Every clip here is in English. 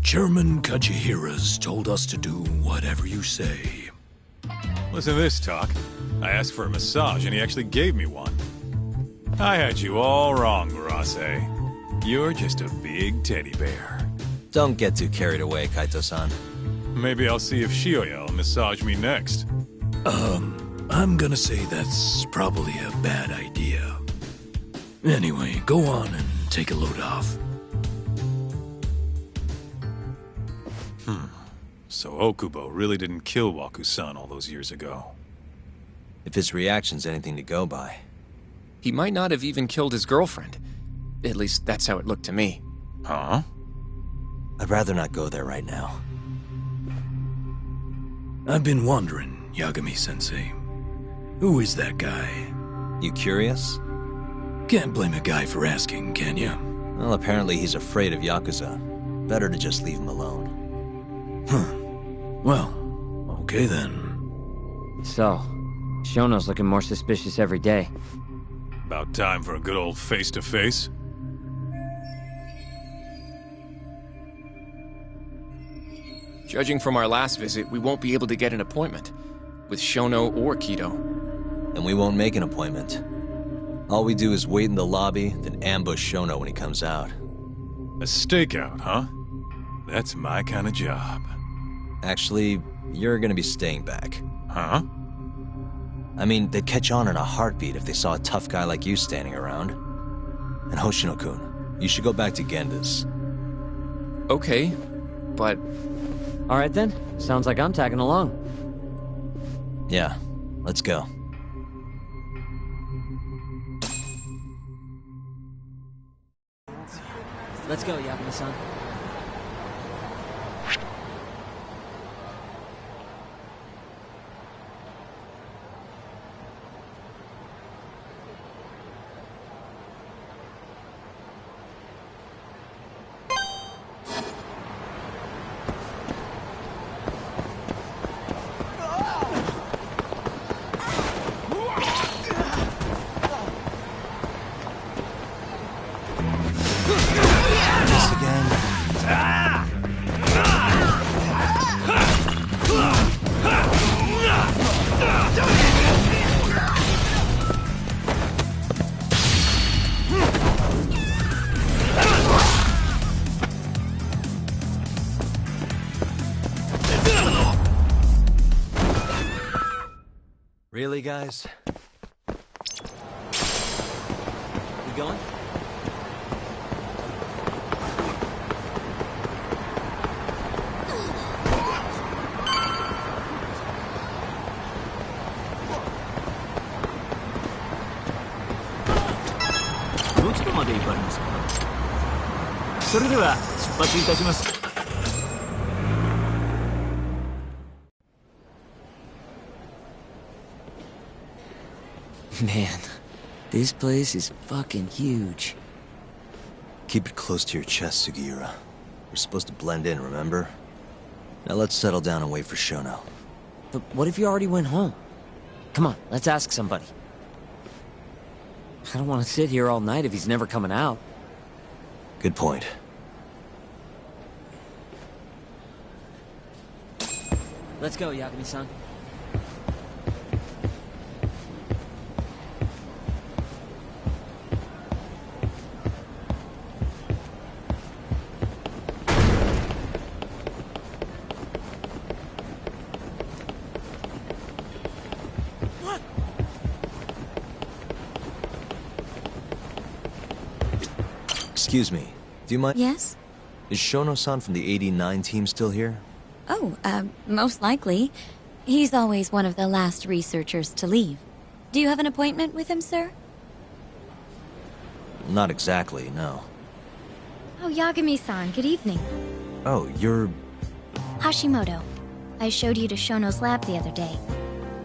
Chairman Kajihira's told us to do whatever you say. Listen to this talk. I asked for a massage and he actually gave me one. I had you all wrong, Murase. You're just a big teddy bear. Don't get too carried away, Kaito-san. Maybe I'll see if Shioya will massage me next. I'm gonna say that's probably a bad idea. Anyway, go on and take a load off. So Okubo really didn't kill Waku-san all those years ago. If his reaction's anything to go by. He might not have even killed his girlfriend. At least that's how it looked to me. Huh? I'd rather not go there right now. I've been wondering, Yagami-sensei. Who is that guy? You curious? Can't blame a guy for asking, can you? Well, apparently he's afraid of Yakuza. Better to just leave him alone. Huh. Well, okay then. So, Shono's looking more suspicious every day. About time for a good old face-to-face. Judging from our last visit, we won't be able to get an appointment with Shono or Kido. And we won't make an appointment. All we do is wait in the lobby, then ambush Shono when he comes out. A stakeout, huh? That's my kind of job. Actually, you're gonna be staying back. Huh? I mean, they'd catch on in a heartbeat if they saw a tough guy like you standing around. And Hoshino-kun, you should go back to Genda's. Okay, but... Alright then, sounds like I'm tagging along. Yeah, let's go. Let's go, Yagami-san. Really, guys? We going? Man, this place is fucking huge. Keep it close to your chest, Sugiura. We're supposed to blend in, remember? Now let's settle down and wait for Shono. But what if you already went home? Come on, let's ask somebody. I don't want to sit here all night if he's never coming out. Good point. Let's go, Yagami-san. Excuse me, do you mind? Yes? Is Shono-san from the 89 team still here? Oh, most likely. He's always one of the last researchers to leave. Do you have an appointment with him, sir? Not exactly, no. Oh, Yagami-san, good evening. Oh, you're... Hashimoto. I showed you to Shono's lab the other day.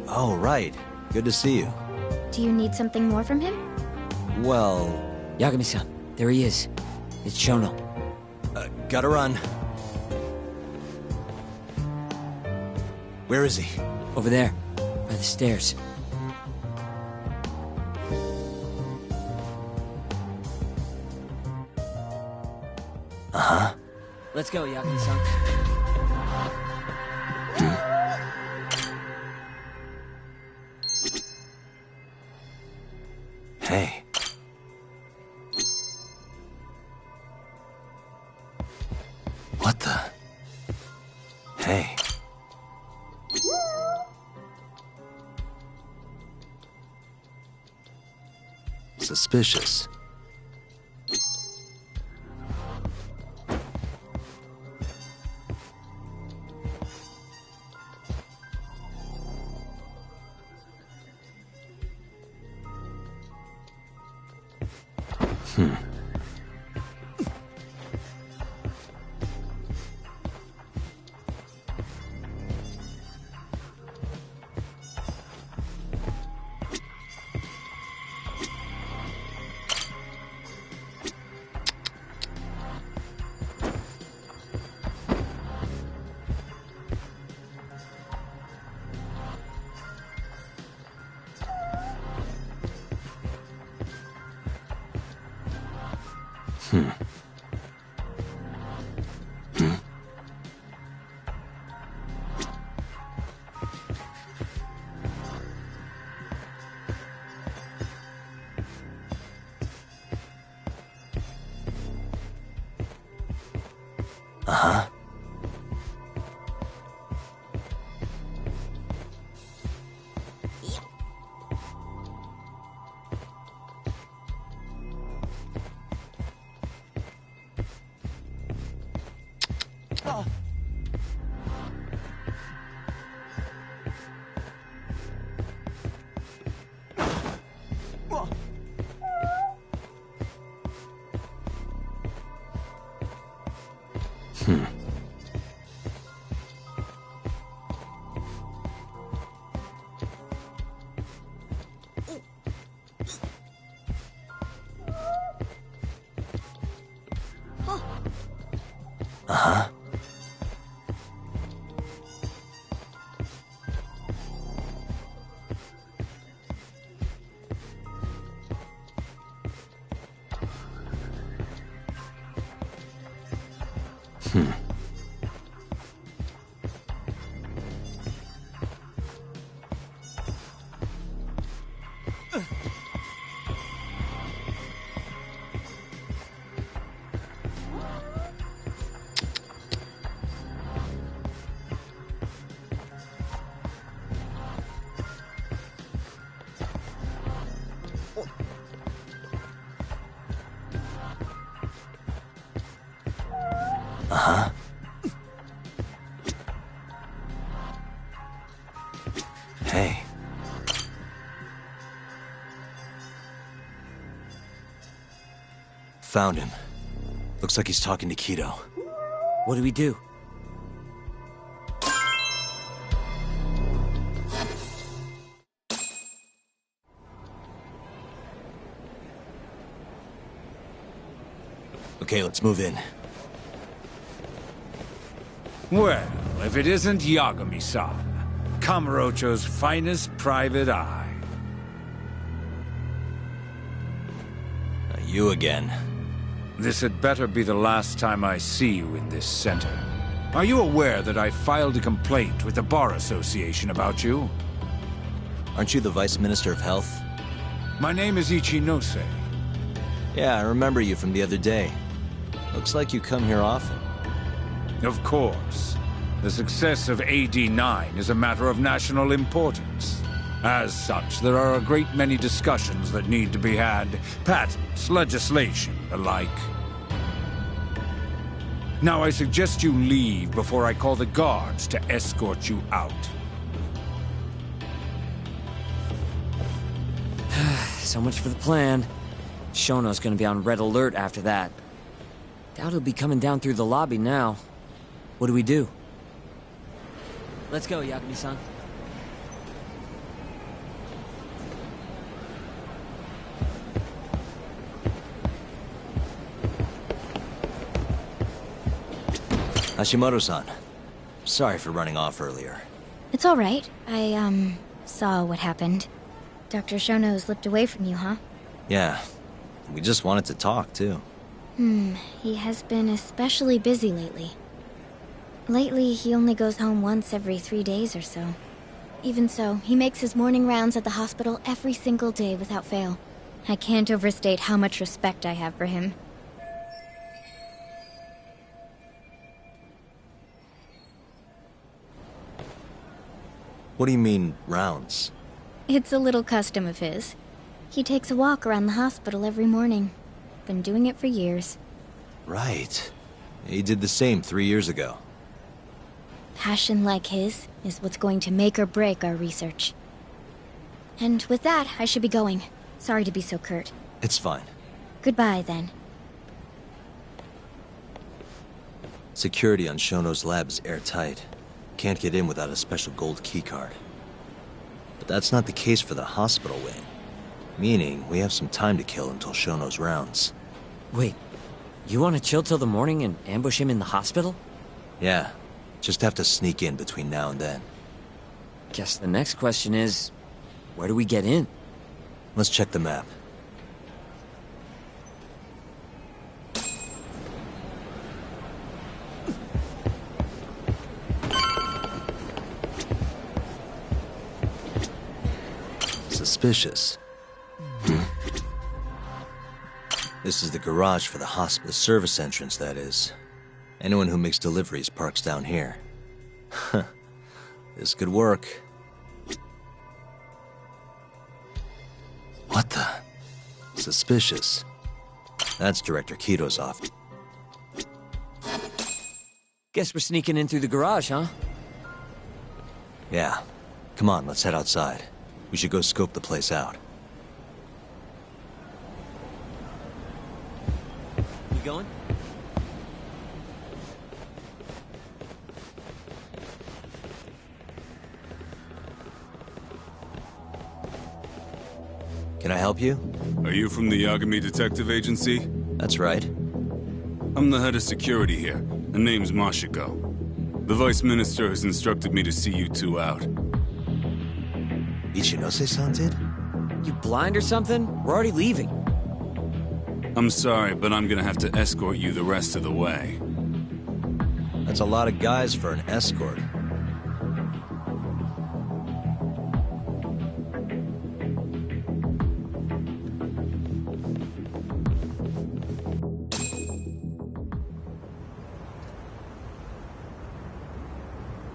Oh, right. Good to see you. Do you need something more from him? Well... Yagami-san, there he is. It's Shono. Gotta run. Where is he? Over there, by the stairs. Uh-huh. Let's Let's go, Yagami-san. Hey. What the? Hey. Suspicious. Uh-huh. Uh-huh. Uh-huh. Hey. Found him. Looks like he's talking to Kido. What do we do? Okay, let's move in. Well, if it isn't Yagami-san, Kamurocho's finest private eye. You again. This had better be the last time I see you in this center. Are you aware that I filed a complaint with the Bar Association about you? Aren't you the Vice Minister of Health? My name is Ichinose. Yeah, I remember you from the other day. Looks like you come here often. Of course. The success of AD9 is a matter of national importance. As such, there are a great many discussions that need to be had. Patents, legislation, the like. Now I suggest you leave before I call the guards to escort you out. So much for the plan. Shono's gonna be on red alert after that. Doubt he'll be coming down through the lobby now. What do we do? Let's go, Yagami-san. Hashimoto-san. Sorry for running off earlier. It's all right. I, saw what happened. Dr. Shono slipped away from you, huh? Yeah. We just wanted to talk, too. He has been especially busy lately. Lately, he only goes home once every 3 days or so. Even so, he makes his morning rounds at the hospital every single day without fail. I can't overstate how much respect I have for him. What do you mean, rounds? It's a little custom of his. He takes a walk around the hospital every morning. Been doing it for years. Right. He did the same 3 years ago. Passion like his is what's going to make or break our research. And with that, I should be going. Sorry to be so curt. It's fine. Goodbye, then. Security on Shono's lab is airtight. Can't get in without a special gold keycard. But that's not the case for the hospital wing. Meaning, we have some time to kill until Shono's rounds. Wait, you want to chill till the morning and ambush him in the hospital? Yeah, just have to sneak in between now and then. Guess the next question is, where do we get in? Let's check the map. Suspicious. This is the garage for the hospital. The service entrance, that is. Anyone who makes deliveries parks down here. This could work. What the? Suspicious. That's Director Kito's office. Guess we're sneaking in through the garage, huh? Yeah. Come on, let's head outside. We should go scope the place out. You going? Can I help you? Are you from the Yagami Detective Agency? That's right. I'm the head of security here. The name's Mashiko. The Vice Minister has instructed me to see you two out. Ichinose-san did? You blind or something? We're already leaving. I'm sorry, but I'm gonna have to escort you the rest of the way. That's a lot of guys for an escort.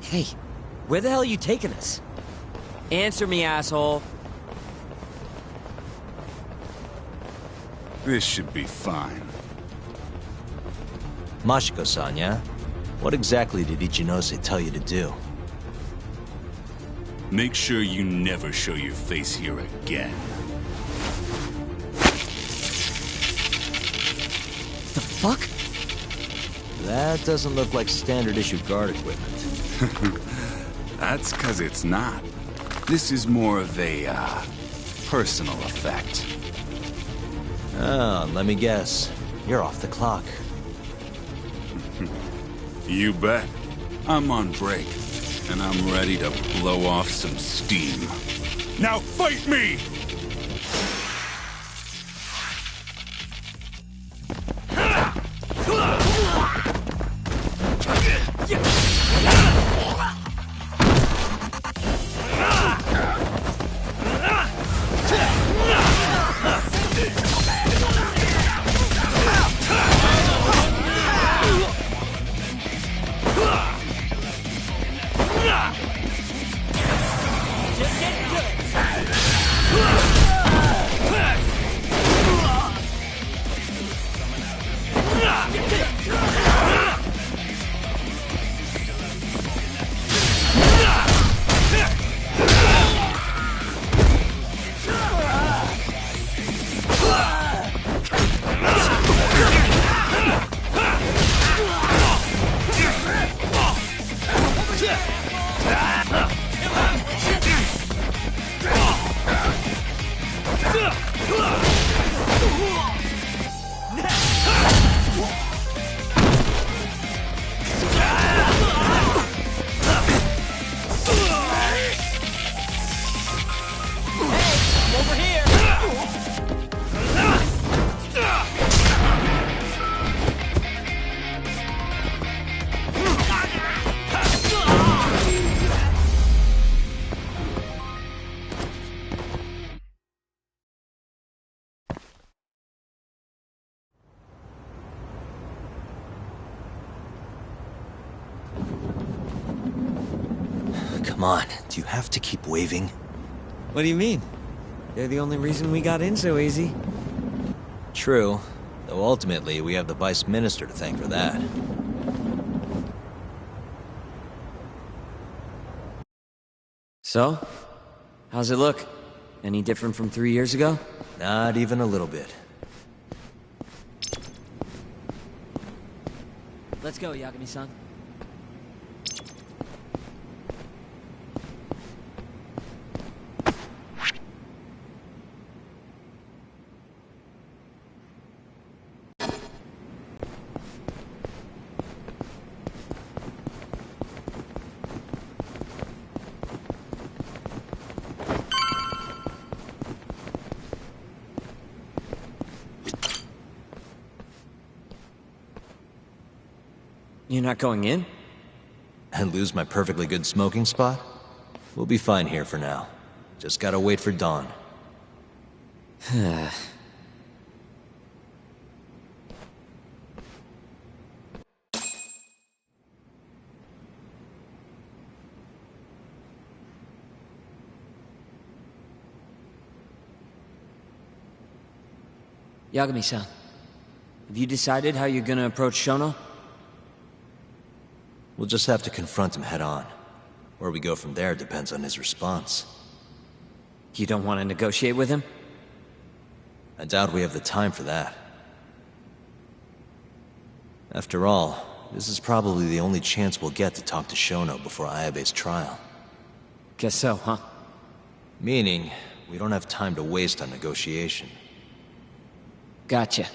Hey, where the hell are you taking us? Answer me, asshole. This should be fine. Mashiko-san, yeah? What exactly did Ichinose tell you to do? Make sure you never show your face here again. The fuck? That doesn't look like standard issue guard equipment. That's 'cause it's not. This is more of a, personal effect. Oh, let me guess. You're off the clock. You bet. I'm on break, and I'm ready to blow off some steam. Now fight me! Just get good. Come on, do you have to keep waving? What do you mean? They're the only reason we got in so easy. True, though ultimately we have the Vice Minister to thank for that. So? How's it look? Any different from 3 years ago? Not even a little bit. Let's go, Yagami-san. You're not going in? And lose my perfectly good smoking spot? We'll be fine here for now. Just gotta wait for dawn. Yagami-san, have you decided how you're gonna approach Shono? We'll just have to confront him head on. Where we go from there depends on his response. You don't want to negotiate with him? I doubt we have the time for that. After all, this is probably the only chance we'll get to talk to Shono before Ayabe's trial. Guess so, huh? Meaning, we don't have time to waste on negotiation. Gotcha.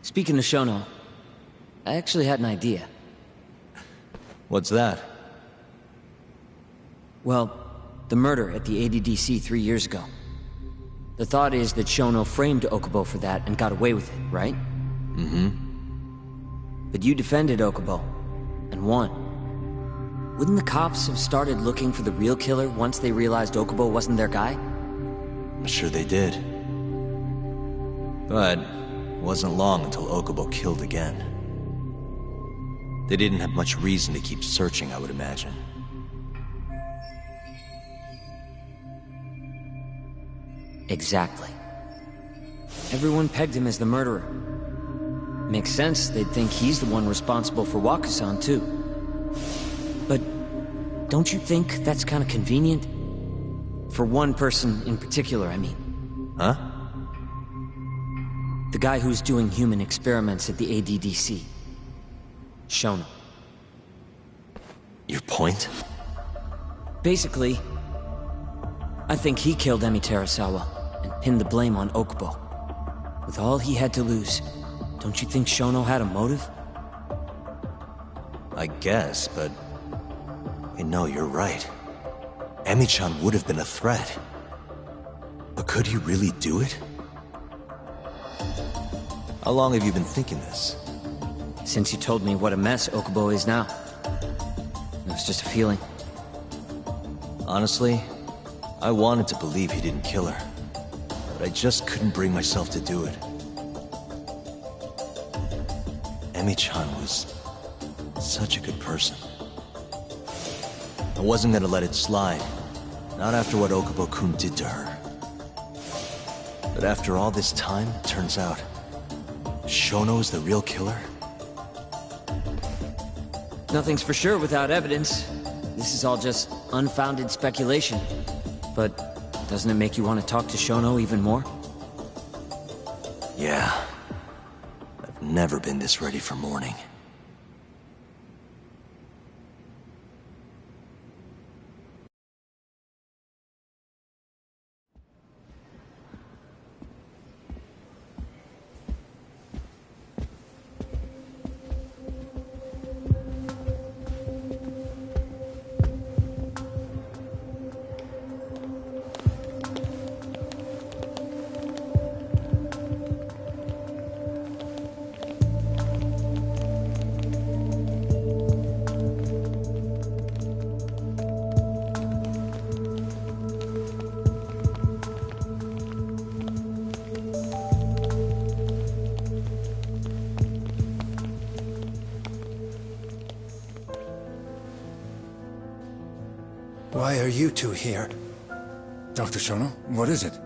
Speaking of Shono, I actually had an idea. What's that? Well, the murder at the ADDC 3 years ago. The thought is that Shono framed Okubo for that and got away with it, right? Mm-hmm. But you defended Okubo, and won. Wouldn't the cops have started looking for the real killer once they realized Okubo wasn't their guy? I'm sure they did. But it wasn't long until Okubo killed again. They didn't have much reason to keep searching, I would imagine. Exactly. Everyone pegged him as the murderer. Makes sense, they'd think he's the one responsible for Wakusan, too. But don't you think that's kind of convenient? For one person in particular, I mean. Huh? The guy who's doing human experiments at the ADDC. Shono. Your point? Basically, I think he killed Emi Terasawa and pinned the blame on Okubo. With all he had to lose, don't you think Shono had a motive? I guess, but... Hey, no, you're right. Emi-chan would have been a threat. But could he really do it? How long have you been thinking this? Since you told me what a mess Okubo is now. It was just a feeling. Honestly, I wanted to believe he didn't kill her. But I just couldn't bring myself to do it. Emi-chan was such a good person. I wasn't gonna let it slide. Not after what Okubo-kun did to her. But after all this time, it turns out Shono is the real killer? Nothing's for sure without evidence. This is all just unfounded speculation. But doesn't it make you want to talk to Shono even more? Yeah. I've never been this ready for morning. Why are you two here? Dr. Shono, what is it?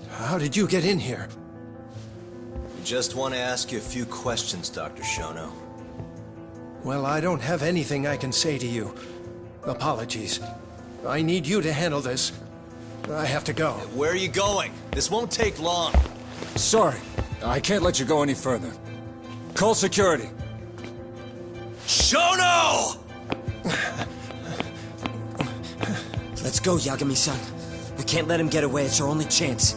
How did you get in here? We just want to ask you a few questions, Dr. Shono. Well, I don't have anything I can say to you. Apologies. I need you to handle this. I have to go. Where are you going? This won't take long. Sorry, I can't let you go any further. Call security. Shono! Let's go, Yagami-san. We can't let him get away. It's our only chance.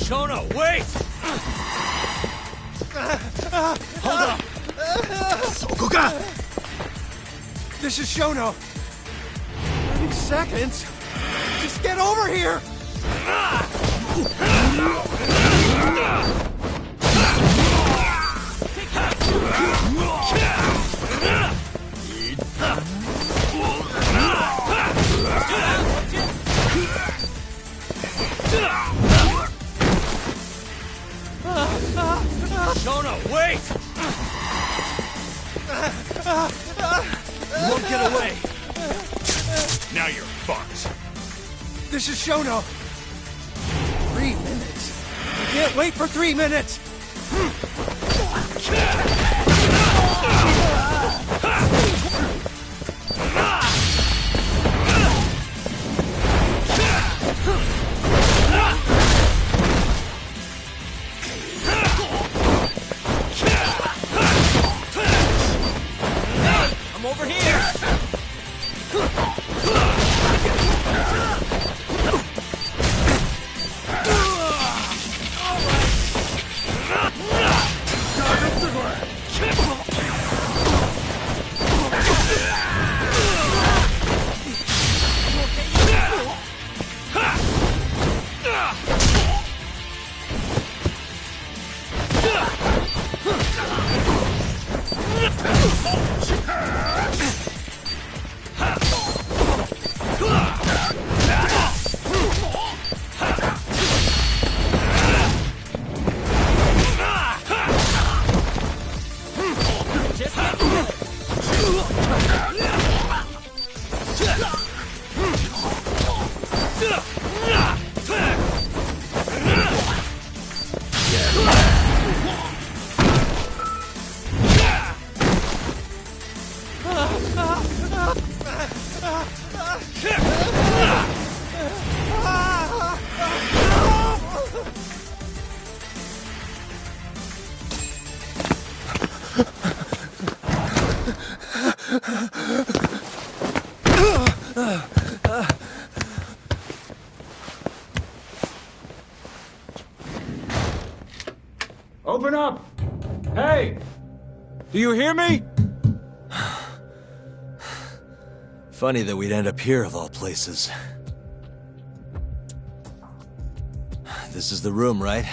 Shono, wait! Hold up! Sokoka! This is Shono. 30 seconds. Just get over here! Shono, wait! You won't get away. Now you're fucked. This is Shono. 3 minutes. I can't wait for 3 minutes. I'm over here! Open up! Hey! Do you hear me? Funny that we'd end up here of all places. This is the room, right?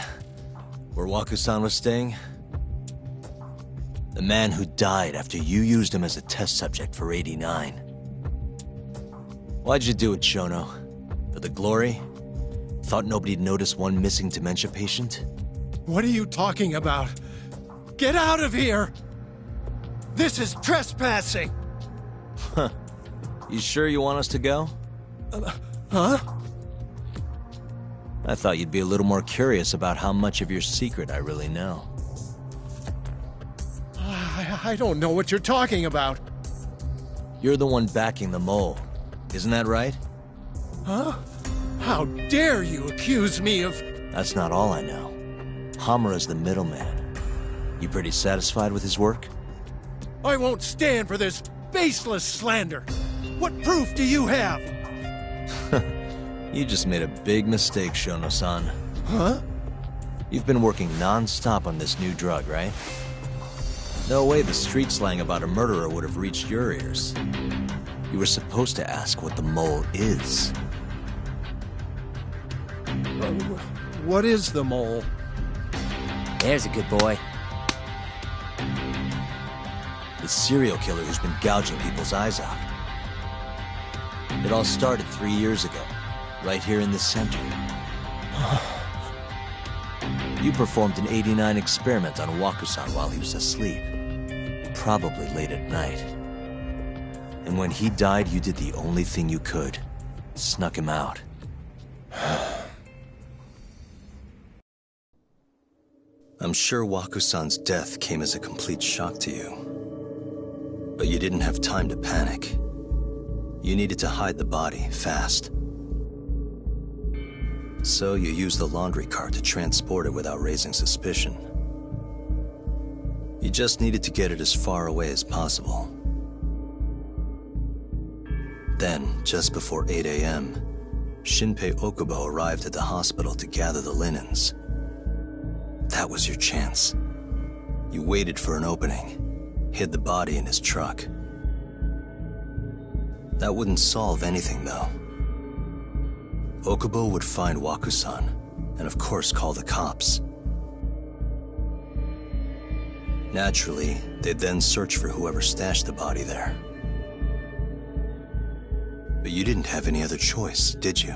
Where Waku-san was staying? The man who died after you used him as a test subject for 89. Why'd you do it, Shono? For the glory? Thought nobody'd notice one missing dementia patient? What are you talking about? Get out of here! This is trespassing! Huh. You sure you want us to go? Huh? I thought you'd be a little more curious about how much of your secret I really know. I don't know what you're talking about. You're the one backing the mole. Isn't that right? Huh? How dare you accuse me of... That's not all I know. Hamura's the middleman. You pretty satisfied with his work? I won't stand for this baseless slander. What proof do you have? You just made a big mistake, Shono-san. Huh? You've been working non-stop on this new drug, right? No way the street slang about a murderer would have reached your ears. You were supposed to ask what the mole is. What is the mole? There's a good boy. The serial killer who's been gouging people's eyes out. It all started 3 years ago, right here in the center. You performed an 89 experiment on Waku-san while he was asleep. Probably late at night. And when he died, you did the only thing you could. Snuck him out. I'm sure Waku-san's death came as a complete shock to you. But you didn't have time to panic. You needed to hide the body, fast. So you used the laundry cart to transport it without raising suspicion. You just needed to get it as far away as possible. Then, just before 8 a.m., Shinpei Okubo arrived at the hospital to gather the linens. That was your chance. You waited for an opening, hid the body in his truck. That wouldn't solve anything, though. Okubo would find Waku-san, and of course call the cops. Naturally, they'd then search for whoever stashed the body there. But you didn't have any other choice, did you?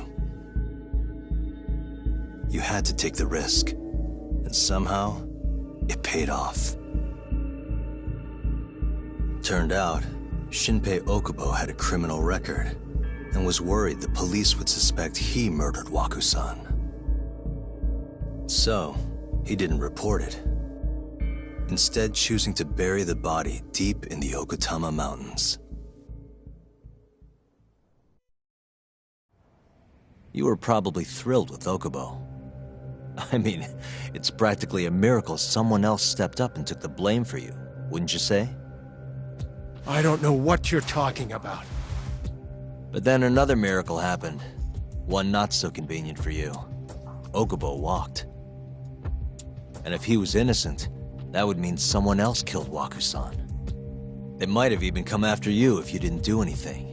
You had to take the risk, and somehow, it paid off. Turned out, Shinpei Okubo had a criminal record, and was worried the police would suspect he murdered Waku-san. So, he didn't report it, instead choosing to bury the body deep in the Okutama Mountains. You were probably thrilled with Okubo. I mean, it's practically a miracle someone else stepped up and took the blame for you, wouldn't you say? I don't know what you're talking about. But then another miracle happened. One not so convenient for you. Okubo walked. And if he was innocent, that would mean someone else killed Waku-san. They might have even come after you if you didn't do anything.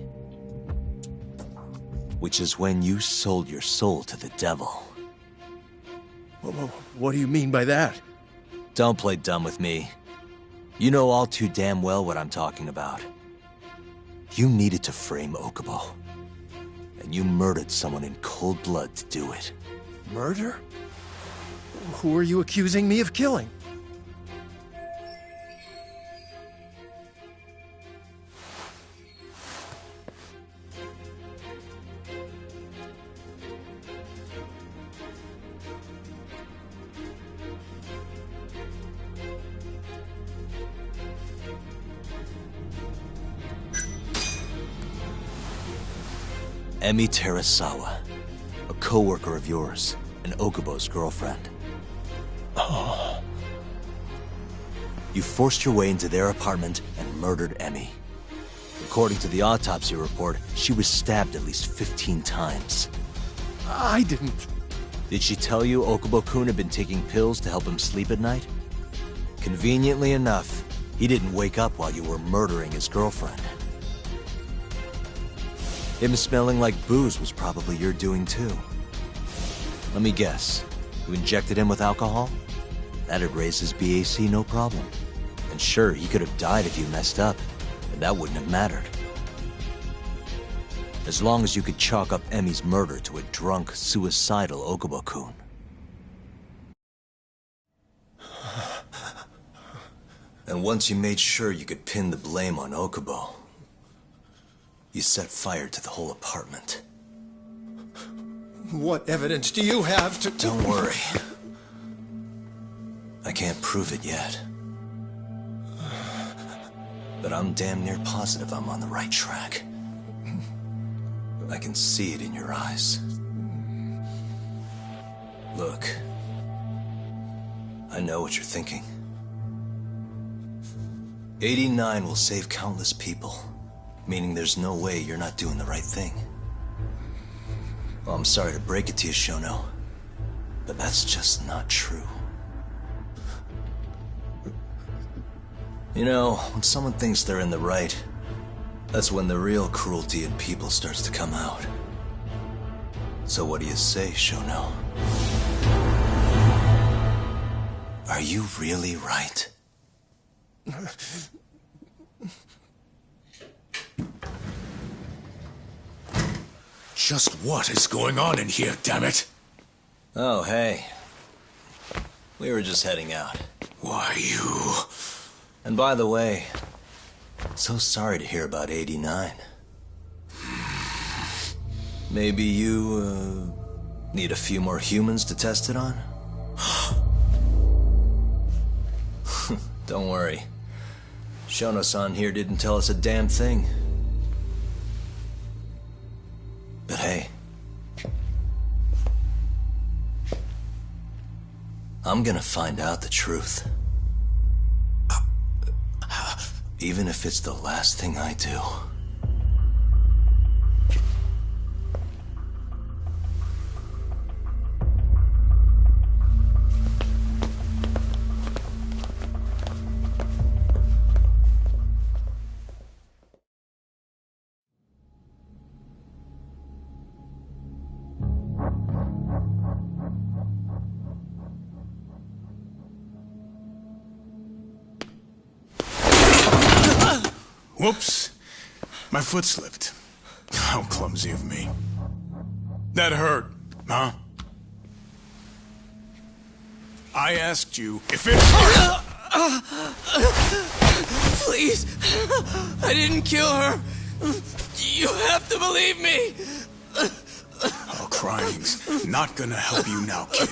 Which is when you sold your soul to the devil. What do you mean by that? Don't play dumb with me. You know all too damn well what I'm talking about. You needed to frame Okubo. And you murdered someone in cold blood to do it. Murder? Who are you accusing me of killing? Emi Terasawa, a co-worker of yours, and Okubo's girlfriend. Oh. You forced your way into their apartment and murdered Emi. According to the autopsy report, she was stabbed at least 15 times. I didn't. Did she tell you Okubo-kun had been taking pills to help him sleep at night? Conveniently enough, he didn't wake up while you were murdering his girlfriend. Him smelling like booze was probably your doing too. Let me guess, you injected him with alcohol? That'd raise his BAC no problem. And sure, he could have died if you messed up, and that wouldn't have mattered. As long as you could chalk up Emi's murder to a drunk, suicidal Okubo-kun. And once you made sure you could pin the blame on Okubo, you set fire to the whole apartment. What evidence do you have to... Don't worry. I can't prove it yet. But I'm damn near positive I'm on the right track. I can see it in your eyes. Look, I know what you're thinking. 89 will save countless people. Meaning there's no way you're not doing the right thing. Well, I'm sorry to break it to you, Shono, but that's just not true. You know, when someone thinks they're in the right, that's when the real cruelty in people starts to come out. So what do you say, Shono? Are you really right? Just what is going on in here, damn it? Oh, hey. We were just heading out. Why, you... And by the way, so sorry to hear about 89. Maybe you, need a few more humans to test it on? Don't worry. Shono-san here didn't tell us a damn thing. But hey, I'm gonna find out the truth. Even if it's the last thing I do. Whoops. My foot slipped. How clumsy of me. That hurt, huh? I asked you if it hurt! Please! I didn't kill her! You have to believe me! Oh, crying's not gonna help you now, kid.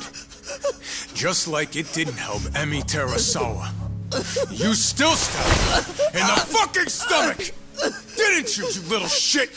Just like it didn't help Emi Terasawa. You still stabbed her in the fucking stomach! Didn't you, you little shit?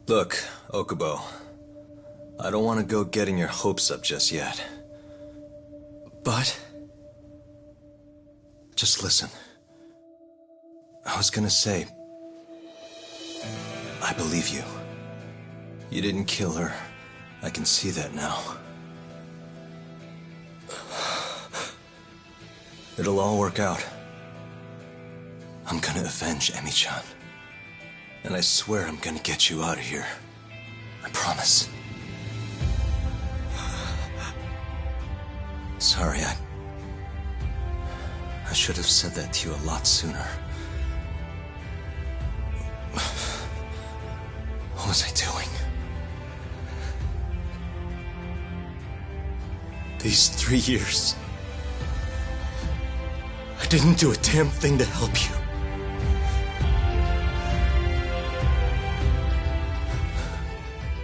Look, Okubo, I don't want to go getting your hopes up just yet. But... just listen. I was gonna say... I believe you. You didn't kill her. I can see that now. It'll all work out. I'm gonna avenge Emi-chan. And I swear I'm gonna get you out of here. I promise. Sorry, I should have said that to you a lot sooner. What was I doing? These 3 years, I didn't do a damn thing to help you.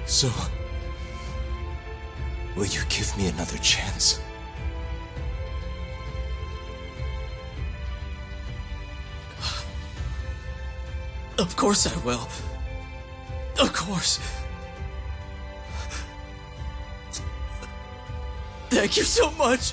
So, will you give me another chance? Of course I will. Of course. Thank you so much.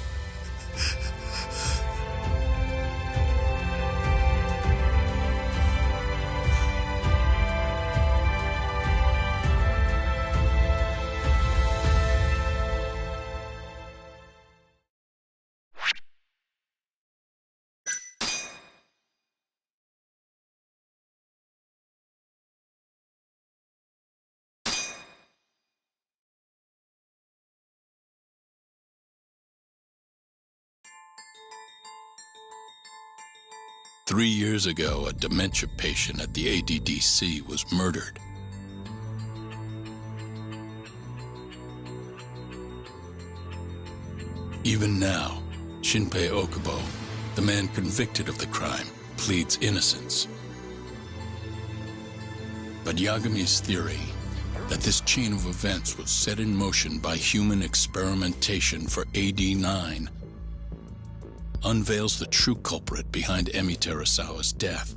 "3 years ago, a dementia patient at the ADDC was murdered. Even now, Shinpei Okubo, the man convicted of the crime, pleads innocence. But Yagami's theory that this chain of events was set in motion by human experimentation for AD-9 unveils the true culprit behind Emi Terasawa's death.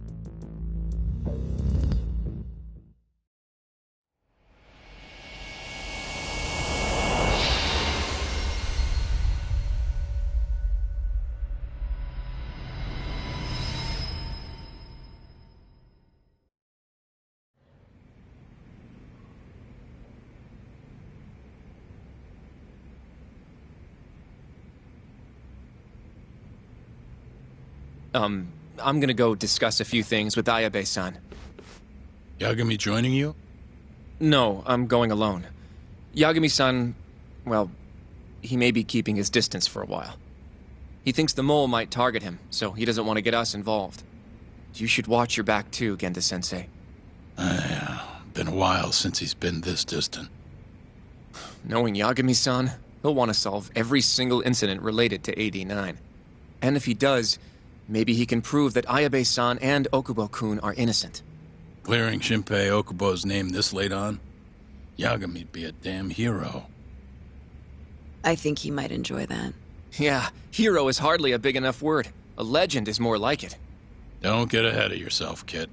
I'm gonna go discuss a few things with Ayabe-san. Yagami joining you? No, I'm going alone. Yagami-san, well, he may be keeping his distance for a while. He thinks the mole might target him, so he doesn't want to get us involved. You should watch your back too, Genda-sensei. Yeah, been a while since he's been this distant. Knowing Yagami-san, he'll want to solve every single incident related to AD9. And if he does, maybe he can prove that Ayabe-san and Okubo-kun are innocent. Clearing Shinpei Okubo's name this late on? Yagami'd be a damn hero. I think he might enjoy that. Yeah, hero is hardly a big enough word. A legend is more like it. Don't get ahead of yourself, kid.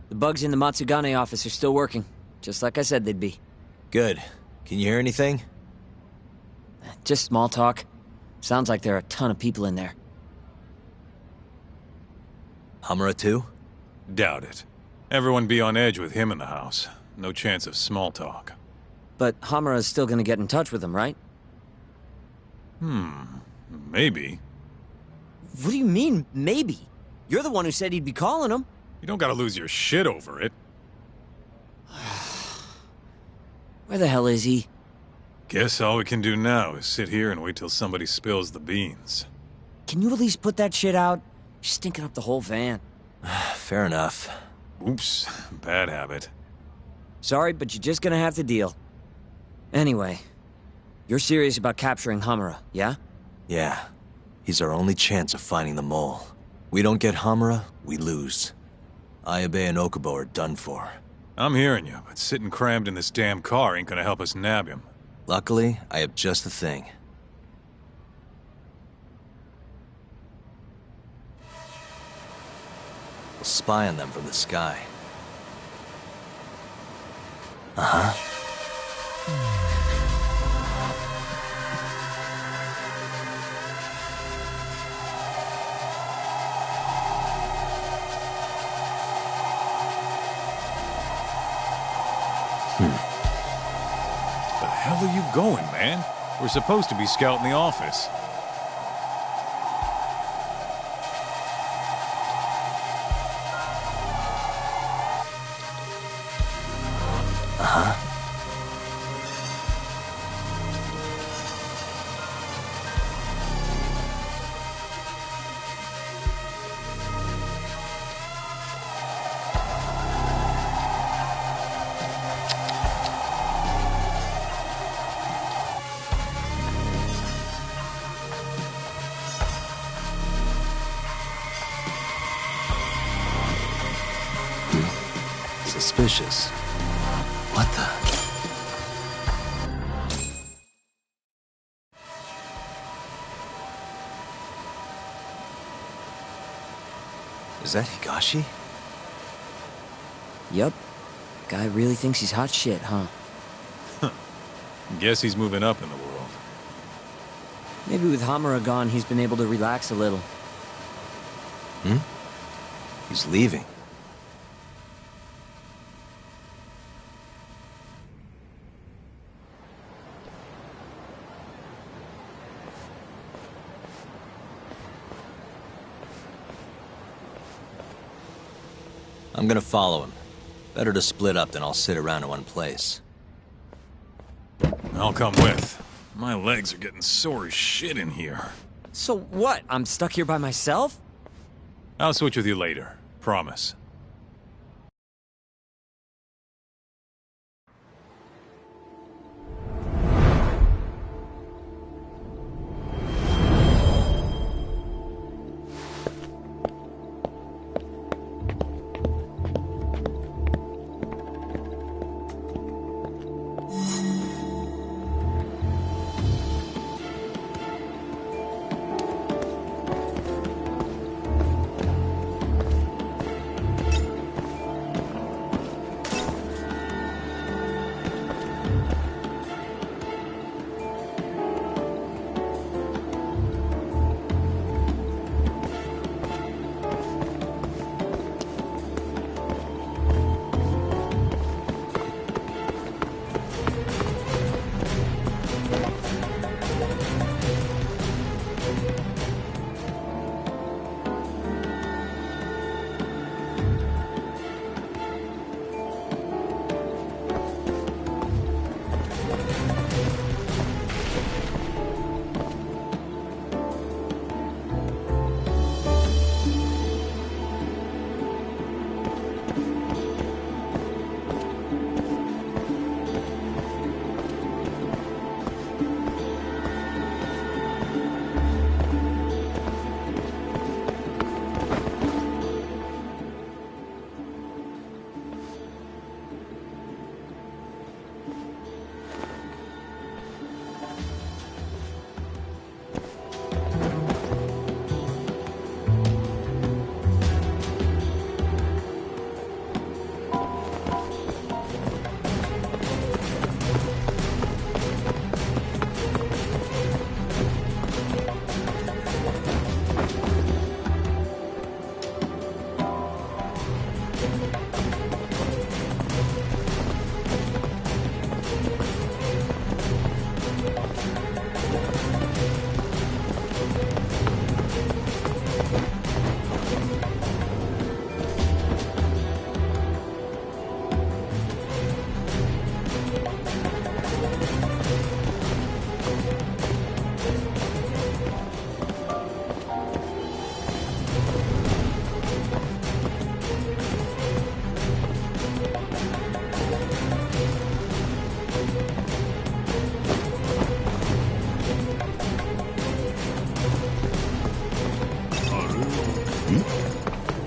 The bugs in the Matsugane office are still working, just like I said they'd be. Good. Can you hear anything? Just small talk. Sounds like there are a ton of people in there. Hamura too? Doubt it. Everyone be on edge with him in the house. No chance of small talk. But Hamura's still gonna get in touch with him, right? Maybe. What do you mean, maybe? You're the one who said he'd be calling him. You don't gotta lose your shit over it. Where the hell is he? Guess all we can do now is sit here and wait till somebody spills the beans. Can you at least put that shit out? You're stinking up the whole van. Fair enough. Oops, bad habit. Sorry, but you're just gonna have to deal. Anyway, you're serious about capturing Hamura, yeah? Yeah. He's our only chance of finding the mole. We don't get Hamura, we lose. Ayabe and Okubo are done for. I'm hearing you, but sitting crammed in this damn car ain't gonna help us nab him. Luckily, I have just the thing. We'll spy on them from the sky. The hell are you going, man? We're supposed to be scouting the office. Suspicious. What the? Is that Higashi? Yup. Guy really thinks he's hot shit, huh? Guess he's moving up in the world. Maybe with Hamura gone, he's been able to relax a little. He's leaving. I'm gonna follow him. Better to split up than I'll sit around in one place. I'll come with. My legs are getting sore as shit in here. So what? I'm stuck here by myself? I'll switch with you later. Promise.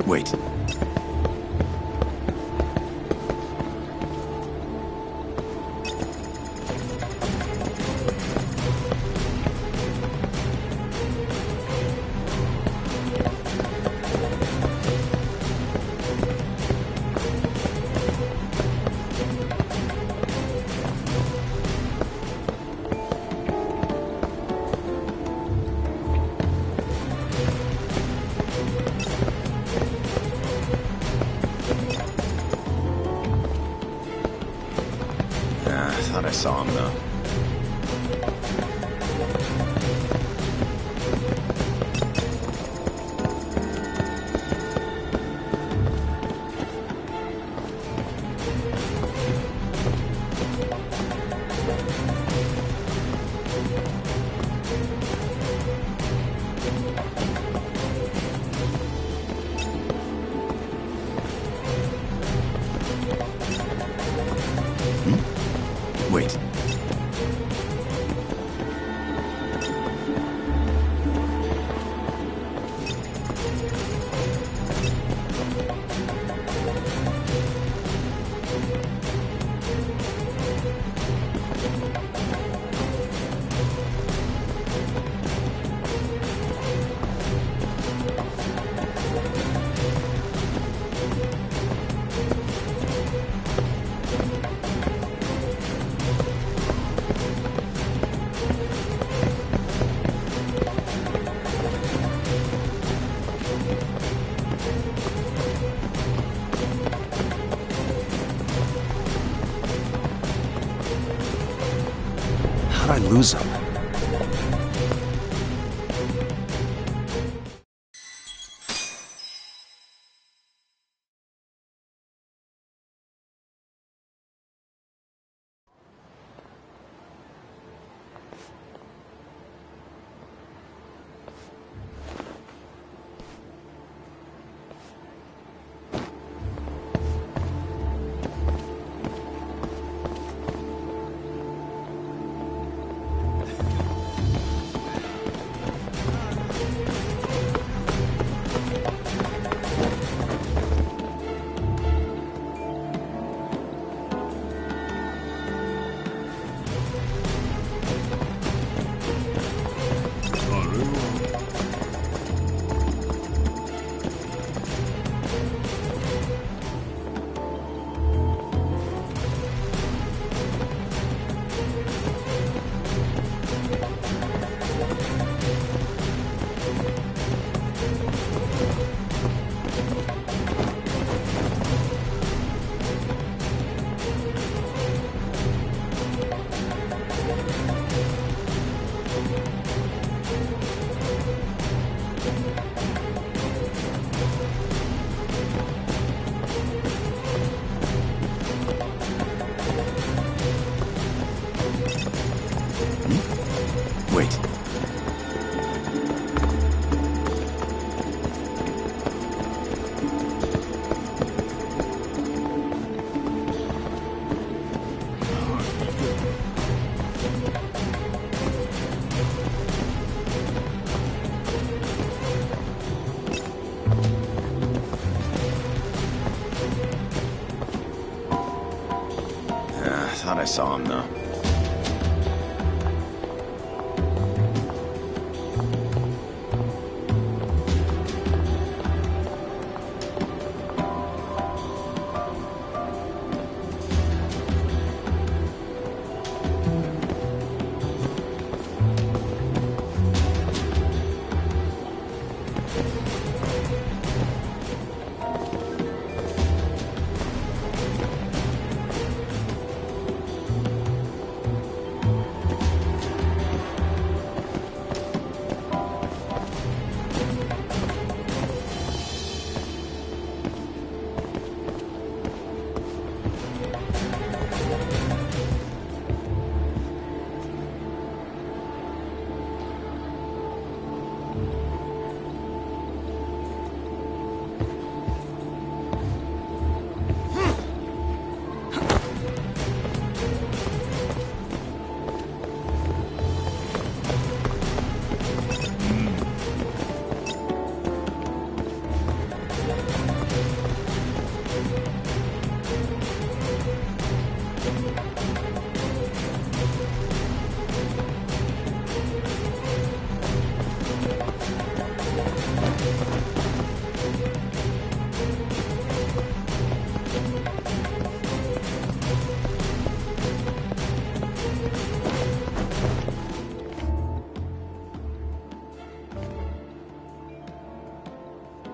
Wait. Thought I saw him, though. Wait. How'd I lose him? Wait. Thought I saw him, though.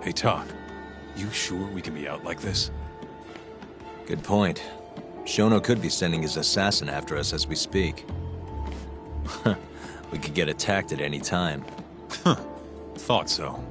Hey, Talk. You sure we can be out like this? Good point. Shono could be sending his assassin after us as we speak. We could get attacked at any time. Huh. Thought so.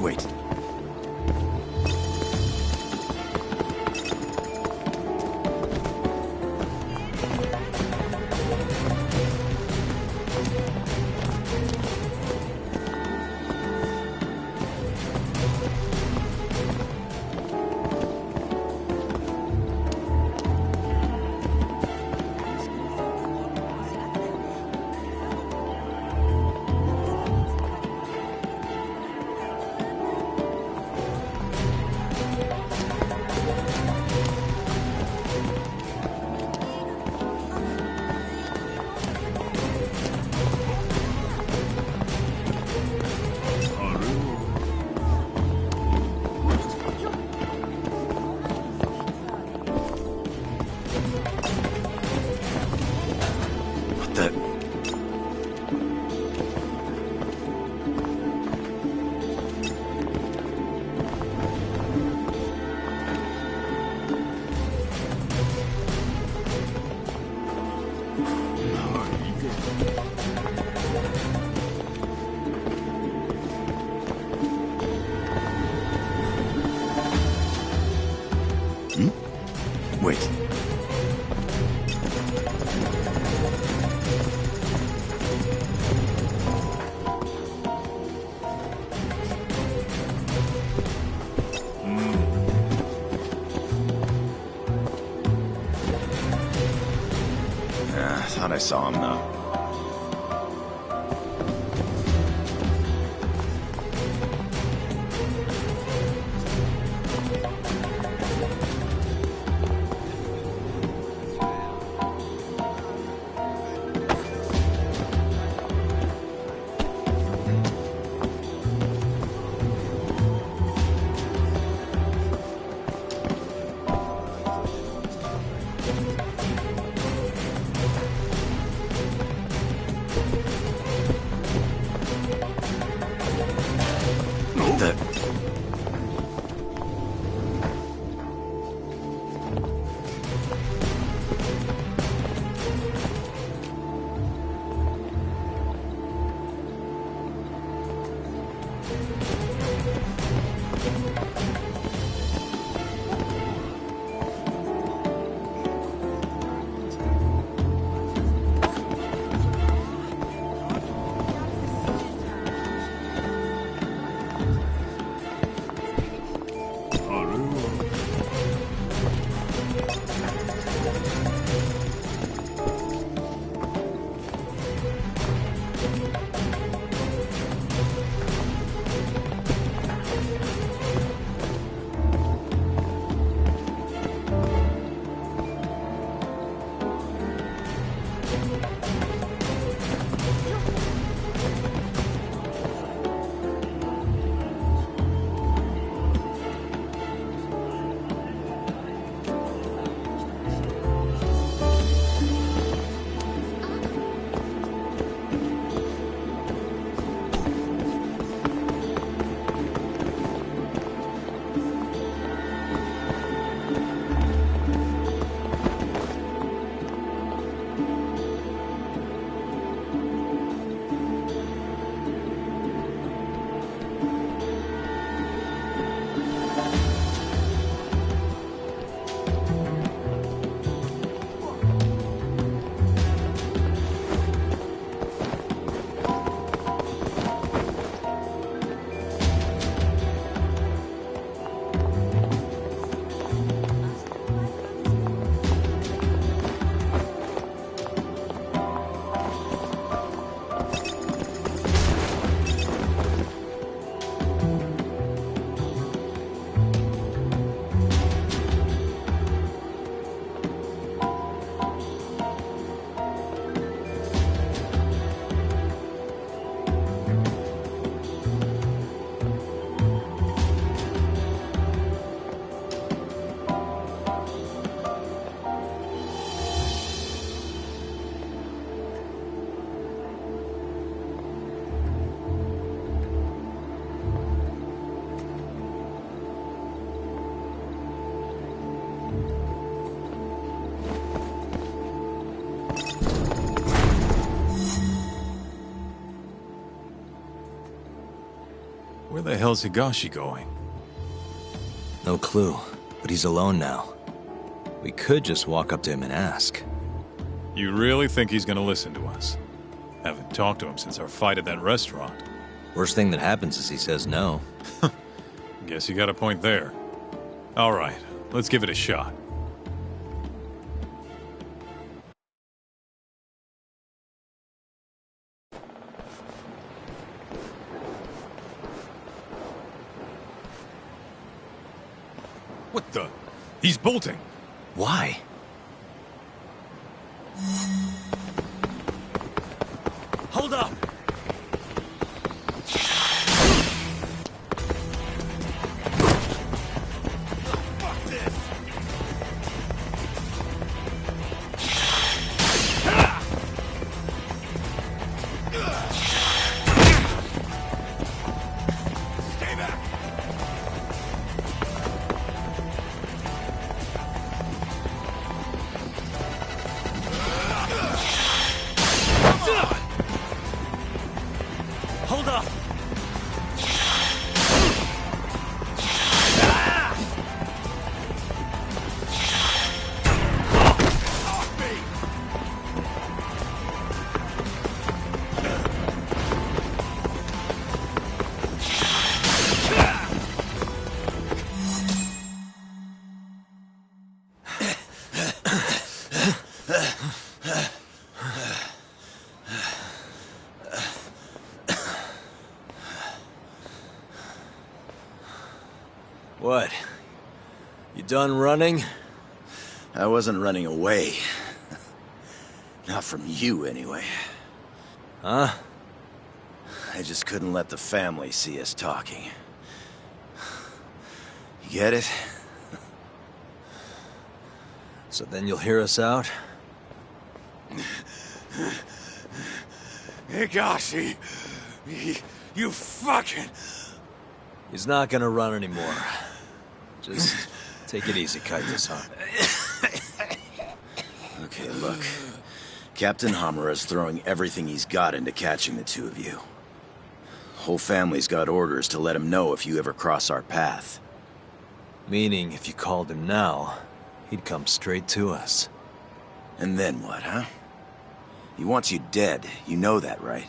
Wait. Wait. Thought I saw him, though. Where the hell's Higashi going? No clue, but he's alone now. We could just walk up to him and ask. You really think he's gonna listen to us? Haven't talked to him since our fight at that restaurant. Worst thing that happens is he says no. Guess you got a point there. All right, let's give it a shot. What the? He's bolting. Why? Hold up! Hold up! What? You done running? I wasn't running away. Not from you, anyway. Huh? I just couldn't let the family see us talking. You get it? So then you'll hear us out? Higashi! You fucking... He's not gonna run anymore. Just take it easy, Kaito-san. Okay, look. Captain Hamura's throwing everything he's got into catching the two of you. Whole family's got orders to let him know if you ever cross our path. Meaning, if you called him now, he'd come straight to us. And then what, huh? He wants you dead. You know that, right?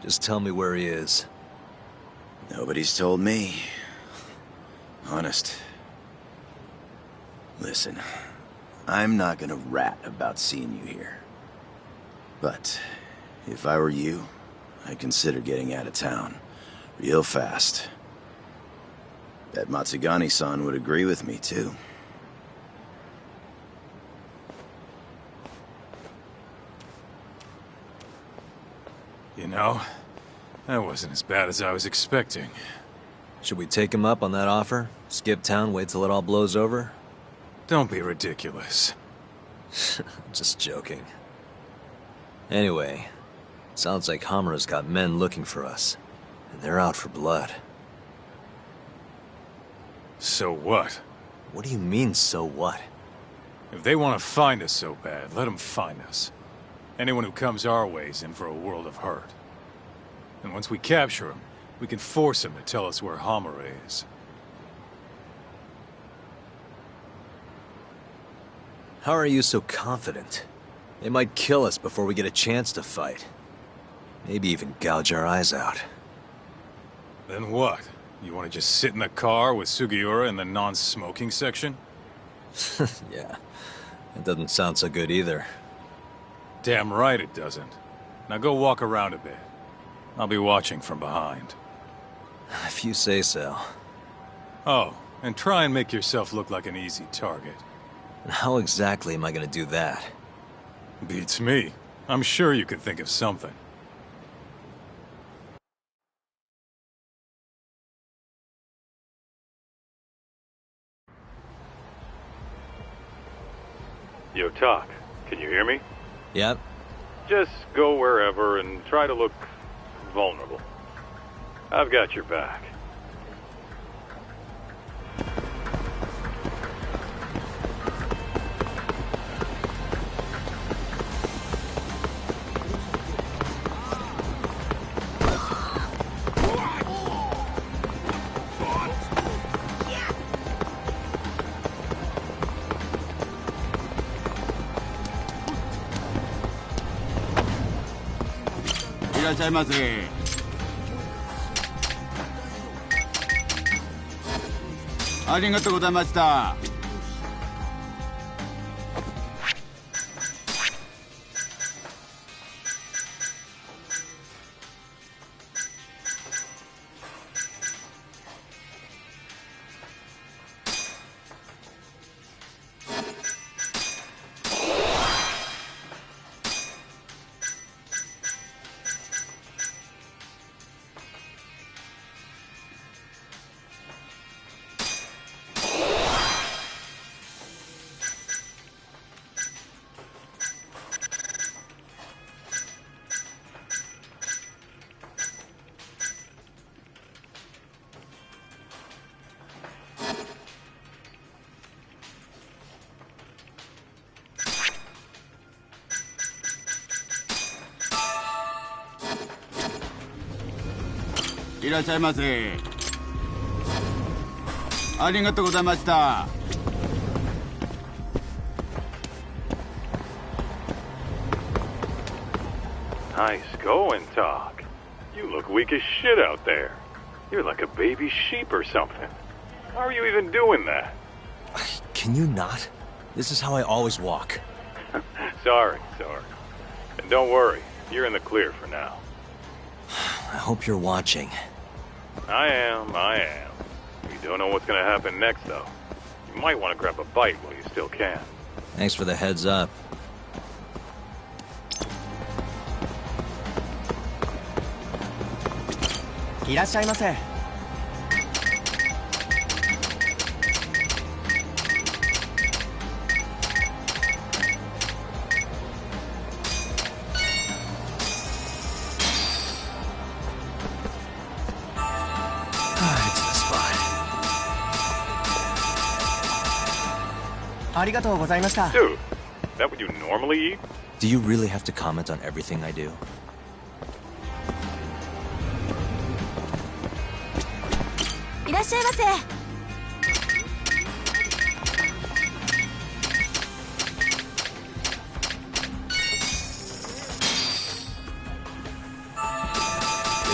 Just tell me where he is. Nobody's told me. Honest. Listen, I'm not gonna rat about seeing you here. But, if I were you, I'd consider getting out of town. Real fast. Bet Matsugani-san would agree with me, too. You know, that wasn't as bad as I was expecting. Should we take him up on that offer? Skip town, wait till it all blows over? Don't be ridiculous. Just joking. Anyway, sounds like Hamura's got men looking for us. And they're out for blood. So what? What do you mean, so what? If they want to find us so bad, let them find us. Anyone who comes our way's in for a world of hurt. And once we capture him, we can force him to tell us where Hamura is. How are you so confident? They might kill us before we get a chance to fight. Maybe even gouge our eyes out. Then what? You want to just sit in the car with Sugiura in the non-smoking section? Yeah, that doesn't sound so good either. Damn right it doesn't. Now go walk around a bit. I'll be watching from behind. If you say so. Oh, and try and make yourself look like an easy target. And how exactly am I gonna do that? Beats me. I'm sure you could think of something. Yo, Talk. Can you hear me? Yep. Just go wherever and try to look vulnerable. I've got your back. らっしゃいませ。ありがとうございました。いらっしゃいませ。ありがとうございました。Nice going, Talk. You look weak as shit out there. You're like a baby sheep or something. How are you even doing that? Can you not? This is how I always walk. Sorry. And don't worry, you're in the clear for now. I hope you're watching. I am. You don't know what's gonna happen next, though. You might want to grab a bite while you still can. Thanks for the heads up. Dude, that what you normally eat? Do you really have to comment on everything I do? Good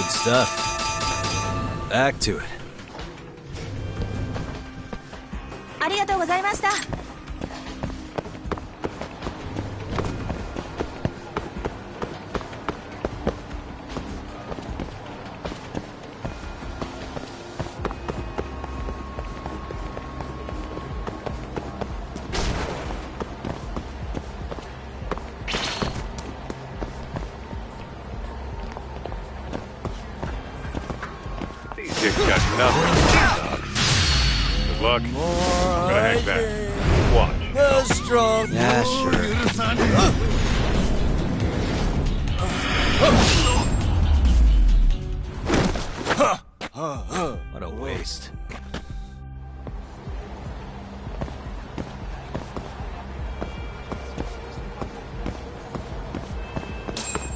stuff. Back to it. ありがとうございました。These dicks got nothing. Good luck. I'm gonna hang back. Watch. Strong. Yeah, sure. What a waste.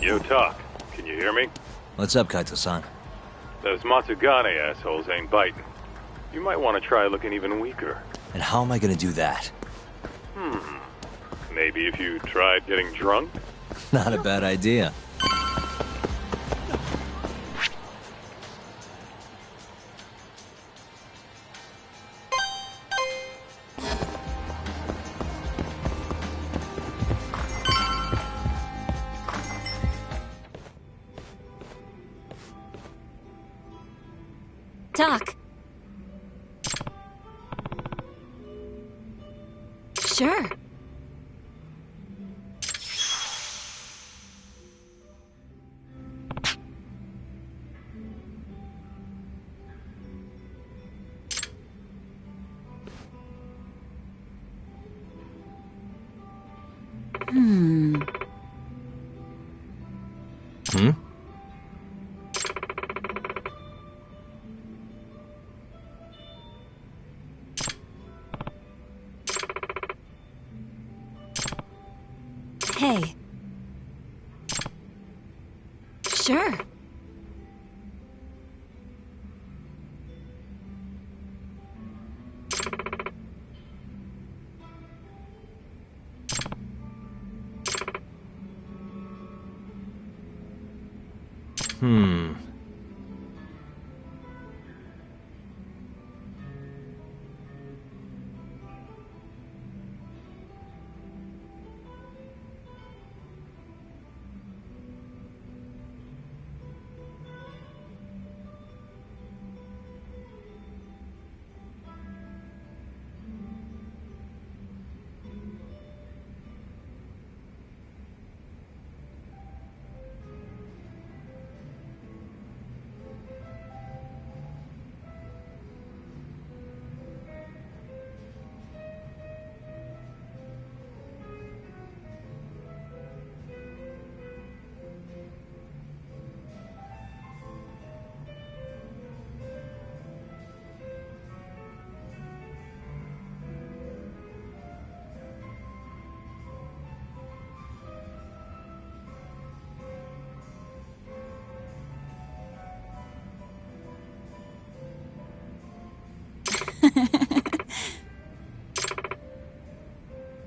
Yo, Talk. Can you hear me? What's up, Kaito-san? Those Matsugane assholes ain't biting. You might want to try looking even weaker. And how am I gonna do that? Maybe if you tried getting drunk? Not a bad idea. Doc. Sure. Hmm? Hey. Sure.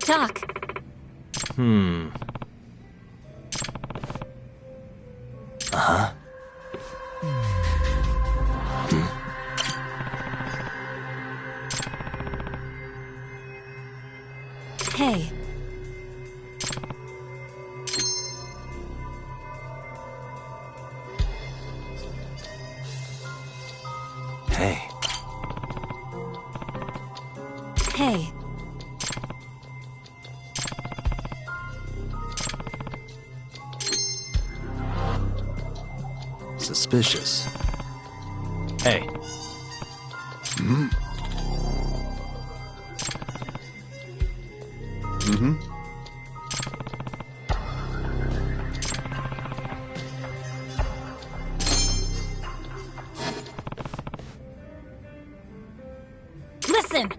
Doc. Uh-huh. Hey. Hey. Hey. Suspicious. Hey. Mm-hmm. Mm-hmm. Listen!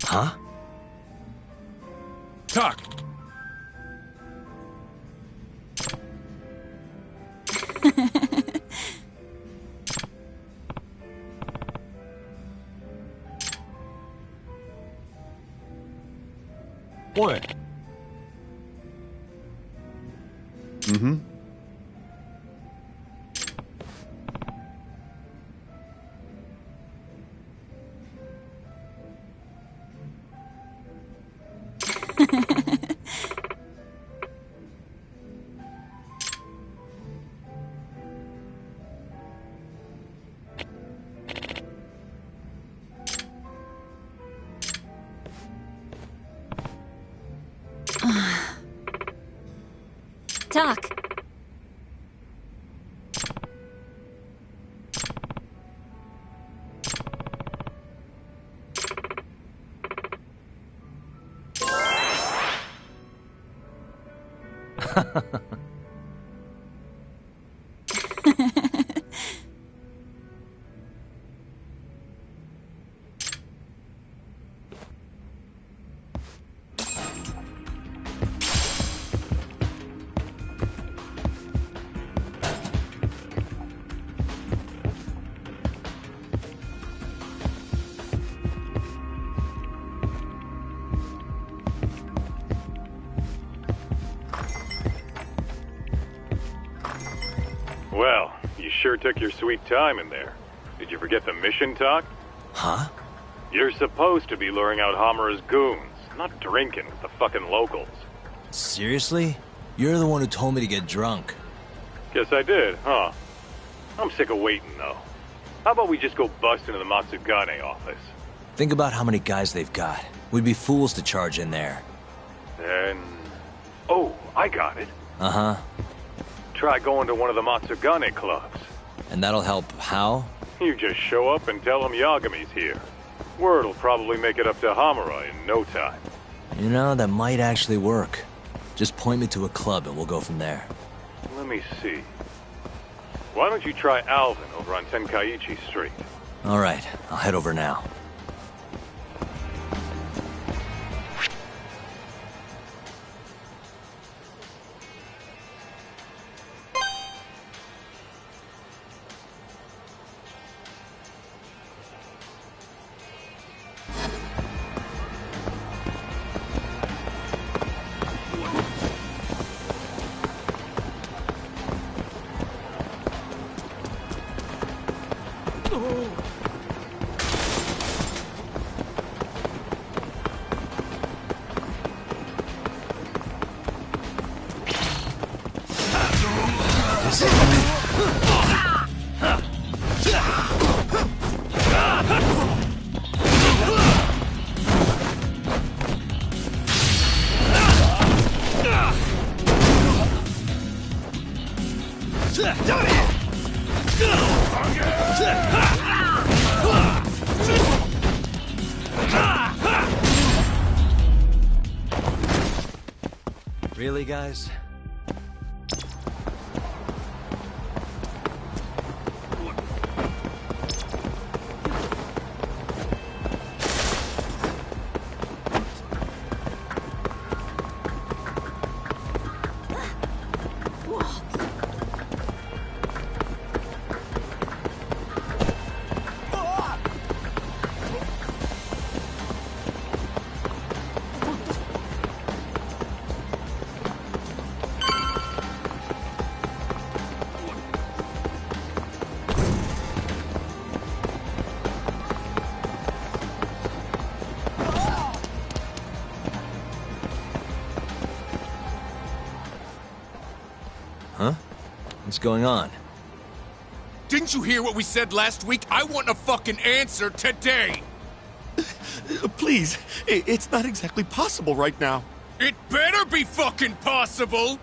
Huh? Talk. What? Mm-hmm. Doc. Well, you sure took your sweet time in there. Did you forget the mission talk? Huh? You're supposed to be luring out Hamura's goons, not drinking with the fucking locals. Seriously? You're the one who told me to get drunk. Guess I did, huh? I'm sick of waiting, though. How about we just go bust into the Matsugane office? Think about how many guys they've got. We'd be fools to charge in there. Then... Oh, I got it. Uh-huh. Try going to one of the Matsugane clubs. And that'll help how? You just show up and tell them Yagami's here. Word'll probably make it up to Hamura in no time. You know, that might actually work. Just point me to a club and we'll go from there. Let me see. Why don't you try Alvin over on Tenkaichi Street? All right, I'll head over now. Really, guys? Huh? What's going on? Didn't you hear what we said last week? I want a fucking answer today! Please, it's not exactly possible right now. It better be fucking possible!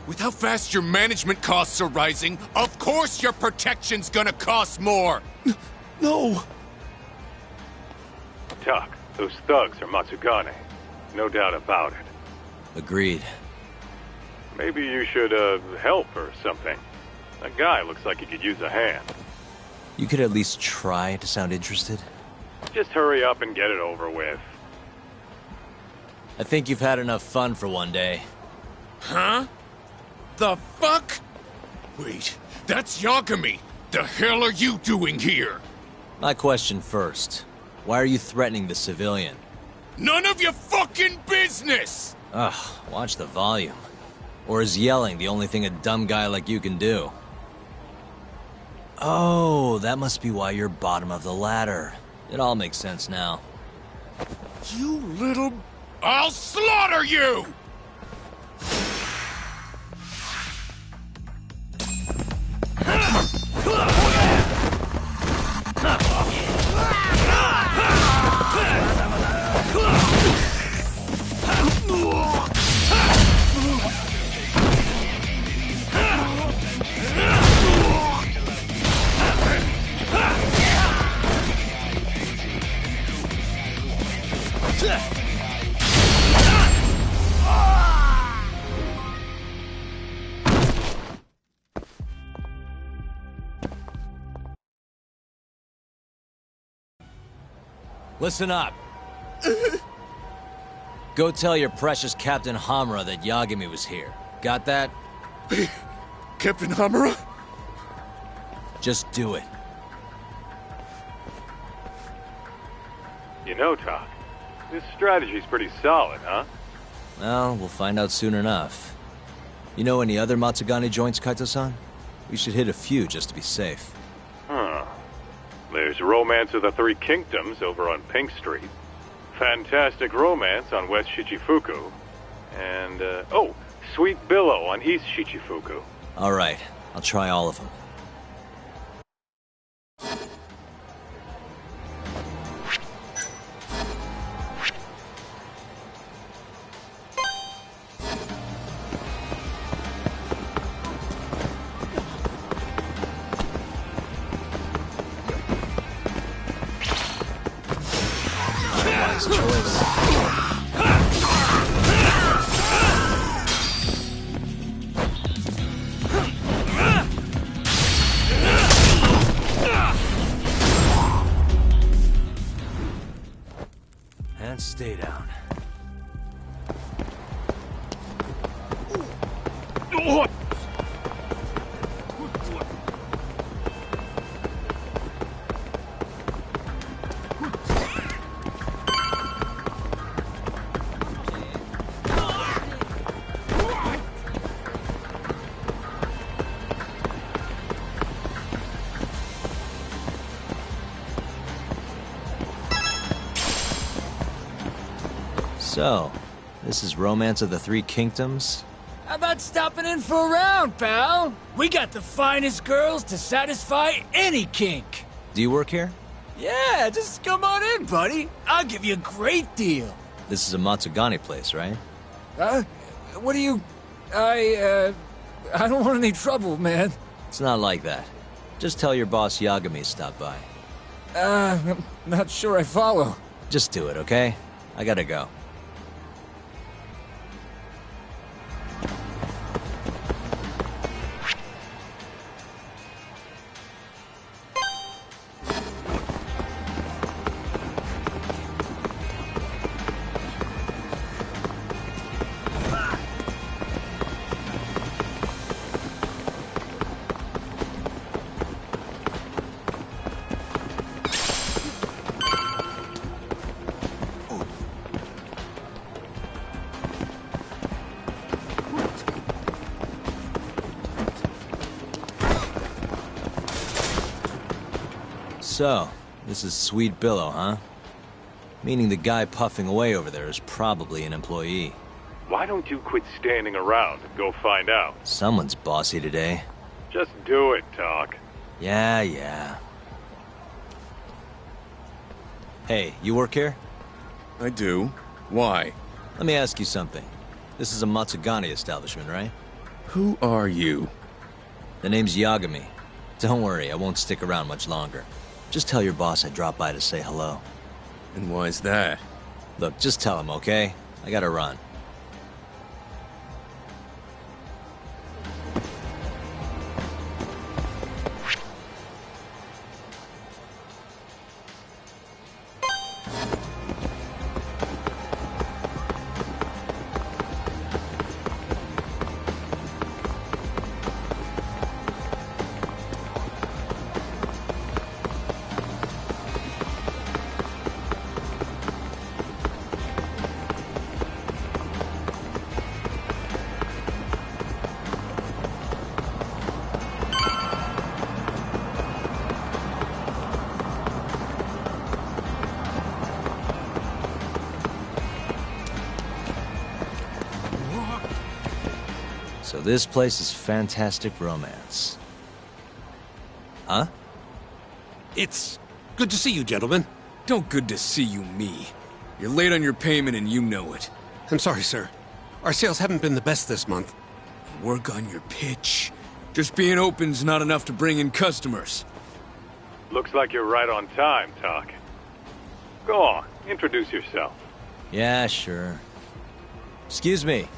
With how fast your management costs are rising, of course your protection's gonna cost more! No! Tuck, those thugs are Matsugane. No doubt about it. Agreed. Maybe you should, help or something. That guy looks like he could use a hand. You could at least try to sound interested. Just hurry up and get it over with. I think you've had enough fun for one day. Huh? The fuck? Wait, that's Yagami! The hell are you doing here? My question first. Why are you threatening the civilian? None of your fucking business! Ugh, watch the volume. Or is yelling the only thing a dumb guy like you can do? Oh, that must be why you're bottom of the ladder. It all makes sense now. You little... I'll slaughter you! Listen up. Go tell your precious Captain Hamura that Yagami was here. Got that? Captain Hamura? Just do it. You know, Tuck, this strategy's pretty solid, huh? Well, we'll find out soon enough. You know any other Matsugane joints, Kaito-san? We should hit a few just to be safe. Huh. There's Romance of the Three Kingdoms over on Pink Street. Fantastic Romance on West Shichifuku. And, oh, Sweet Billow on East Shichifuku. All right, I'll try all of them. And stay down. So, this is Romance of the Three Kingdoms? How about stopping in for a round, pal? We got the finest girls to satisfy any kink. Do you work here? Yeah, just come on in, buddy. I'll give you a great deal. This is a Matsugane place, right? What do you... I don't want any trouble, man. It's not like that. Just tell your boss Yagami stopped by. I'm not sure I follow. Just do it, okay? I gotta go. So, this is Sweet Billow, huh? Meaning the guy puffing away over there is probably an employee. Why don't you quit standing around and go find out? Someone's bossy today. Just do it, Talk. Yeah. Hey, you work here? I do. Why? Let me ask you something. This is a Matsugane establishment, right? Who are you? The name's Yagami. Don't worry, I won't stick around much longer. Just tell your boss I dropped by to say hello. And why's that? Look, just tell him, okay? I gotta run. So this place is fantastic romance. Huh? It's good to see you, gentlemen. Don't good to see you me. You're late on your payment and you know it. I'm sorry, sir. Our sales haven't been the best this month. Work on your pitch. Just being open's not enough to bring in customers. Looks like you're right on time, Talk. Go on, introduce yourself. Yeah, sure. Excuse me,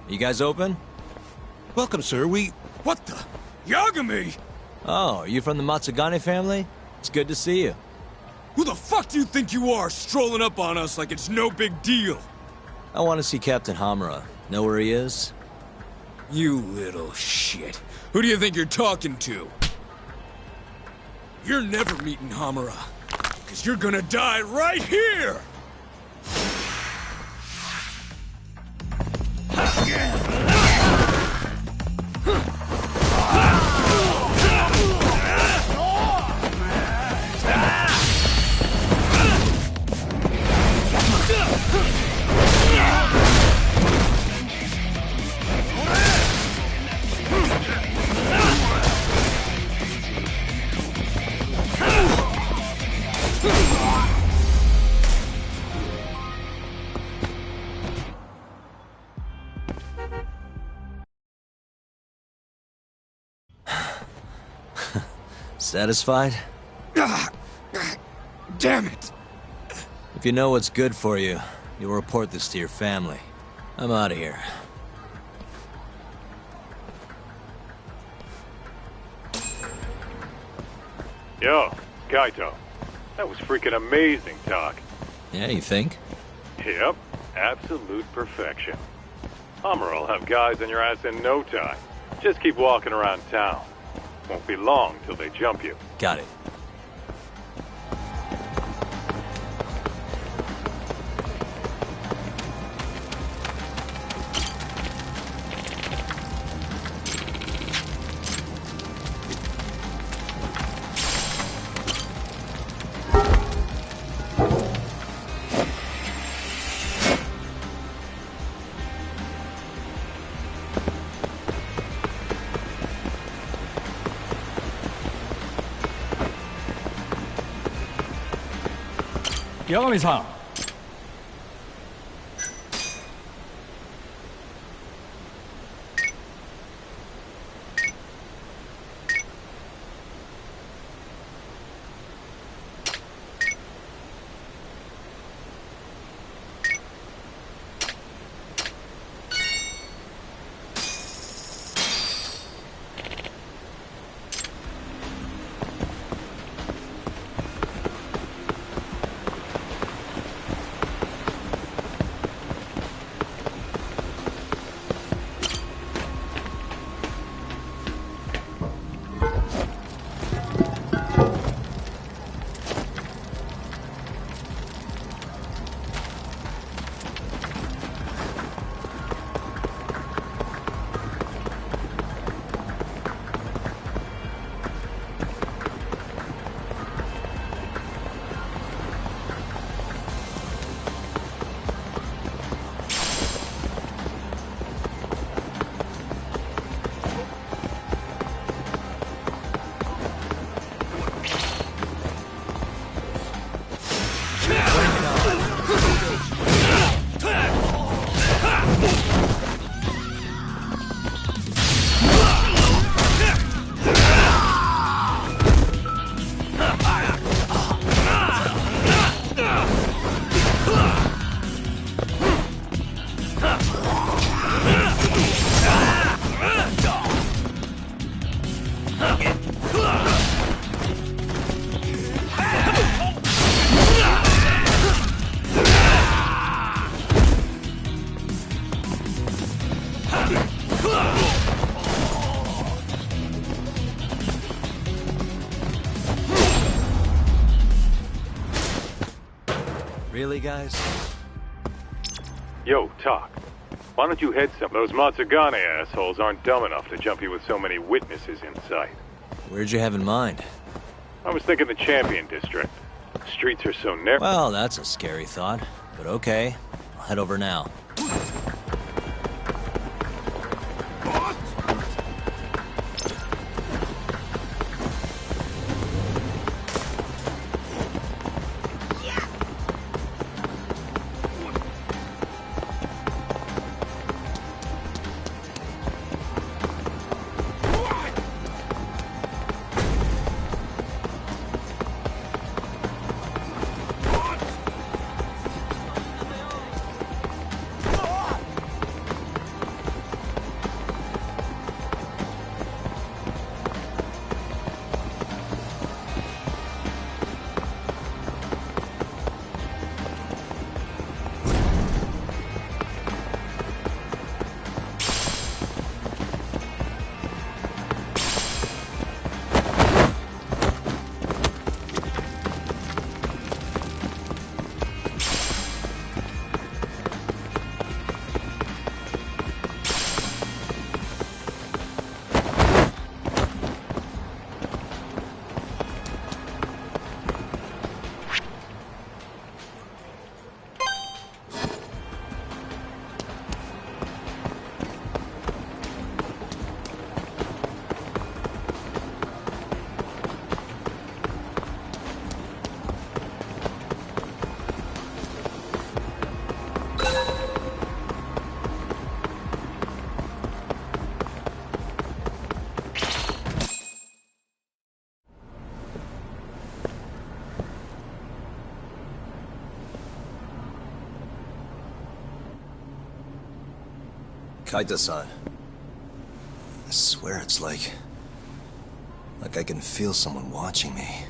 you guys open? Welcome, sir. What the? Yagami! Oh, are you from the Matsugane family? It's good to see you. Who the fuck do you think you are, strolling up on us like it's no big deal? I want to see Captain Hamura. Know where he is? You little shit. Who do you think you're talking to? You're never meeting Hamura. Because you're gonna die right here! Satisfied? Damn it! If you know what's good for you, you'll report this to your family. I'm out of here. Yo, Kaito. That was freaking amazing, Talk. Yeah, you think? Yep, absolute perfection. Hammer'll have guys on your ass in no time. Just keep walking around town. Won't be long till they jump you. Got it. 八神さん。Really, guys? Yo, Talk. Why don't you head some? Those Matsugane assholes aren't dumb enough to jump you with so many witnesses in sight. Where'd you have in mind? I was thinking the Champion District. Streets are so narrow. Well, that's a scary thought. But okay, I'll head over now. Kaita-san. I swear it's like I can feel someone watching me.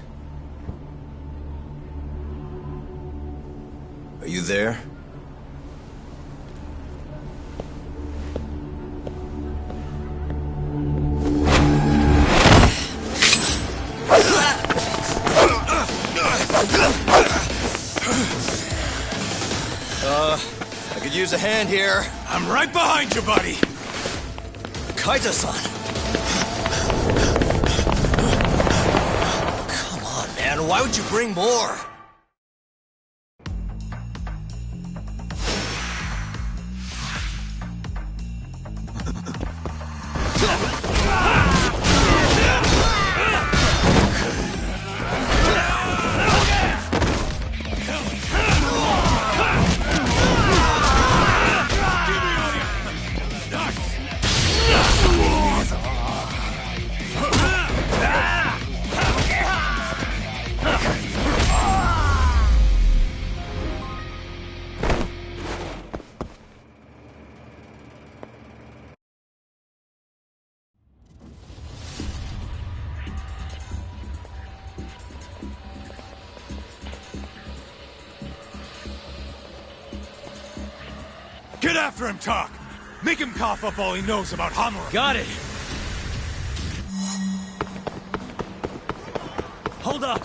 Are you there? I could use a hand here. I'm right behind you, buddy. Kaita-san. Come on, man. Why would you bring more? Get after him, Tak! Make him cough up all he knows about Hamura! Got it! Hold up!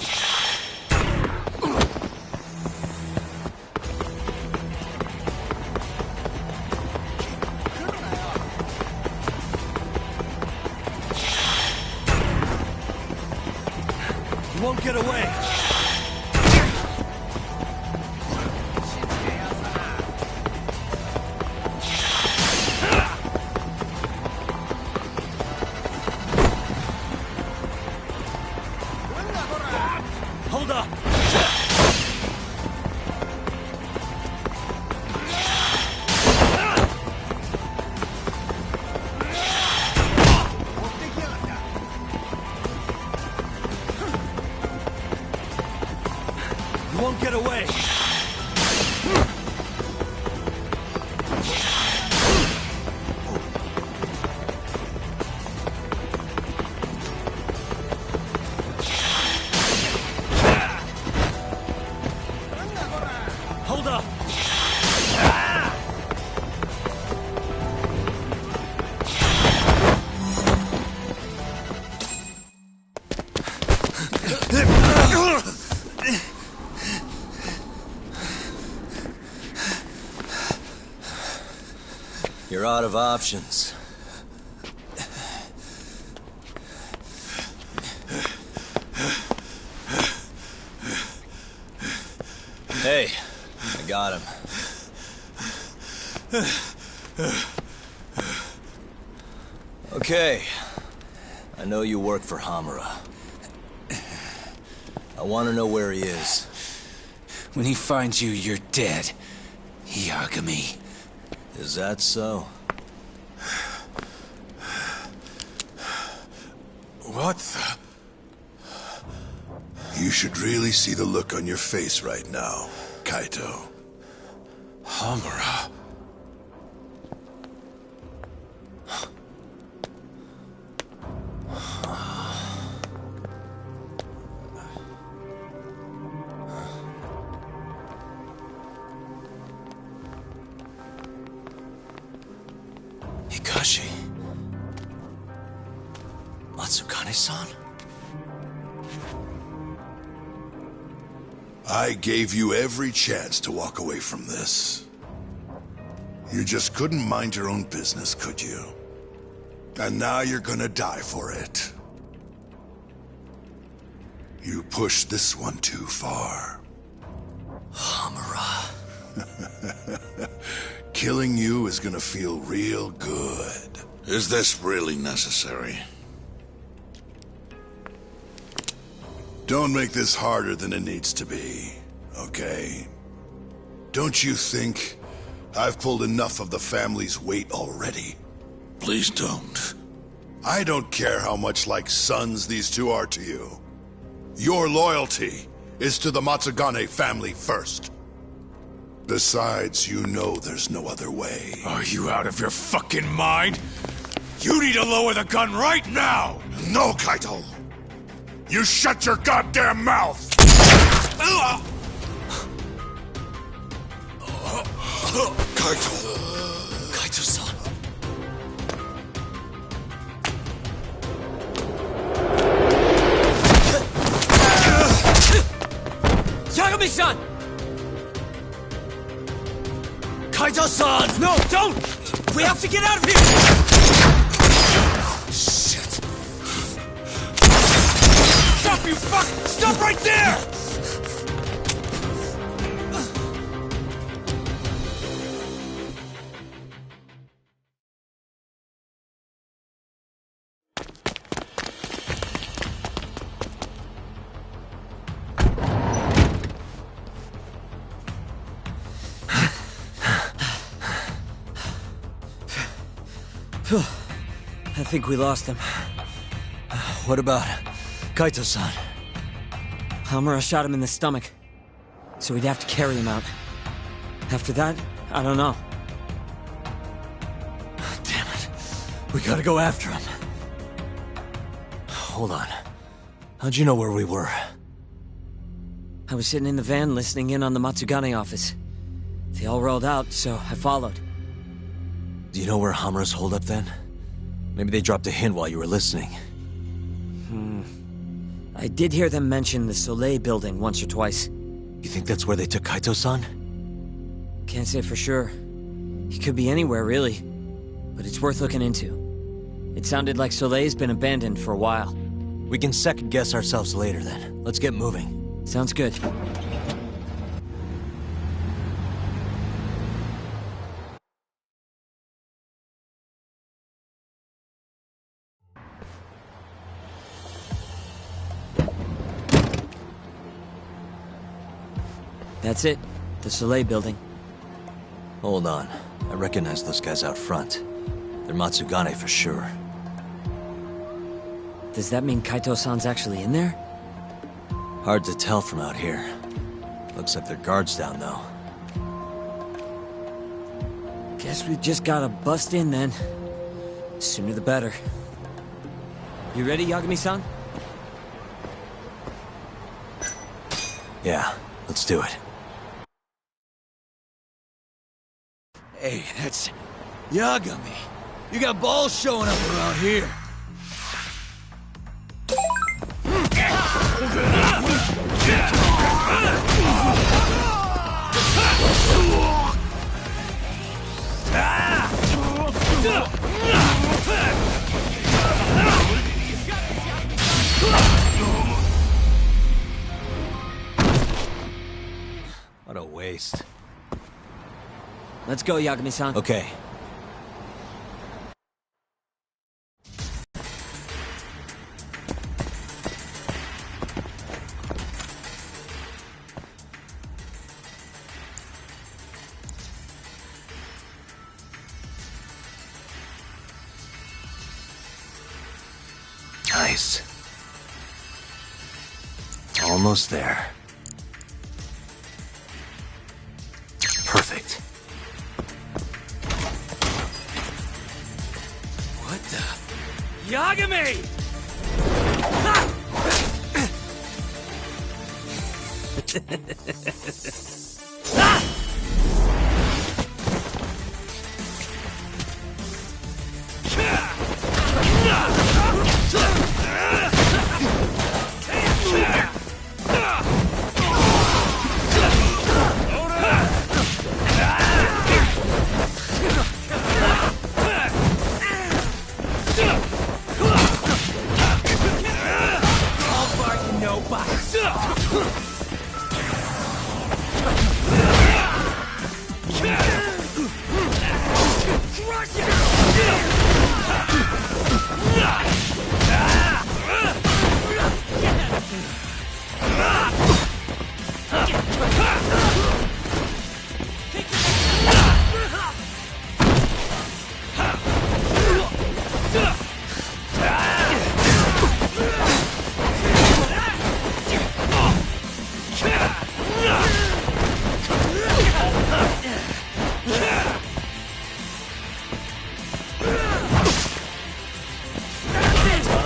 You won't get away! Hold up! You won't get away! Hold up! You're out of options. Hey, I got him. Okay. I know you work for Hamura. I want to know where he is. When he finds you, you're dead. Yagami. Is that so? What the... You should really see the look on your face right now, Kaito. Hamura. Hikashi? Matsukane-san? I gave you every chance to walk away from this. You just couldn't mind your own business, could you? And now you're gonna die for it. You pushed this one too far. Hamura. Killing you is gonna feel real good. Is this really necessary? Don't make this harder than it needs to be, okay? Don't you think I've pulled enough of the family's weight already? Please don't. I don't care how much like sons these two are to you. Your loyalty is to the Matsugane family first. Besides, you know there's no other way. Are you out of your fucking mind? You need to lower the gun right now! No, Kaito! You shut your goddamn mouth! Kaito! Kaito-san. Yagami-san! Kaito-san! No, don't! We have to get out of here! Shit. Stop, you fuck! Stop right there! I think we lost him. What about Kaito-san? Hamura shot him in the stomach, so we'd have to carry him out. After that, I don't know. Damn it. We gotta go after him. Hold on. How'd you know where we were? I was sitting in the van listening in on the Matsugane office. They all rolled out, so I followed. Do you know where Hamura's holed up then? Maybe they dropped a hint while you were listening. I did hear them mention the Soleil building once or twice. You think that's where they took Kaito-san? Can't say for sure. He could be anywhere, really. But it's worth looking into. It sounded like Soleil's been abandoned for a while. We can second-guess ourselves later, then. Let's get moving. Sounds good. That's it. The Soleil building. Hold on. I recognize those guys out front. They're Matsugane for sure. Does that mean Kaito-san's actually in there? Hard to tell from out here. Looks like their guard's down, though. Guess we just gotta bust in, then. Sooner the better. You ready, Yagami-san? Yeah, let's do it. Hey, that's Yagami. You got balls showing up around here. What a waste. Let's go, Yagami-san. Okay. Nice. Almost there. Perfect. What the? Yagami!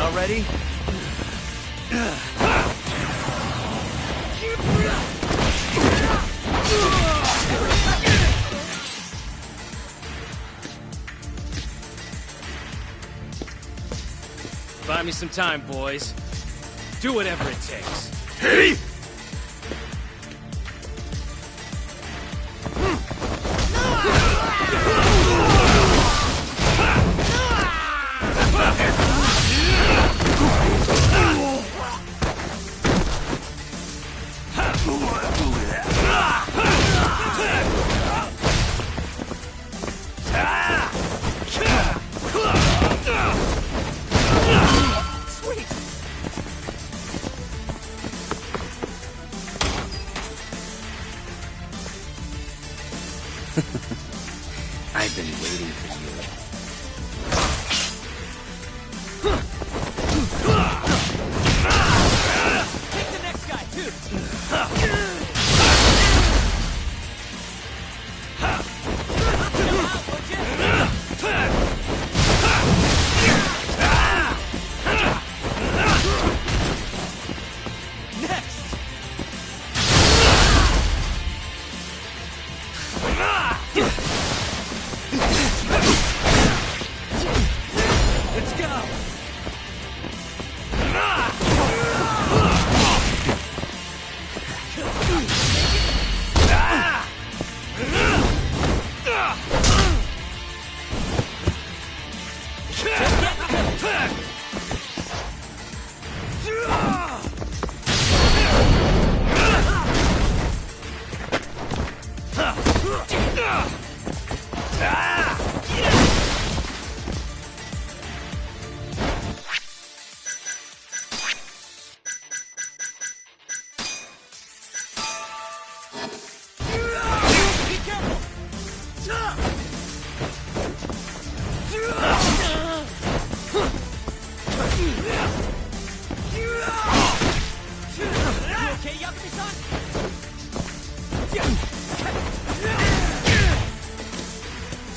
Already? Buy me some time, boys. Do whatever it takes. Hey!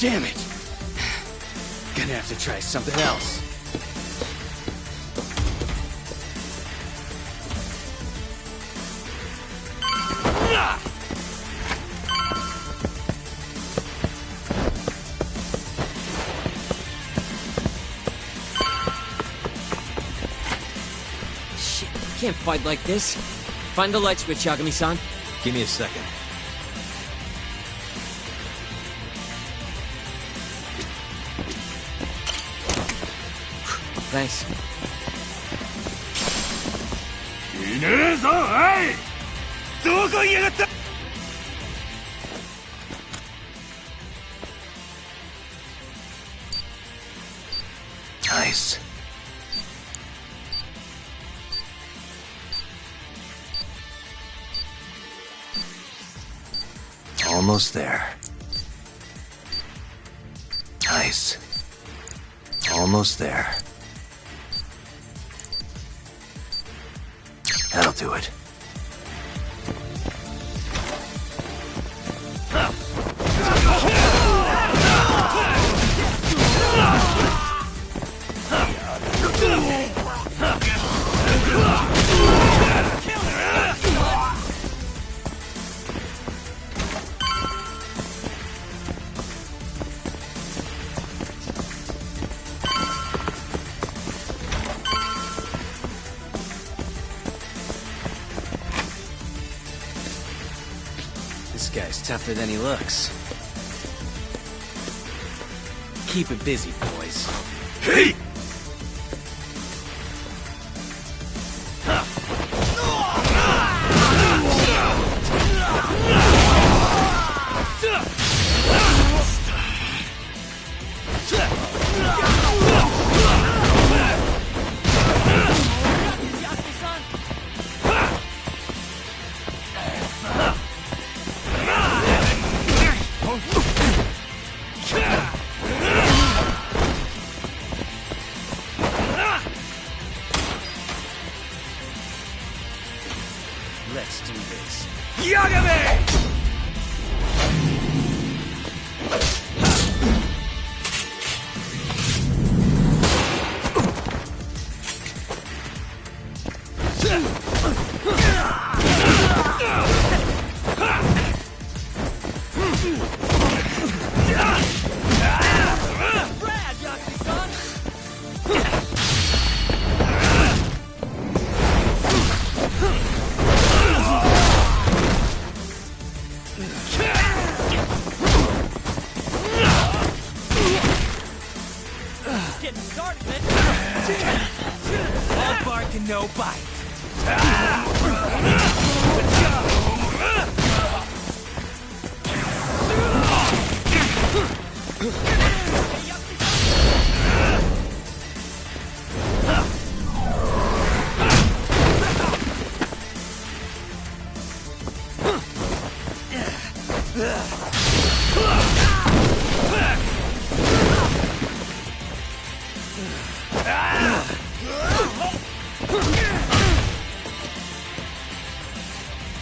Damn it! Gonna have to try something else. Shit, can't fight like this. Find the light switch, Yagami-san. Give me a second. Thanks. Nice. Almost there. Nice. Almost there. That'll do it. This guy's tougher than he looks. Keep it busy, boys. Hey! Let's do this. Yagami! Getting started, man. All bark and no bite.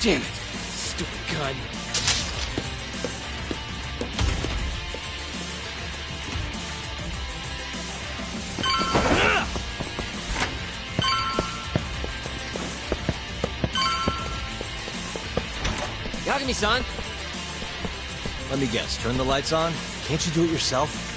Damn it, stupid gun. Yagami-san! Let me guess, turn the lights on? Can't you do it yourself?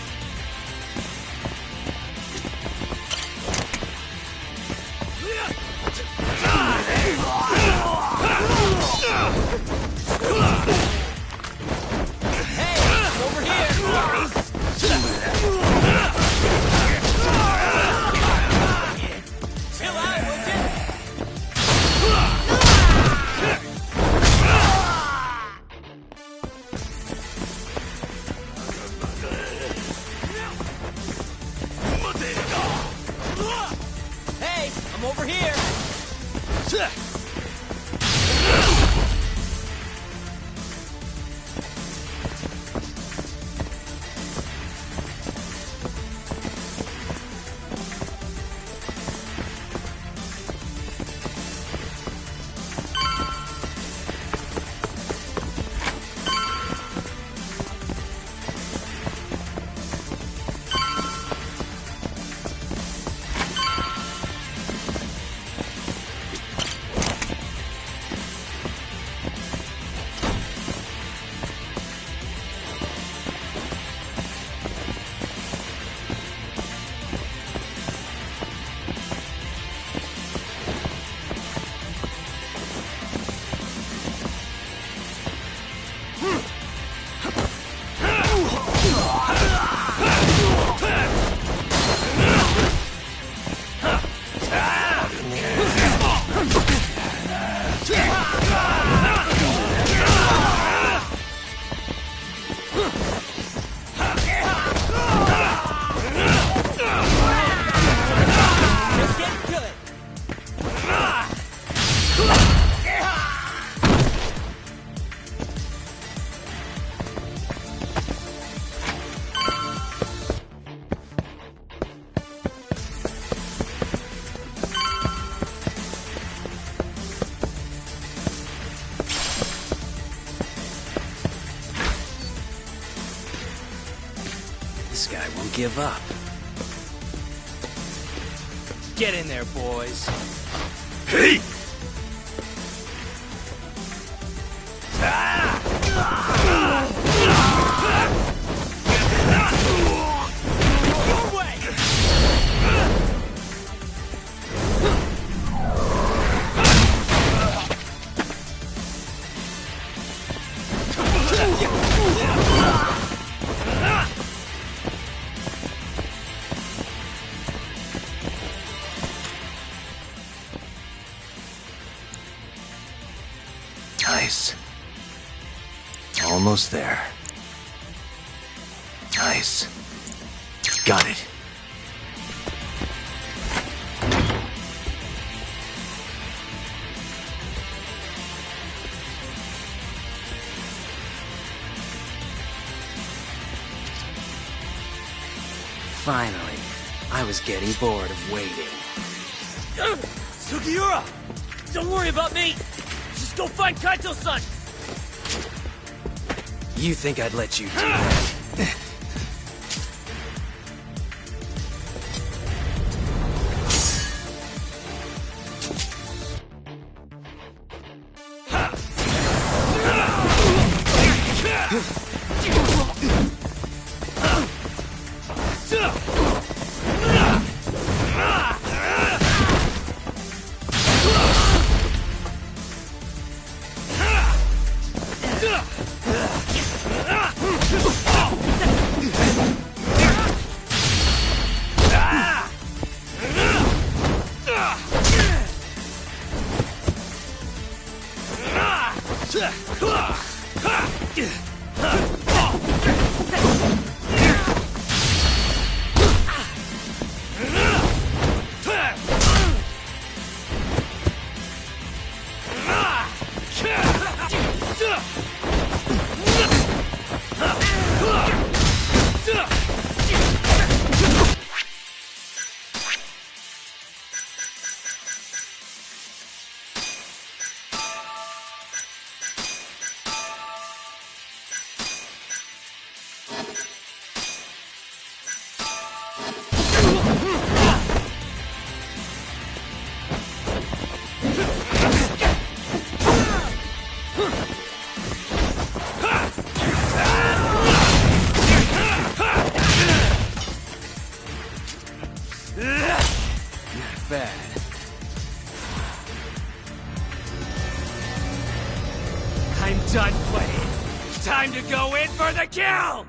Hey, I'm over here. give up. Get in there, boys. Hey! Nice. Almost there. Nice. Got it. Finally. I was getting bored of waiting. Sugiura! Don't worry about me! Just go find Kaito-san! You think I'd let you do that? I'm done playing. Time to go in for the kill!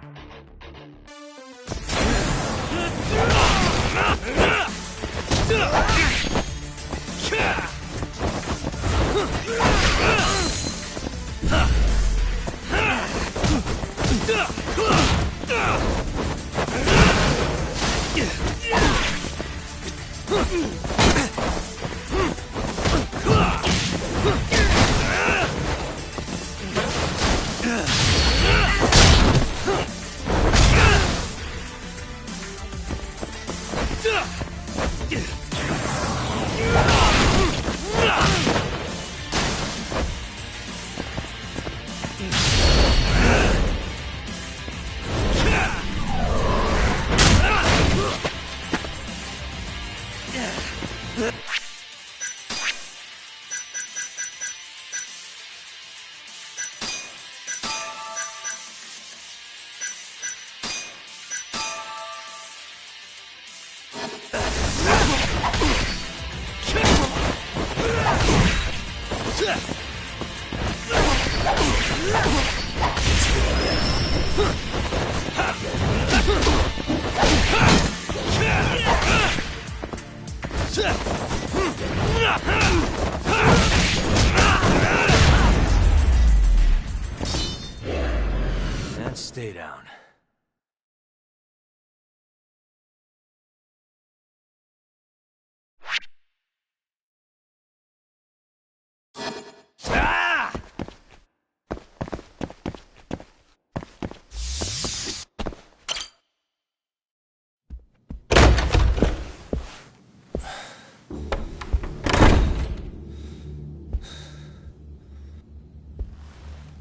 And stay down.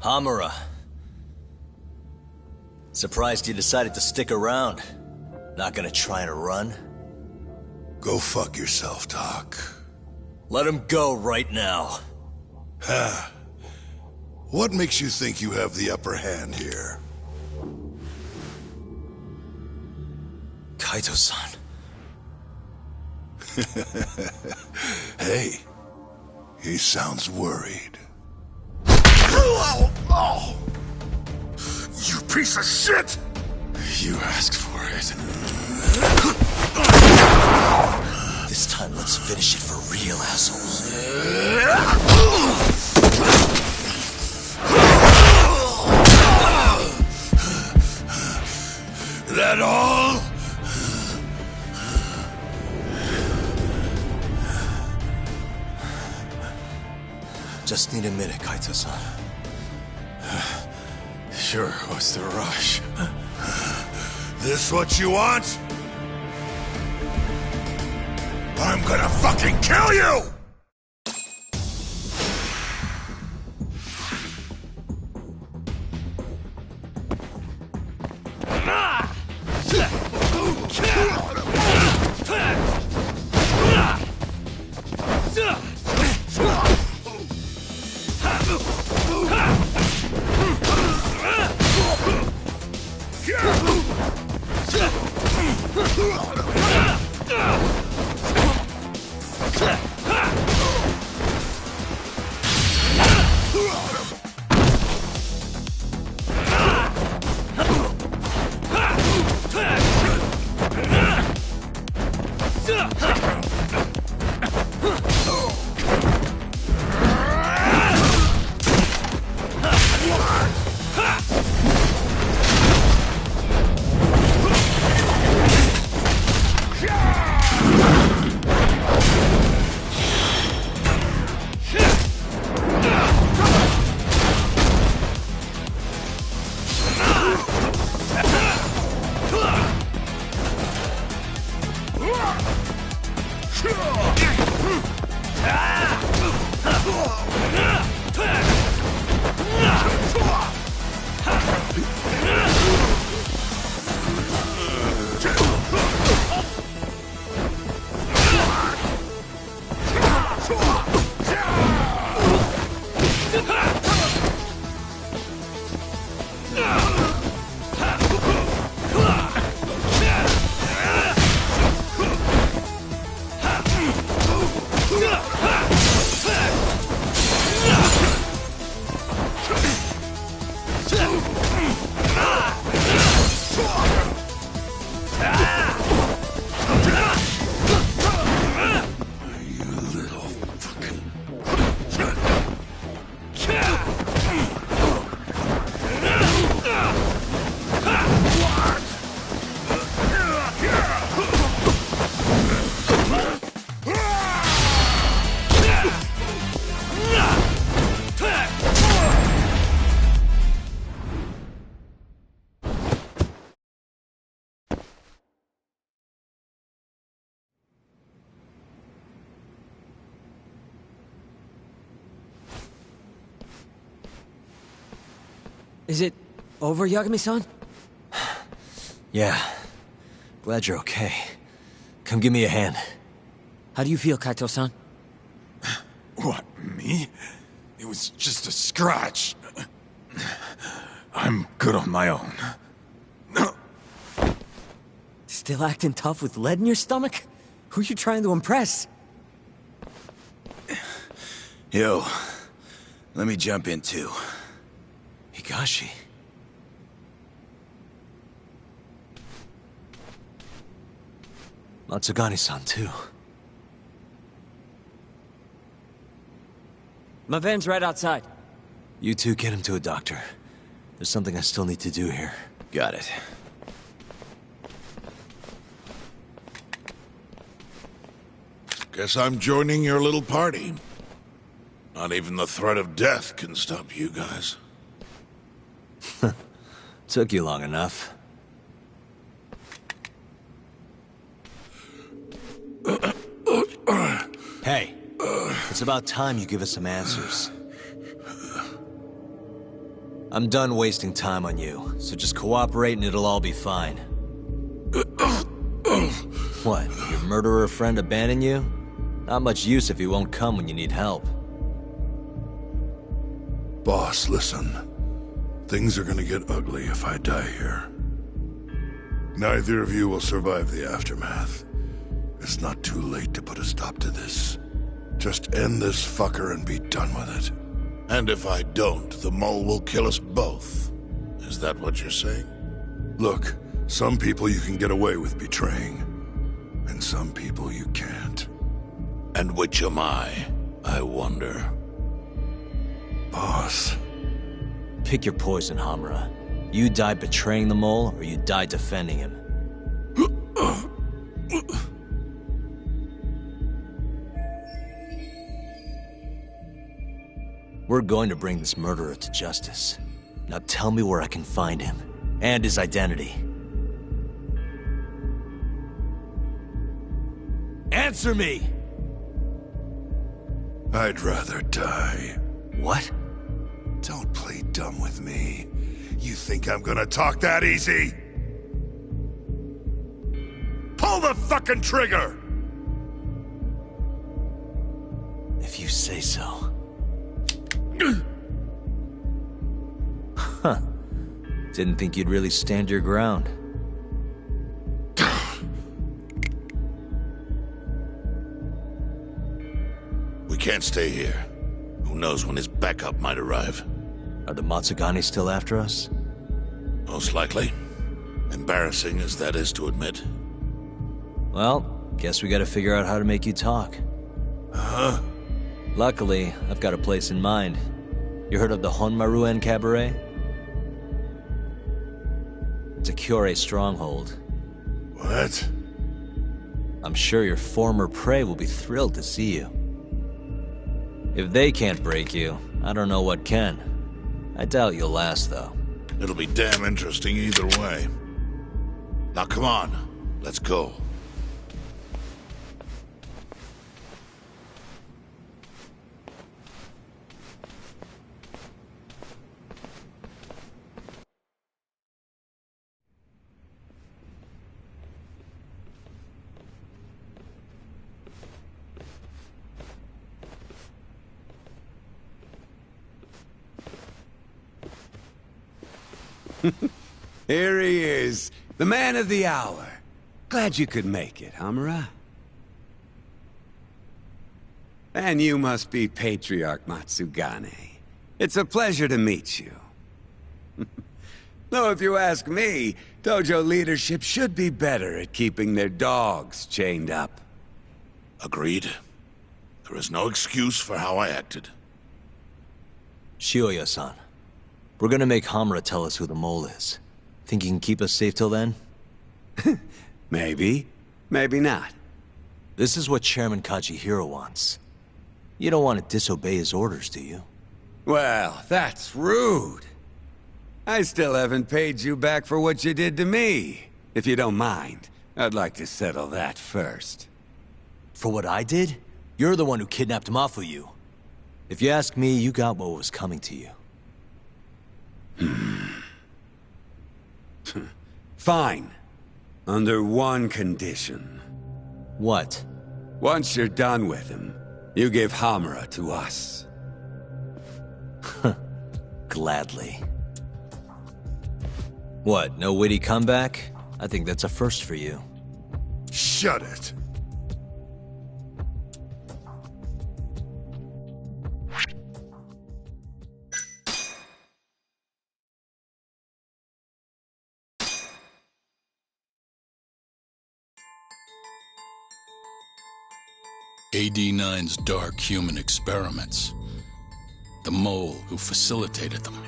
Hamura. Surprised you decided to stick around. Not gonna try and run? Go fuck yourself, Doc. Let him go right now. Ha. What makes you think you have the upper hand here? Kaito-san. Hey, he sounds worried. You piece of shit! You asked for it. This time, let's finish it for real, assholes. That all? Just need a minute, Kaito-san. Sure, what's the rush? This what you want? I'm gonna fucking kill you! Is it over, Yagami-san? Yeah. Glad you're okay. Come give me a hand. How do you feel, Kaito-san? What, me? It was just a scratch. I'm good on my own. Still acting tough with lead in your stomach? Who are you trying to impress? Yo, let me jump in too. Higashi. Matsugane-san, too. My van's right outside. You two get him to a doctor. There's something I still need to do here. Got it. Guess I'm joining your little party. Not even the threat of death can stop you guys. Took you long enough. Hey, it's about time you give us some answers. I'm done wasting time on you, so just cooperate and it'll all be fine. What, your murderer friend abandon you? Not much use if he won't come when you need help. Boss, listen. Things are gonna get ugly if I die here. Neither of you will survive the aftermath. It's not too late to put a stop to this. Just end this fucker and be done with it. And if I don't, the mole will kill us both. Is that what you're saying? Look, some people you can get away with betraying, and some people you can't. And which am I wonder? Boss. Pick your poison, Hamura. You die betraying the mole, or you die defending him. We're going to bring this murderer to justice. Now tell me where I can find him, and his identity. Answer me! I'd rather die. What? Don't play dumb with me. You think I'm gonna talk that easy? Pull the fucking trigger! If you say so. Huh. Didn't think you'd really stand your ground. We can't stay here. Who knows when his backup might arrive? Are the Matsugane still after us? Most likely. Embarrassing as that is to admit. Well, guess we gotta figure out how to make you talk. Huh? Luckily, I've got a place in mind. You heard of the Honmaruen Cabaret? It's a Kyorei stronghold. What? I'm sure your former prey will be thrilled to see you. If they can't break you, I don't know what can. I doubt you'll last, though. It'll be damn interesting either way. Now come on, let's go. Here he is, the man of the hour. Glad you could make it, Hamura. And you must be Patriarch Matsugane. It's a pleasure to meet you. Though if you ask me, dojo leadership should be better at keeping their dogs chained up. Agreed. There is no excuse for how I acted. Shioya-san, we're gonna make Hamura tell us who the mole is. Think he can keep us safe till then? Maybe. Maybe not. This is what Chairman Kajihiro wants. You don't want to disobey his orders, do you? Well, that's rude. I still haven't paid you back for what you did to me. If you don't mind, I'd like to settle that first. For what I did? You're the one who kidnapped Mafuyu. If you ask me, you got what was coming to you. Fine. Under one condition. What? Once you're done with him, you give Hamura to us. Gladly. What, no witty comeback? I think that's a first for you. Shut it. AD-9's dark human experiments. The mole who facilitated them.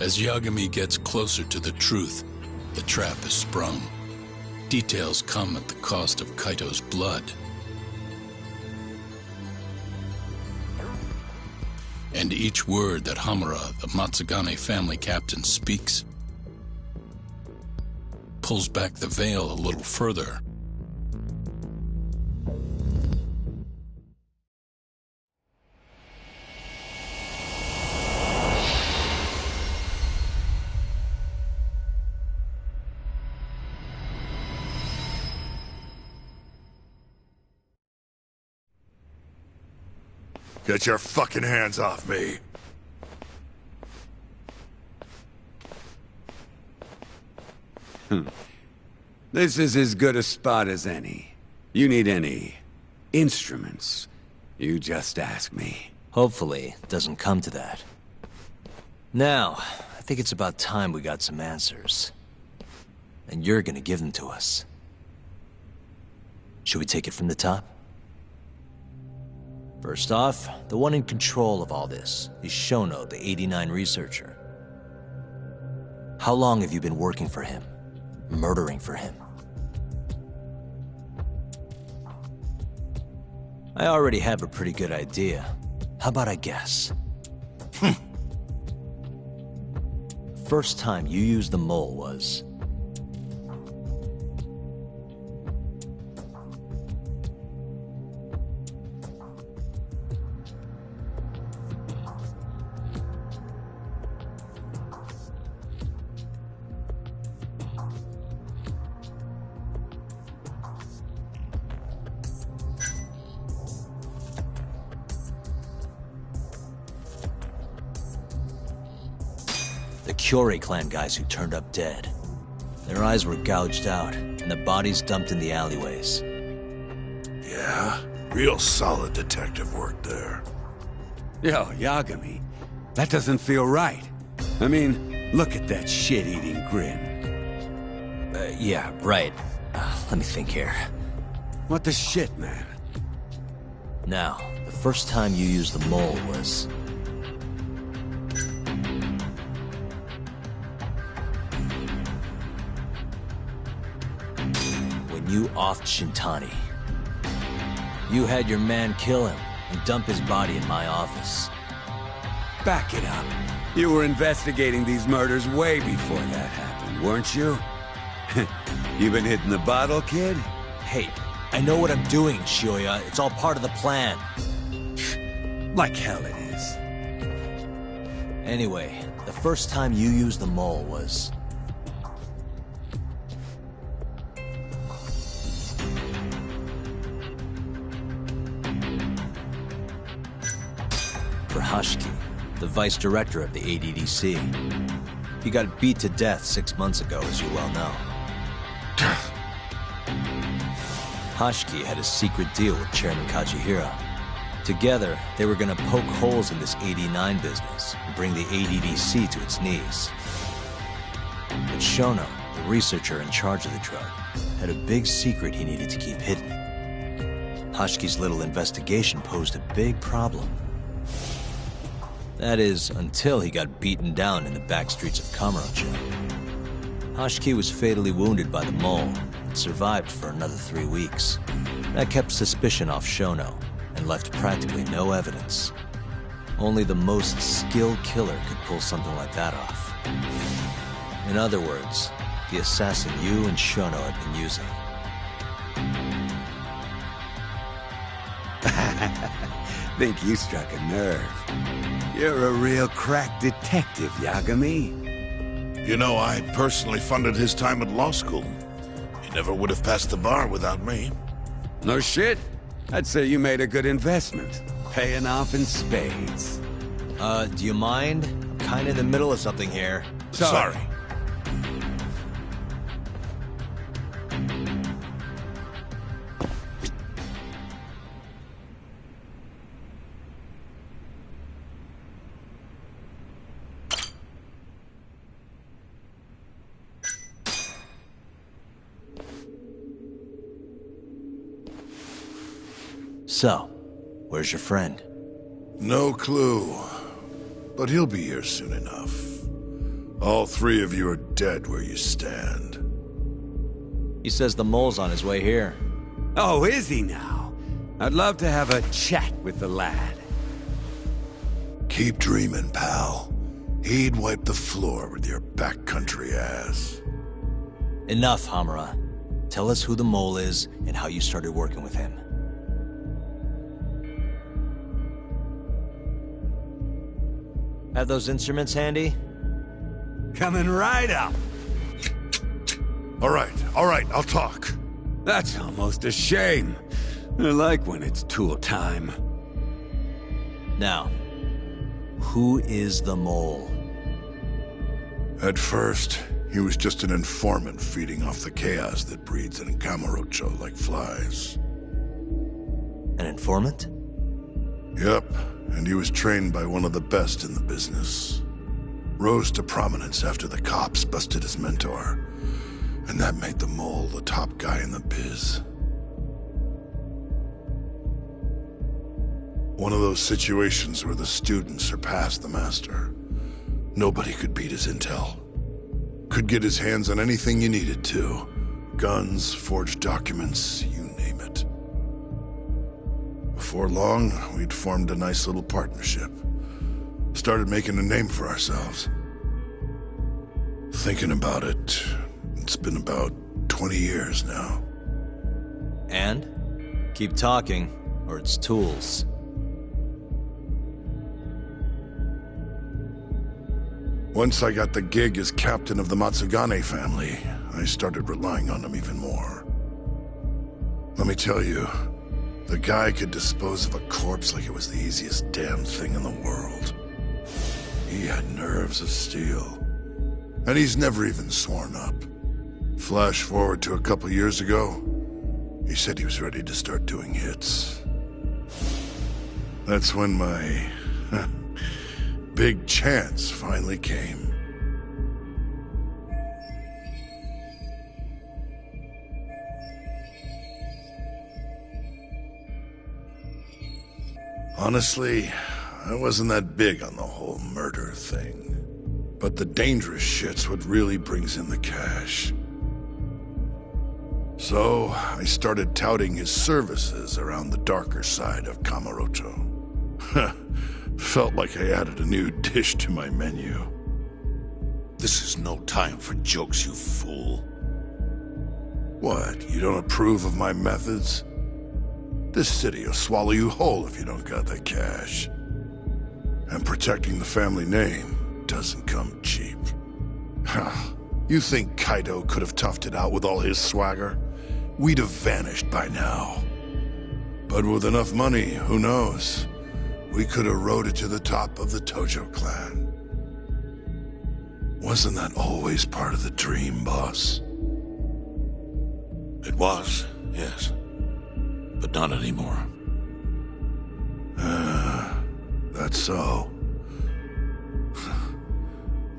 As Yagami gets closer to the truth, the trap is sprung. Details come at the cost of Kaito's blood. And each word that Hamura, the Matsugane family captain, speaks pulls back the veil a little further. Get your fucking hands off me. This is as good a spot as any. You need any instruments, you just ask me. Hopefully, it doesn't come to that. Now, I think it's about time we got some answers. And you're gonna give them to us. Should we take it from the top? First off, the one in control of all this is Shono, the 89 researcher. How long have you been working for him? Murdering for him? I already have a pretty good idea. How about I guess? First time you used the mole was... the Curie clan guys who turned up dead. Their eyes were gouged out, and the bodies dumped in the alleyways. Yeah, real solid detective work there. Yo, Yagami, that doesn't feel right. I mean, look at that shit-eating grin. Yeah, right. Let me think here. What the shit, man? Now, the first time you used the mole was... when you offed Shintani. You had your man kill him and dump his body in my office. Back it up. You were investigating these murders way before that happened, weren't you? You been hitting the bottle, kid? Hey, I know what I'm doing, Shioya. It's all part of the plan. Like hell it is. Anyway, the first time you used the mole was... for Hashiki, the vice director of the ADDC. He got beat to death 6 months ago, as you well know. Hashiki had a secret deal with Chairman Kajihira. Together, they were gonna poke holes in this 89 business and bring the ADDC to its knees. But Shono, the researcher in charge of the drug, had a big secret he needed to keep hidden. Hashiki's little investigation posed a big problem. That is, until he got beaten down in the back streets of Kamurocho. Hashiki was fatally wounded by the mole and survived for another 3 weeks. That kept suspicion off Shono and left practically no evidence. Only the most skilled killer could pull something like that off. In other words, the assassin you and Shono had been using. Think you struck a nerve. You're a real crack detective, Yagami. You know, I personally funded his time at law school. He never would have passed the bar without me. No shit. I'd say you made a good investment. Paying off in spades. Do you mind? I'm kinda in the middle of something here. Sorry. So, where's your friend? No clue. But he'll be here soon enough. All 3 of you are dead where you stand. He says the mole's on his way here. Oh, is he now? I'd love to have a chat with the lad. Keep dreaming, pal. He'd wipe the floor with your backcountry ass. Enough, Hamura. Tell us who the mole is and how you started working with him. Have those instruments handy? Coming right up. All right, I'll talk. That's almost a shame. I like when it's tool time. Now, who is the mole? At first, he was just an informant feeding off the chaos that breeds in Camarocho like flies. An informant? Yep, and he was trained by one of the best in the business. Rose to prominence after the cops busted his mentor. And that made the mole the top guy in the biz. One of those situations where the student surpassed the master. Nobody could beat his intel. Could get his hands on anything you needed to. Guns, forged documents, you name it. Before long, we'd formed a nice little partnership. Started making a name for ourselves. Thinking about it, it's been about 20 years now. And? Keep talking, or it's tools. Once I got the gig as captain of the Matsugane family, I started relying on him even more. Let me tell you, the guy could dispose of a corpse like it was the easiest damn thing in the world. He had nerves of steel. And he's never even sworn up. Flash forward to a couple years ago, he said he was ready to start doing hits. That's when my big chance finally came. Honestly, I wasn't that big on the whole murder thing. But the dangerous shit's what really brings in the cash. So, I started touting his services around the darker side of Camarocho. Felt like I added a new dish to my menu. This is no time for jokes, you fool. What, you don't approve of my methods? This city will swallow you whole if you don't got the cash. And protecting the family name doesn't come cheap. You think Kaido could have toughed it out with all his swagger? We'd have vanished by now. But with enough money, who knows? We could have rode it to the top of the Tojo clan. Wasn't that always part of the dream, boss? It was, yes. But not anymore. That's so.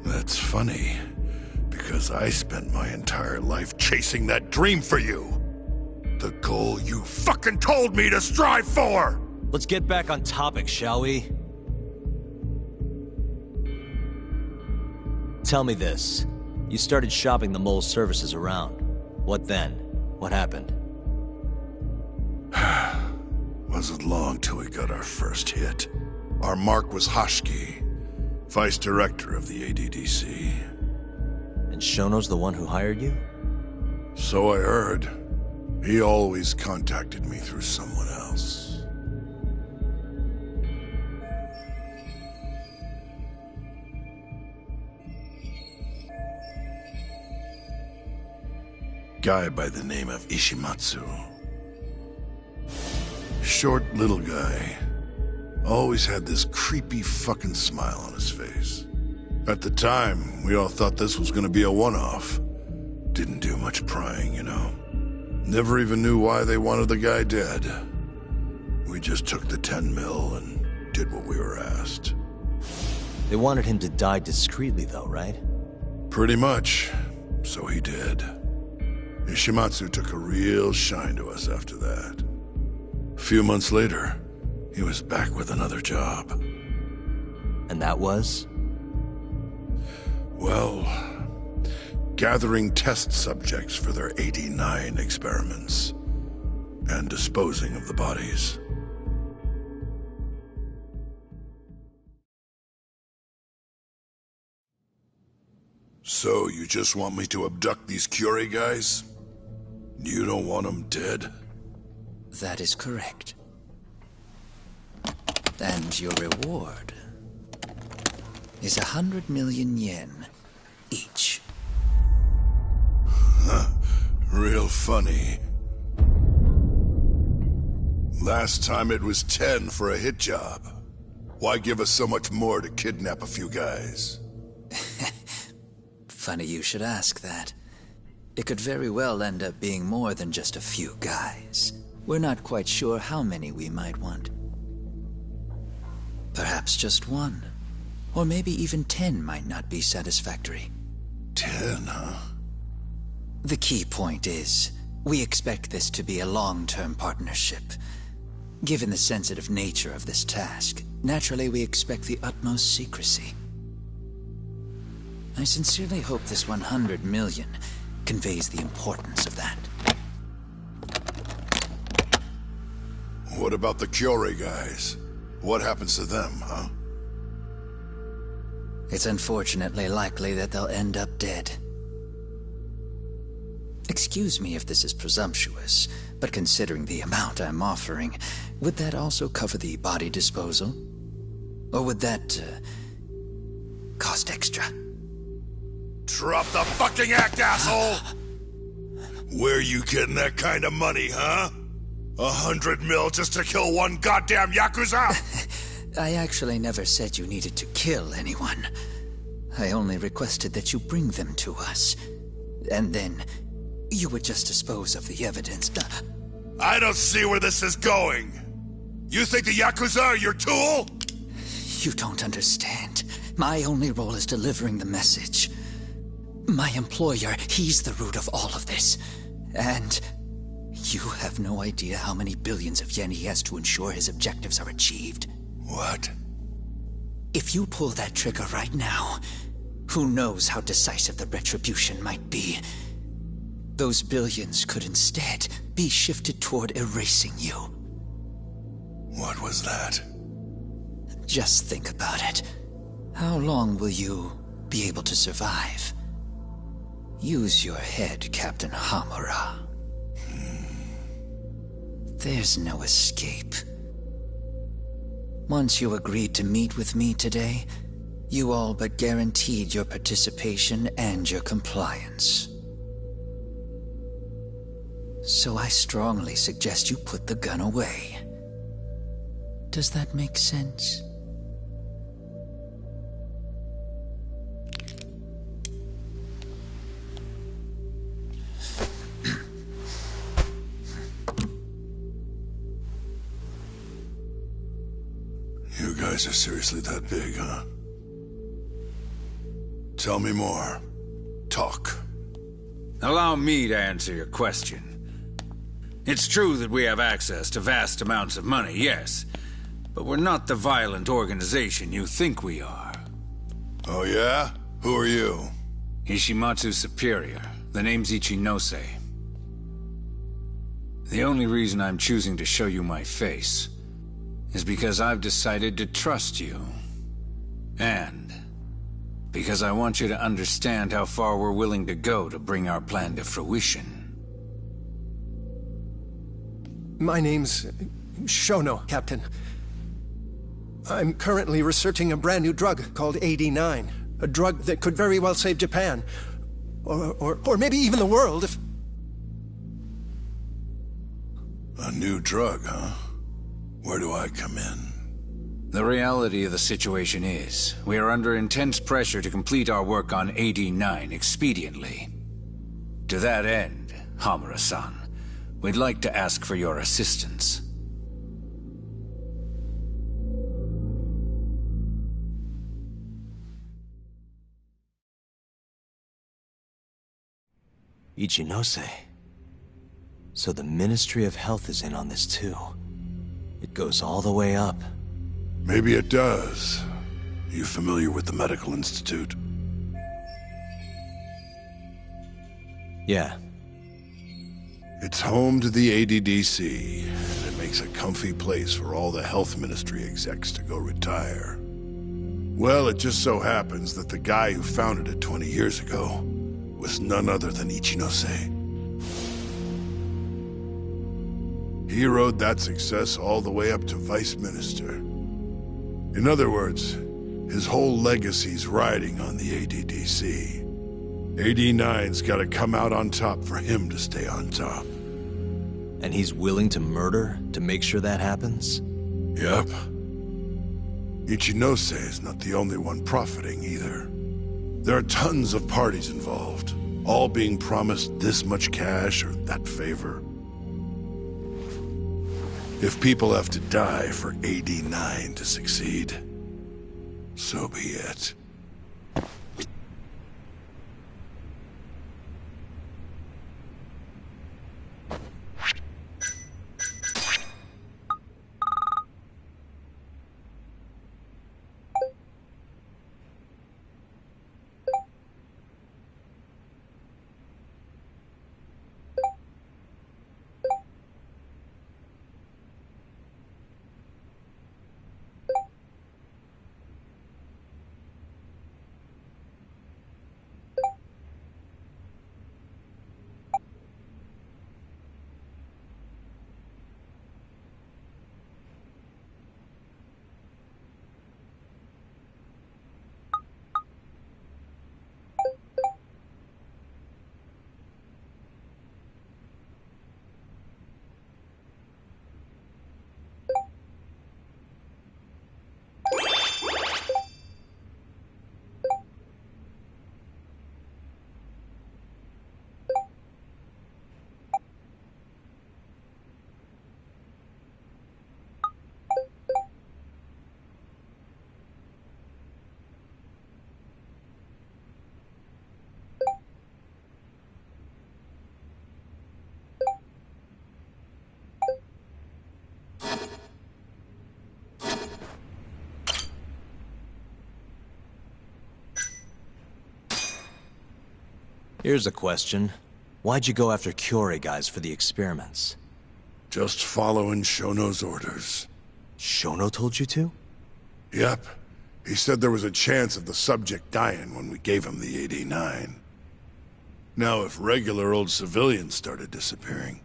That's funny, because I spent my entire life chasing that dream for you. The goal you fucking told me to strive for! Let's get back on topic, shall we? Tell me this. You started shopping the mole's services around. What then? What happened? Wasn't long till we got our first hit. Our mark was Hashki, vice director of the ADDC. And Shono's the one who hired you? So I heard. He always contacted me through someone else. Guy by the name of Ishimatsu. Short little guy. Always had this creepy fucking smile on his face. At the time, we all thought this was gonna be a one-off. Didn't do much prying, you know. Never even knew why they wanted the guy dead. We just took the 10 mil and did what we were asked. They wanted him to die discreetly though, right? Pretty much. So he did. Ishimatsu took a real shine to us after that. A few months later, he was back with another job. And that was? Well, gathering test subjects for their 89 experiments. And disposing of the bodies. So, you just want me to abduct these Curie guys? You don't want them dead? That is correct. And your reward is 100 million yen each. Real funny. Last time it was 10 for a hit job. Why give us so much more to kidnap a few guys? Funny you should ask that. It could very well end up being more than just a few guys. We're not quite sure how many we might want. Perhaps just one. Or maybe even 10 might not be satisfactory. 10, huh? The key point is, we expect this to be a long-term partnership. Given the sensitive nature of this task, naturally we expect the utmost secrecy. I sincerely hope this 100 million conveys the importance of that. What about the Kyore guys? What happens to them, huh? It's unfortunately likely that they'll end up dead. Excuse me if this is presumptuous, but considering the amount I'm offering, would that also cover the body disposal? Or would that, cost extra? Drop the fucking act, asshole! Where you getting that kind of money, huh? 100 mil just to kill one goddamn Yakuza? I actually never said you needed to kill anyone. I only requested that you bring them to us. And then, you would just dispose of the evidence. I don't see where this is going. You think the Yakuza are your tool? You don't understand. My only role is delivering the message. My employer, he's the root of all of this. And you have no idea how many billions of yen he has to ensure his objectives are achieved. What? If you pull that trigger right now, who knows how decisive the retribution might be. Those billions could instead be shifted toward erasing you. What was that? Just think about it. How long will you be able to survive? Use your head, Captain Hamura. There's no escape. Once you agreed to meet with me today, you all but guaranteed your participation and your compliance. So I strongly suggest you put the gun away. Does that make sense? You guys are seriously that big, huh? Tell me more. Talk. Allow me to answer your question. It's true that we have access to vast amounts of money, yes. But we're not the violent organization you think we are. Oh yeah? Who are you? Ishimatsu's superior. The name's Ichinose. The only reason I'm choosing to show you my face is because I've decided to trust you. And because I want you to understand how far we're willing to go to bring our plan to fruition. My name's Shono, Captain. I'm currently researching a brand new drug called AD9. A drug that could very well save Japan. Or maybe even the world if... A new drug, huh? Where do I come in? The reality of the situation is, we are under intense pressure to complete our work on AD9 expediently. To that end, Hamura-san, we'd like to ask for your assistance. Ichinose. So the Ministry of Health is in on this too. It goes all the way up. Maybe it does. You familiar with the Medical Institute? Yeah. It's home to the ADDC, and it makes a comfy place for all the Health Ministry execs to go retire. Well, it just so happens that the guy who founded it 20 years ago was none other than Ichinose. He rode that success all the way up to Vice Minister. In other words, his whole legacy's riding on the ADDC. AD9's gotta come out on top for him to stay on top. And he's willing to murder to make sure that happens? Yep. Ichinose is not the only one profiting either. There are tons of parties involved, all being promised this much cash or that favor. If people have to die for AD9 to succeed, so be it. Here's a question. Why'd you go after Kyorei guys for the experiments? Just following Shono's orders. Shono told you to? Yep. He said there was a chance of the subject dying when we gave him the AD9. Now, if regular old civilians started disappearing,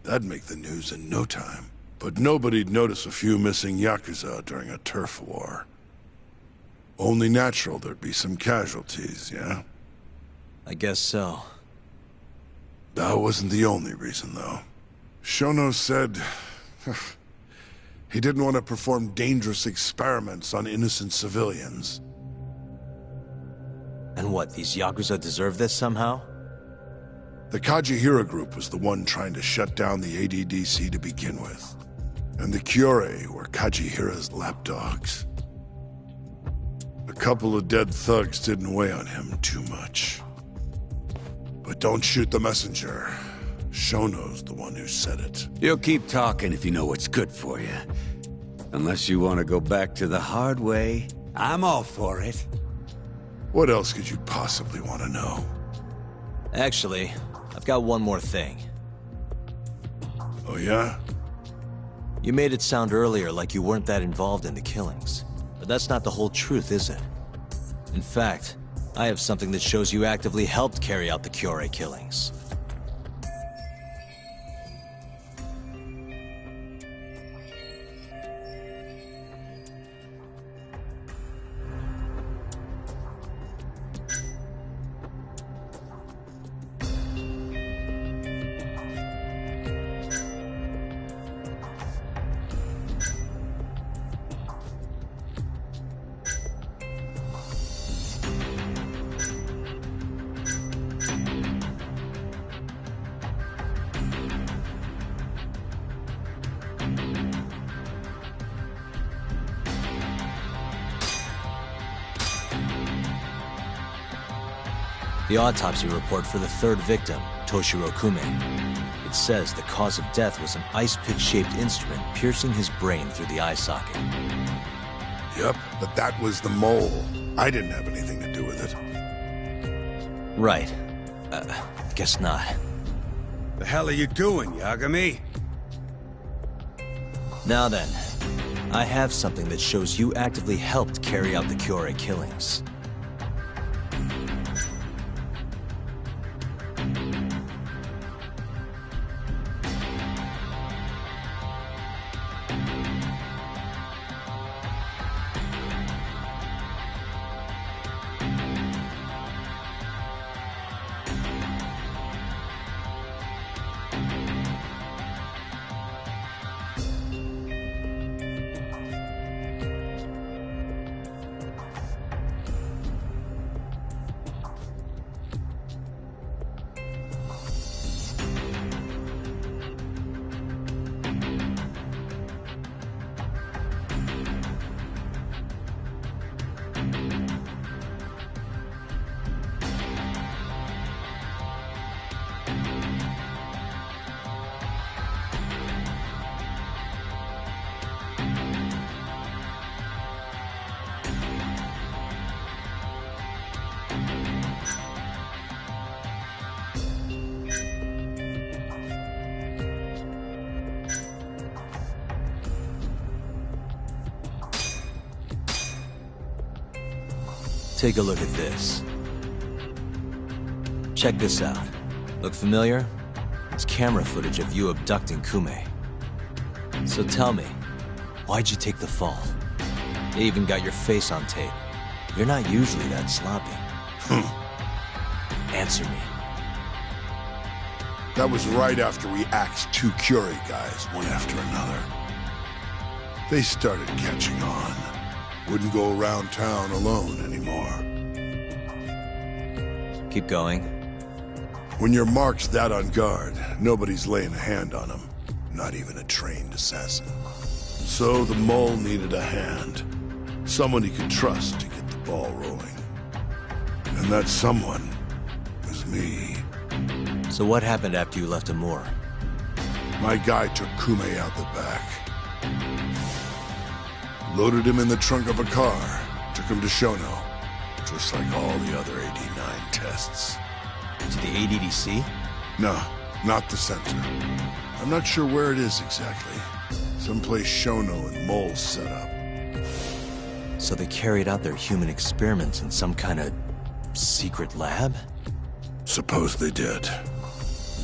that'd make the news in no time. But nobody'd notice a few missing Yakuza during a turf war. Only natural there'd be some casualties, yeah? I guess so. That wasn't the only reason, though. Shono said... he didn't want to perform dangerous experiments on innocent civilians. And what, these Yakuza deserve this somehow? The Kajihira group was the one trying to shut down the ADDC to begin with. And the Kyorei were Kajihira's lapdogs. A couple of dead thugs didn't weigh on him too much. But don't shoot the messenger. Shono's the one who said it. You'll keep talking if you know what's good for you. Unless you want to go back to the hard way, I'm all for it. What else could you possibly want to know? Actually, I've got one more thing. Oh yeah? You made it sound earlier like you weren't that involved in the killings. But that's not the whole truth, is it? In fact, I have something that shows you actively helped carry out the Kyorei killings. The autopsy report for the third victim, Toshiro Kume. It says the cause of death was an ice pick-shaped instrument piercing his brain through the eye socket. Yep, but that was the mole. I didn't have anything to do with it. Right. Guess not. The hell are you doing, Yagami? Now then, I have something that shows you actively helped carry out the Kyorei killings. Take a look at this. Check this out. Look familiar? It's camera footage of you abducting Kume. So tell me, why'd you take the fall? They even got your face on tape. You're not usually that sloppy. Answer me. That was right after we axed 2 Curie guys, one after another. They started catching on. Wouldn't go around town alone anymore. Keep going. When your mark's that on guard, nobody's laying a hand on them. Not even a trained assassin. So the mole needed a hand. Someone he could trust to get the ball rolling. And that someone was me. So what happened after you left Amur? My guy took Kume out the back. Loaded him in the trunk of a car. Took him to Shono. Just like all the other AD9 tests. To the ADDC? No, not the center. I'm not sure where it is exactly. Someplace Shono and Mole set up. So they carried out their human experiments in some kind of secret lab? Suppose they did.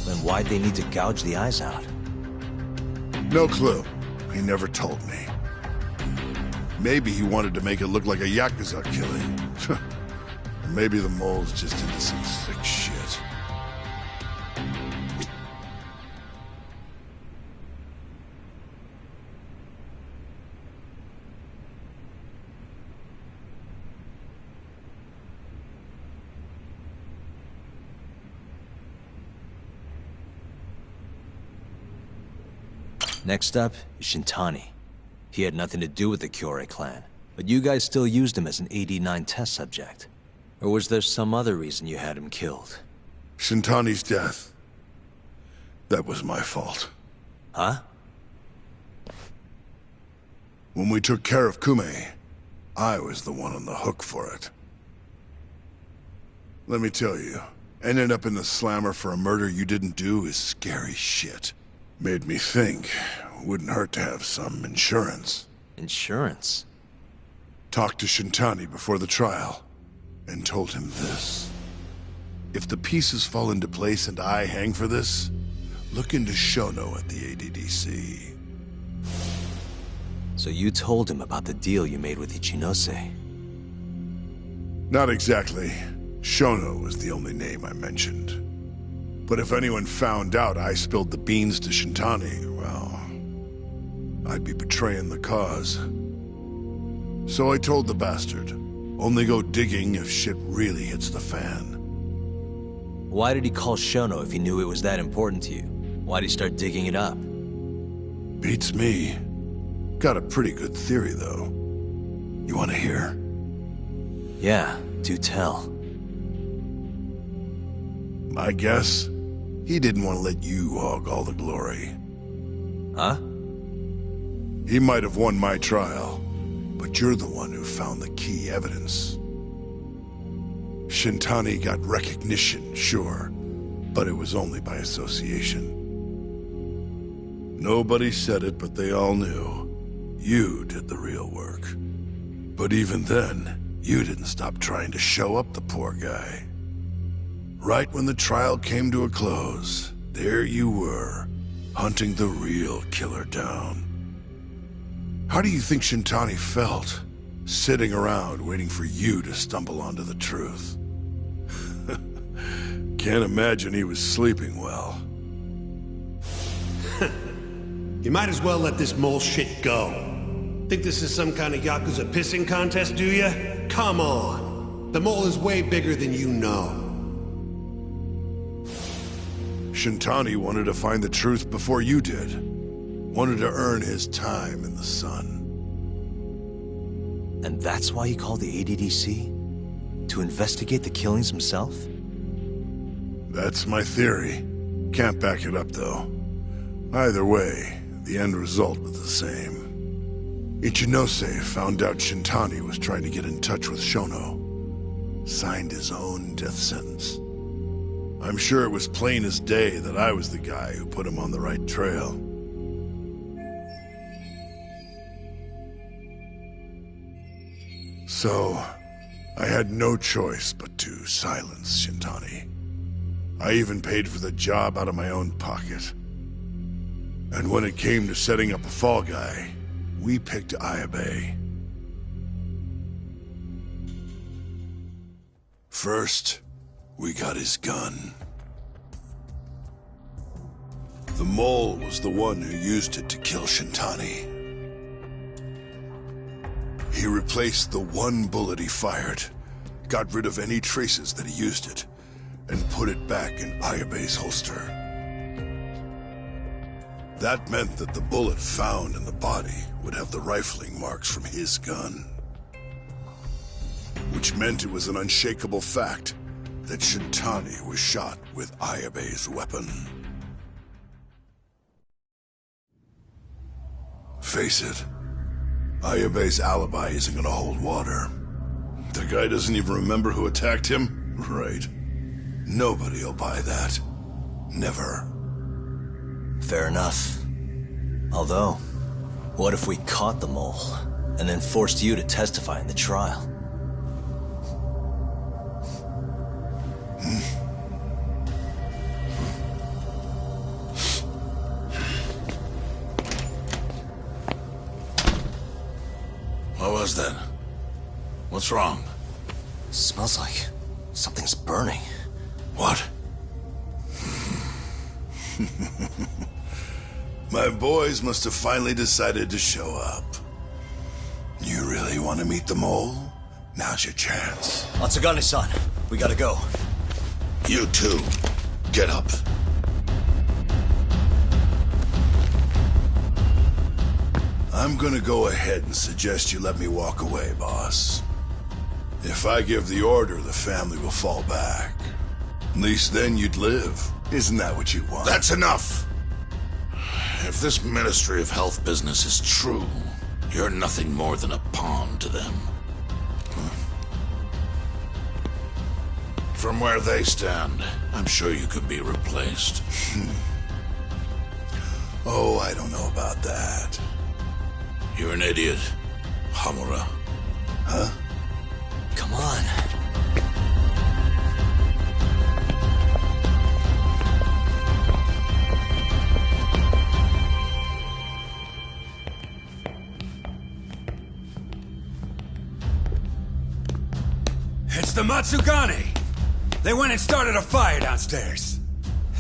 Then why'd they need to gouge the eyes out? No clue. He never told me. Maybe he wanted to make it look like a Yakuza killing. Maybe the mole's just into some sick shit. Next up is Shintani. He had nothing to do with the Kyorei clan, but you guys still used him as an AD9 test subject. Or was there some other reason you had him killed? Shintani's death. That was my fault. Huh? When we took care of Kume, I was the one on the hook for it. Let me tell you, ending up in the slammer for a murder you didn't do is scary shit. Made me think, wouldn't hurt to have some insurance. Insurance? Talked to Shintani before the trial, and told him this. If the pieces fall into place and I hang for this, look into Shono at the ADDC. So you told him about the deal you made with Ichinose? Not exactly. Shono was the only name I mentioned. But if anyone found out I spilled the beans to Shintani, well, I'd be betraying the cause. So I told the bastard, only go digging if shit really hits the fan. Why did he call Shono if he knew it was that important to you? Why'd he start digging it up? Beats me. Got a pretty good theory, though. You want to hear? Yeah, do tell. My guess? He didn't want to let you hog all the glory. Huh? He might have won my trial, but you're the one who found the key evidence. Shintani got recognition, sure, but it was only by association. Nobody said it, but they all knew. You did the real work. But even then, you didn't stop trying to show up the poor guy. Right when the trial came to a close, there you were, hunting the real killer down. How do you think Shintani felt, sitting around waiting for you to stumble onto the truth? Can't imagine he was sleeping well. You might as well let this mole shit go. Think this is some kind of Yakuza pissing contest, do ya? Come on. The mole is way bigger than you know. Shintani wanted to find the truth before you did. Wanted to earn his time in the sun. And that's why he called the ADDC? To investigate the killings himself? That's my theory. Can't back it up, though. Either way, the end result was the same. Ichinose found out Shintani was trying to get in touch with Shono. Signed his own death sentence. I'm sure it was plain as day that I was the guy who put him on the right trail. So, I had no choice but to silence Shintani. I even paid for the job out of my own pocket. And when it came to setting up a fall guy, we picked Ayabe. First, we got his gun. The mole was the one who used it to kill Shintani. He replaced the one bullet he fired, got rid of any traces that he used it, and put it back in Ayabe's holster. That meant that the bullet found in the body would have the rifling marks from his gun. Which meant it was an unshakable fact that Shintani was shot with Ayabe's weapon. Face it, Ayabe's alibi isn't gonna hold water. The guy doesn't even remember who attacked him? Right. Nobody'll buy that. Never. Fair enough. Although, what if we caught the mole, and then forced you to testify in the trial? What was that? What's wrong? Smells like something's burning. What? My boys must have finally decided to show up. You really want to meet the mole? Now's your chance. Matsugane-san, we gotta go. You too. Get up. I'm gonna go ahead and suggest you let me walk away, boss. If I give the order, the family will fall back. At least then you'd live. Isn't that what you want? That's enough! If this Ministry of Health business is true, you're nothing more than a pawn to them. From where they stand, I'm sure you could be replaced. Oh, I don't know about that. You're an idiot, Hamura. Huh? Come on. It's the Matsugane! They went and started a fire downstairs.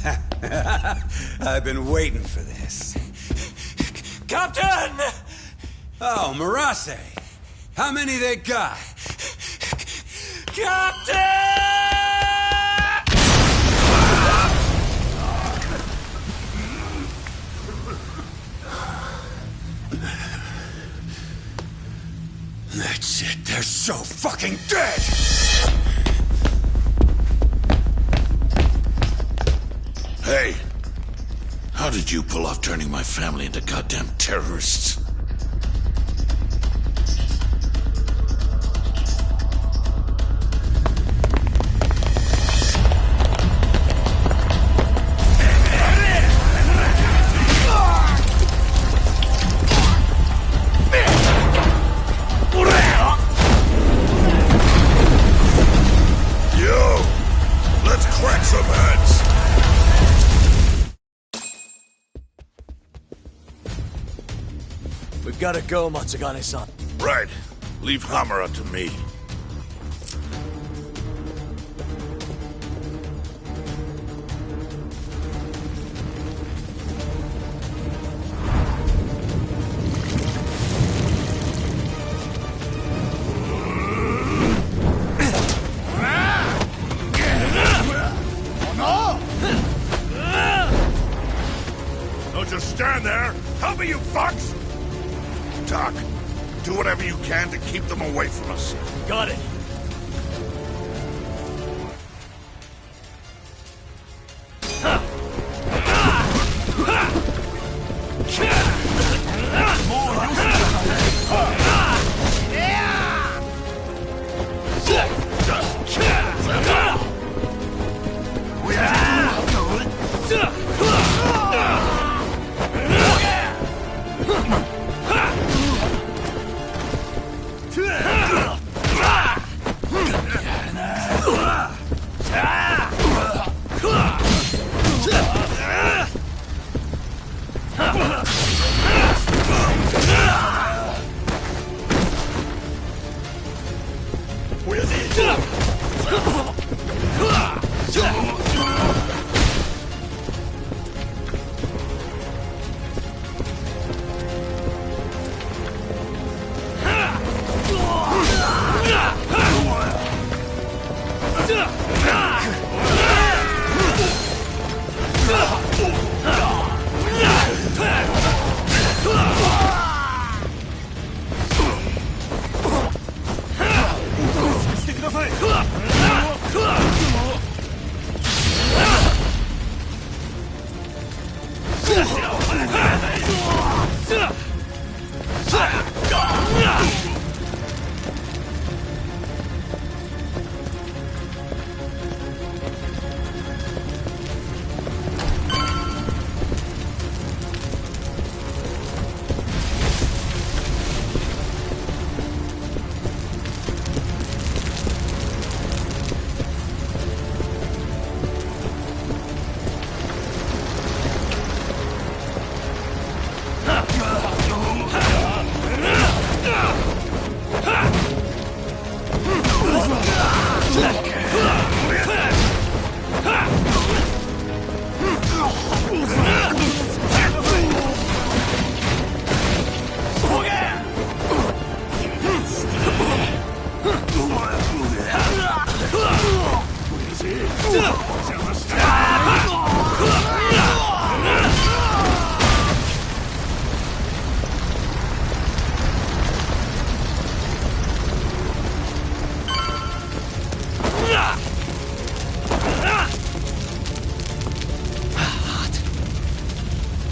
I've been waiting for this. Captain! Oh, Marase. How many they got? Captain! That's it. They're so fucking dead! Hey, how did you pull off turning my family into goddamn terrorists? Yo, let's crack some heads. We've gotta go, Matsugane-san. Right. Leave Hamura to me. Don't just stand there. Help me, you fucks! Doc, do whatever you can to keep them away from us. Got it.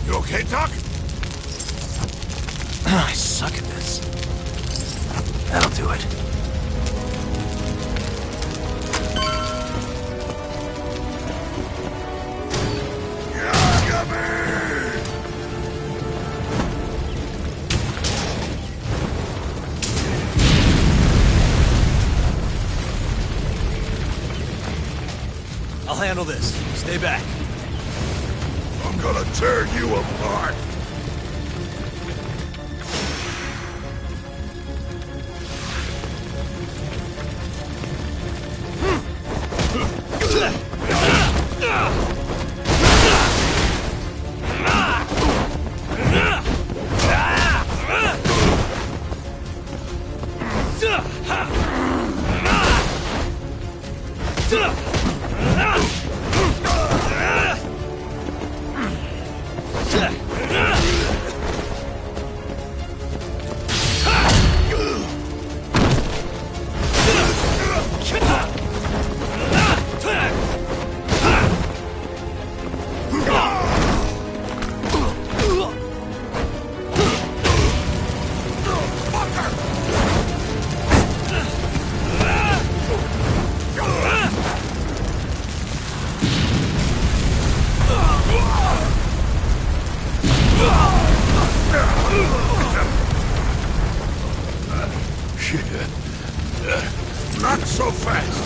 You okay, Doc? I suck at this. That'll do it. I'll handle this. Stay back. I'm gonna tear you apart. Not so fast.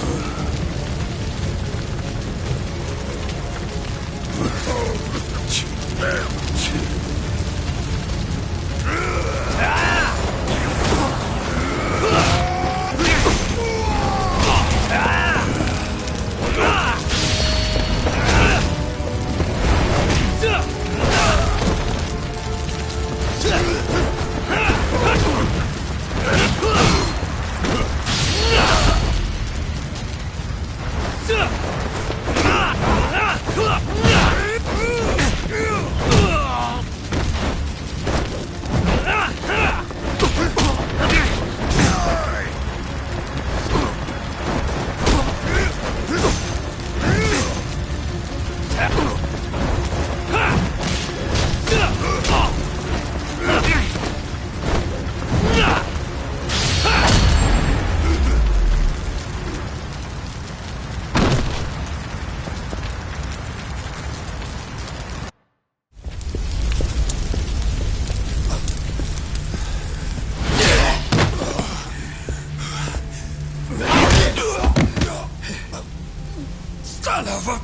Son of a...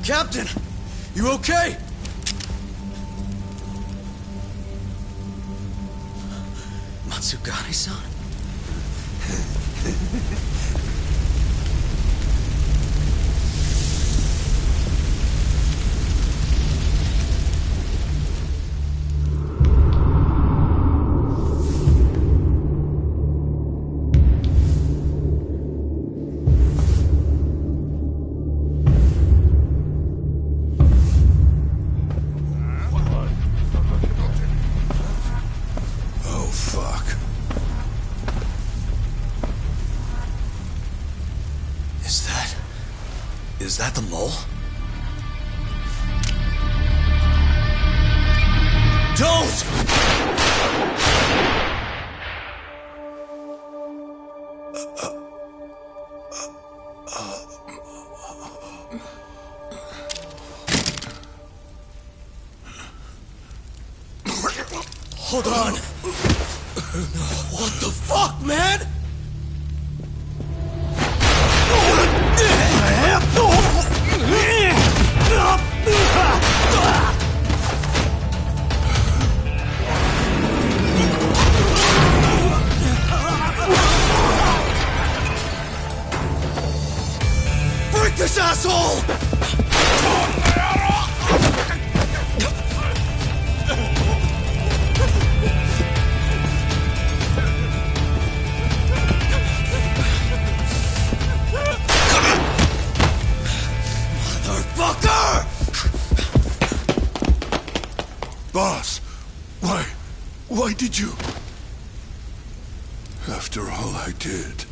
Captain! You okay? Matsugane-san? Is that the mole? Don't! Hold on! What the fuck, man? Break this asshole! Boss, why did you? After all I did.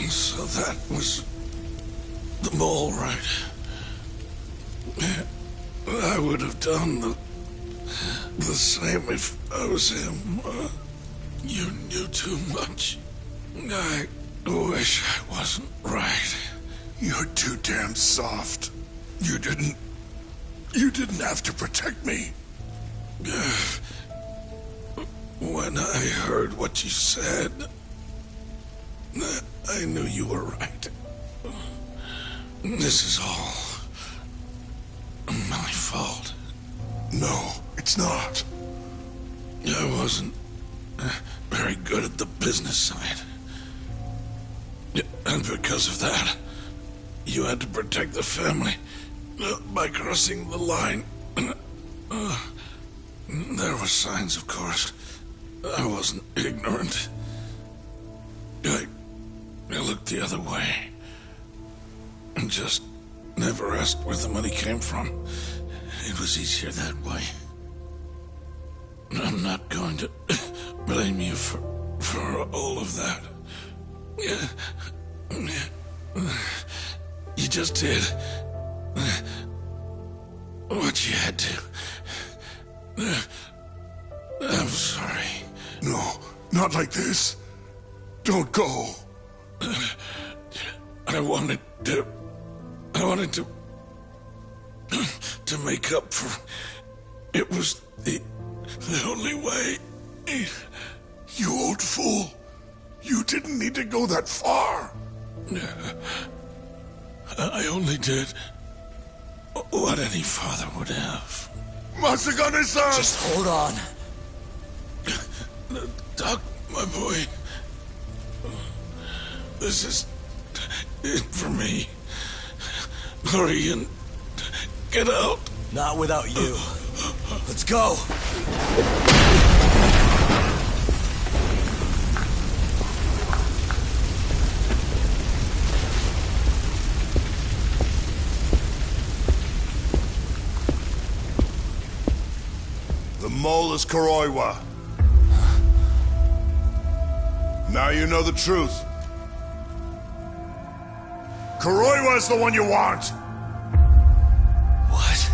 So that was the mole, right? I would have done the same if I was him. You knew too much. I wish I wasn't right. You're too damn soft. You didn't have to protect me. When I heard what you said, I knew you were right. This is all my fault. No, it's not. I wasn't very good at the business side. And because of that, you had to protect the family by crossing the line. There were signs, of course. I wasn't ignorant. I looked the other way and just never asked where the money came from. It was easier that way. I'm not going to blame you for all of that. You just did what you had to. I'm sorry. No, not like this. Don't go. I wanted to make up for. It was the only way. You old fool. You didn't need to go that far. I only did what any father would have. Masagane-san! Just hold on. Doc, my boy. This is it for me. Hurry and get out. Not without you. Let's go. The mole is Kuroiwa. Now you know the truth. Kuroiwa is the one you want! What?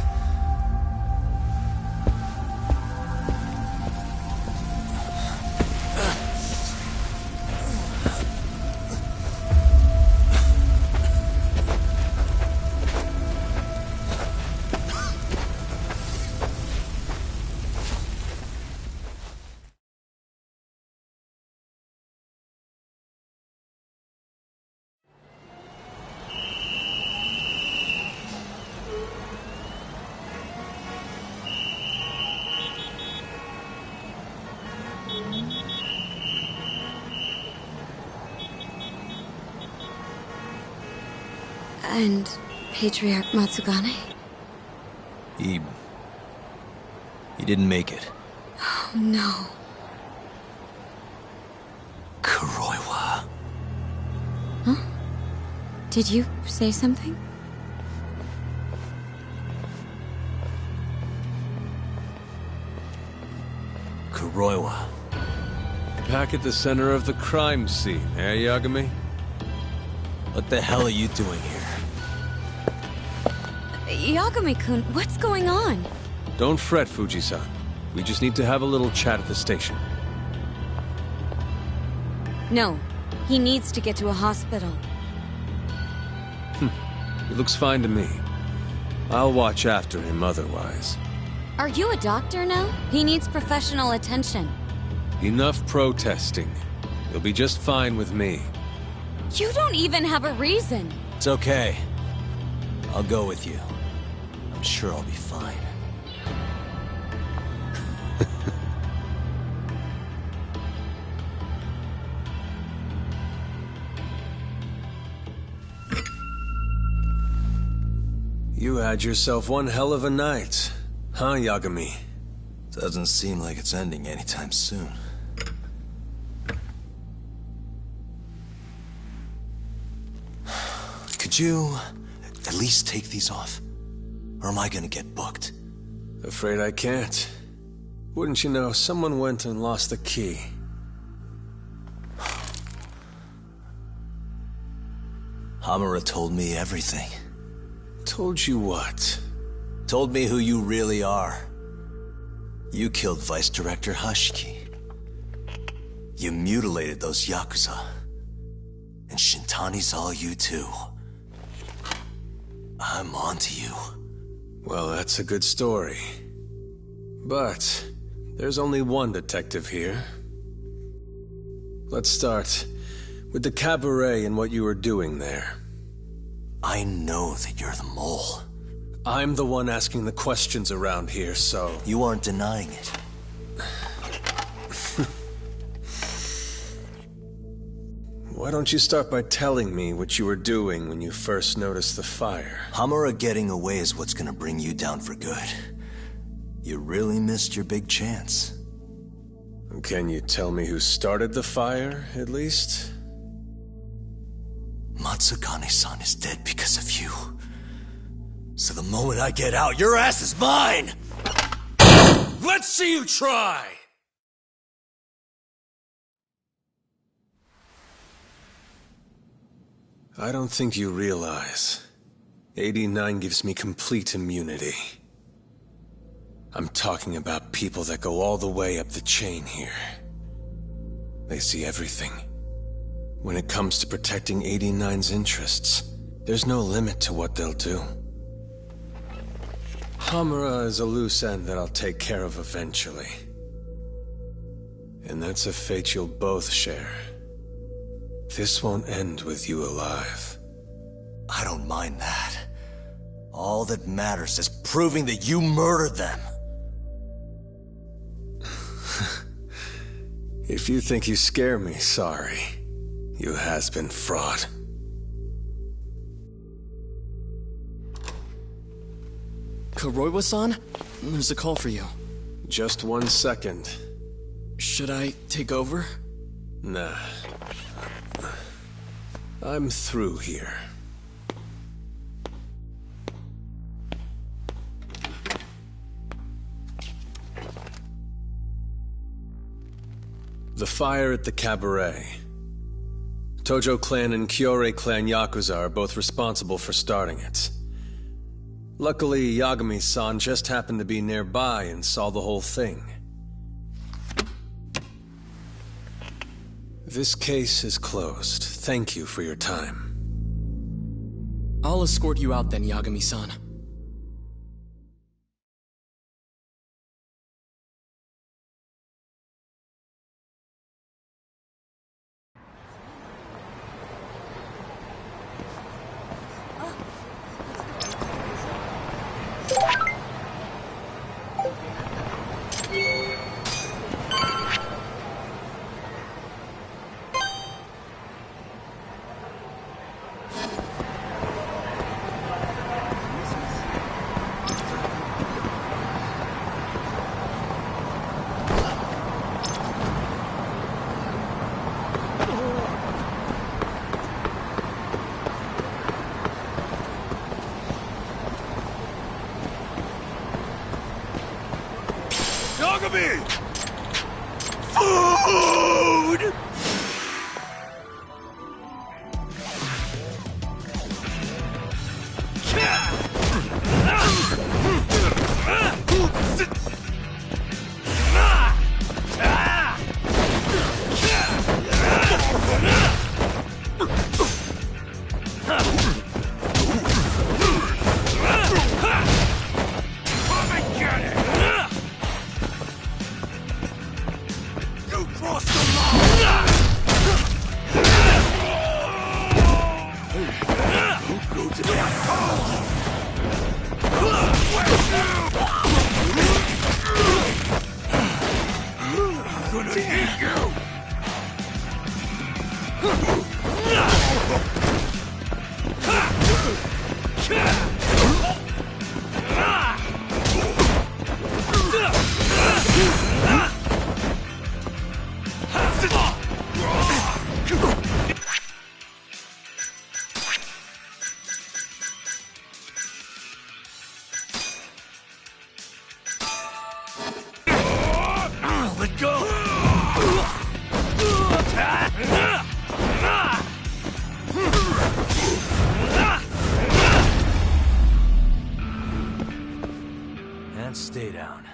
And Patriarch Matsugane? He didn't make it. Oh, no. Kuroiwa. Huh? Did you say something? Kuroiwa. Back at the center of the crime scene, eh, Yagami? What the hell are you doing here? Yagami-kun, what's going on? Don't fret, Fuji-san. We just need to have a little chat at the station. No, he needs to get to a hospital. He looks fine to me. I'll watch after him otherwise. Are you a doctor now? He needs professional attention. Enough protesting. He'll be just fine with me. You don't even have a reason. It's okay. I'll go with you. I'm sure I'll be fine. You had yourself one hell of a night, huh, Yagami? Doesn't seem like it's ending anytime soon. Could you at least take these off? Or am I gonna get booked? Afraid I can't. Wouldn't you know, someone went and lost the key. Hamura told me everything. Told you what? Told me who you really are. You killed Vice Director Hashiki. You mutilated those Yakuza. And Shintani's all you too. I'm onto you. Well, that's a good story. But there's only one detective here. Let's start with the cabaret and what you were doing there. I know that you're the mole. I'm the one asking the questions around here, so... You aren't denying it. Why don't you start by telling me what you were doing when you first noticed the fire? Hamura getting away is what's gonna bring you down for good. You really missed your big chance. Can you tell me who started the fire, at least? Matsugane-san is dead because of you. So the moment I get out, your ass is mine! Let's see you try! I don't think you realize. 89 gives me complete immunity. I'm talking about people that go all the way up the chain here. They see everything. When it comes to protecting 89's interests, there's no limit to what they'll do. Hamura is a loose end that I'll take care of eventually. And that's a fate you'll both share. This won't end with you alive. I don't mind that. All that matters is proving that you murdered them. If you think you scare me, sorry. You has-been fraud. Kuroiwa-san? There's a call for you. Just 1 second. Should I take over? Nah. I'm through here. The fire at the cabaret. Tojo clan and Kyorei clan Yakuza are both responsible for starting it. Luckily, Yagami-san just happened to be nearby and saw the whole thing. This case is closed. Thank you for your time. I'll escort you out then, Yagami-san. Food! Let go! And stay down.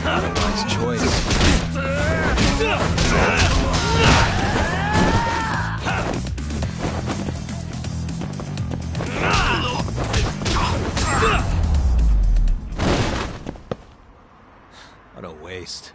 Nice choice. What a waste.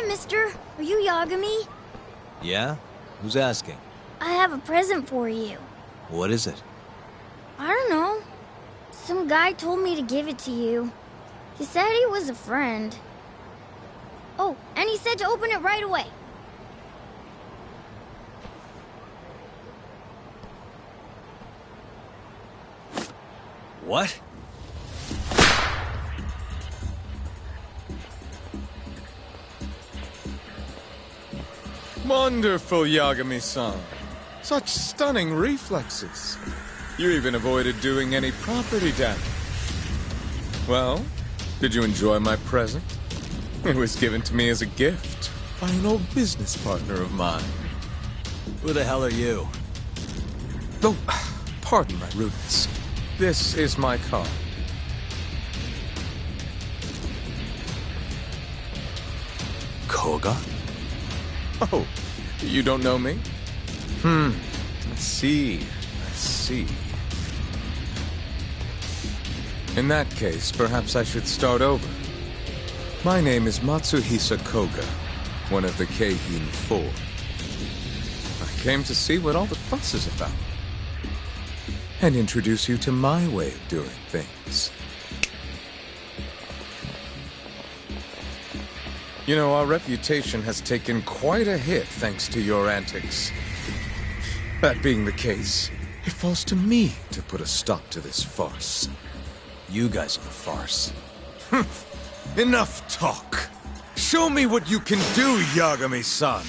Mister, are you Yagami? Yeah? Who's asking? I have a present for you. What is it? I don't know. Some guy told me to give it to you. He said he was a friend. Oh, and he said to open it right away. What? Wonderful, Yagami-san. Such stunning reflexes. You even avoided doing any property damage. Well, did you enjoy my present? It was given to me as a gift by an old business partner of mine. Who the hell are you? Oh, pardon my rudeness. This is my card. Koga? Oh, you don't know me? I see. In that case, perhaps I should start over. My name is Matsuhisa Koga, one of the Keihin 4. I came to see what all the fuss is about, and introduce you to my way of doing things. You know, our reputation has taken quite a hit thanks to your antics. That being the case, it falls to me to put a stop to this farce. You guys are the farce. Enough talk. Show me what you can do, Yagami-san.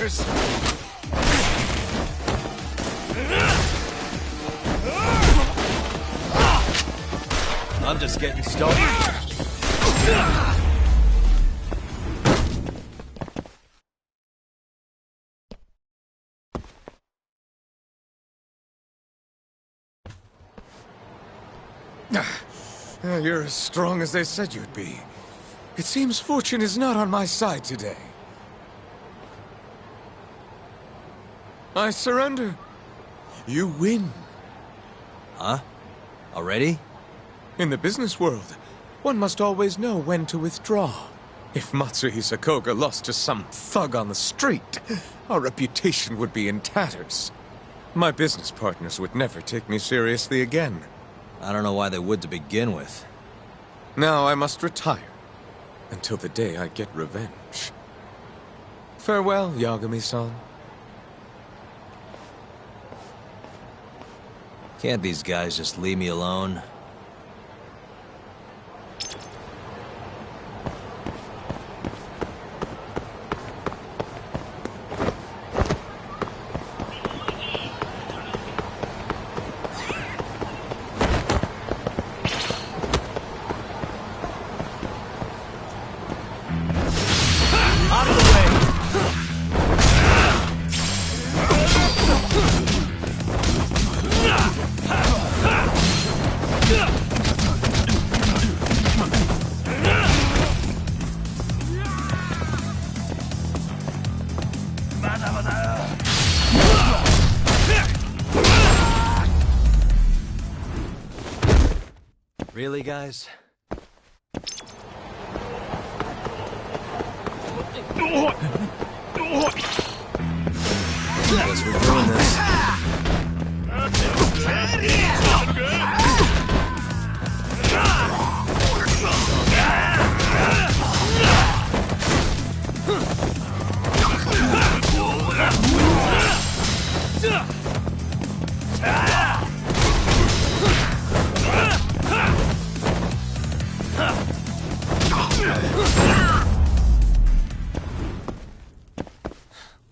fingers! I'm just getting started. You're as strong as they said you'd be. It seems fortune is not on my side today. I surrender. You win. Huh? Already? In the business world, one must always know when to withdraw. If Matsuhisa Koga lost to some thug on the street, our reputation would be in tatters. My business partners would never take me seriously again. I don't know why they would to begin with. Now I must retire, until the day I get revenge. Farewell, Yagami-san. Can't these guys just leave me alone? Really, guys? Guess we're doing this.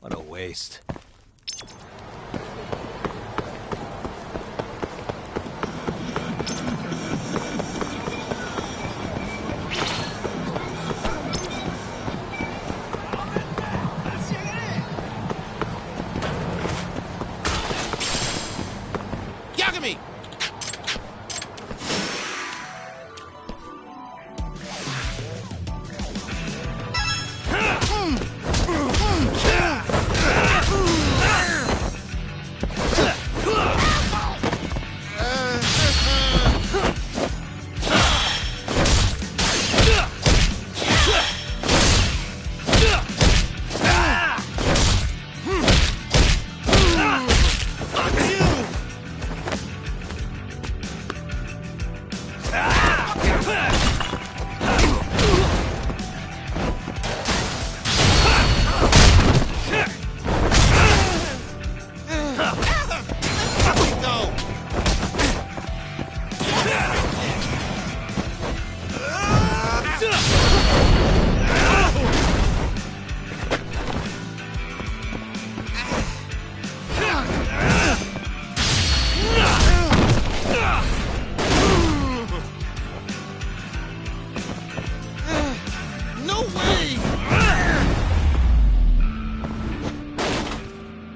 What a waste. Yagami!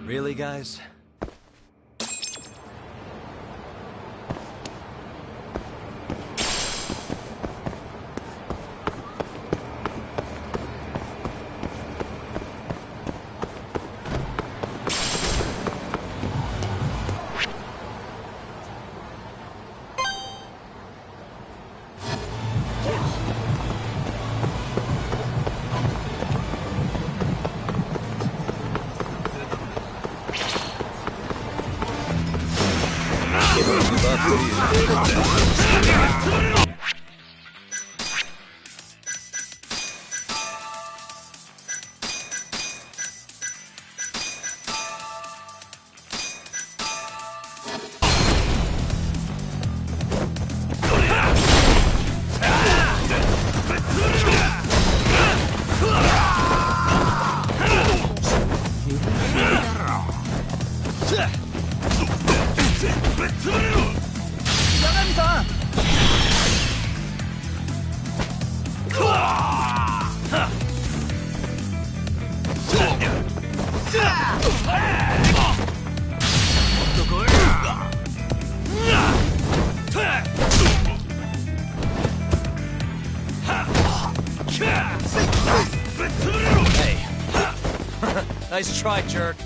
Really, guys? Nice try, jerk.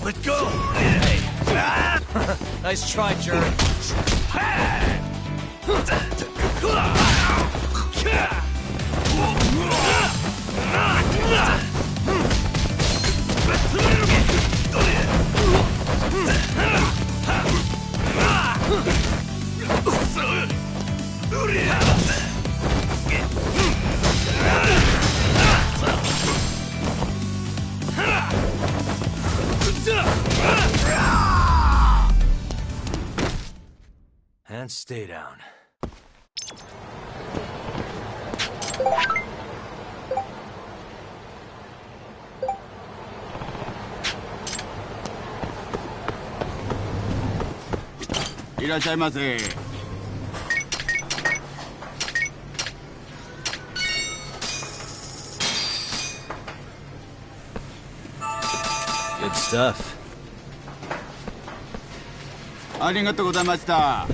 Let go! Hey. Nice try, jerk. And stay down. Good stuff. ありがとうございました。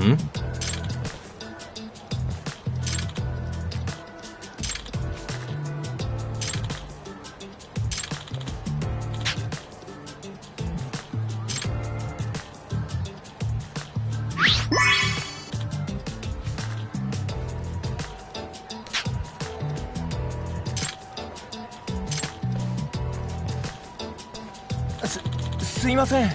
Hmm? S すいません。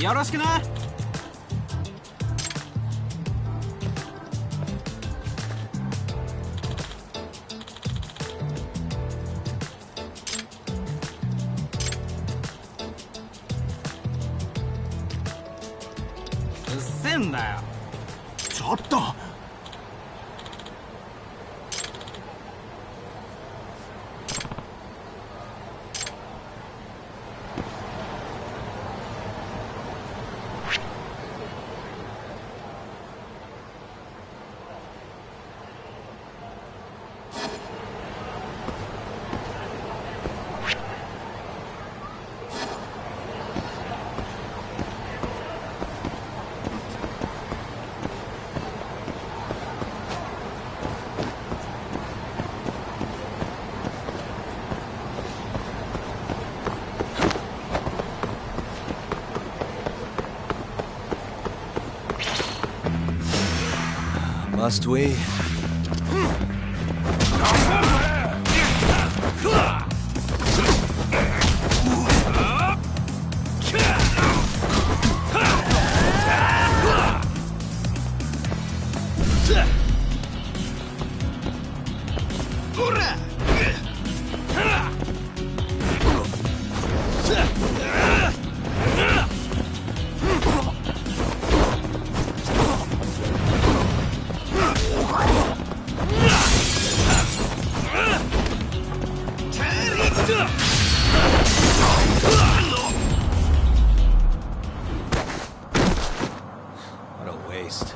よろしくな。うっせえんだよ。ちょっと。Must we? What a waste.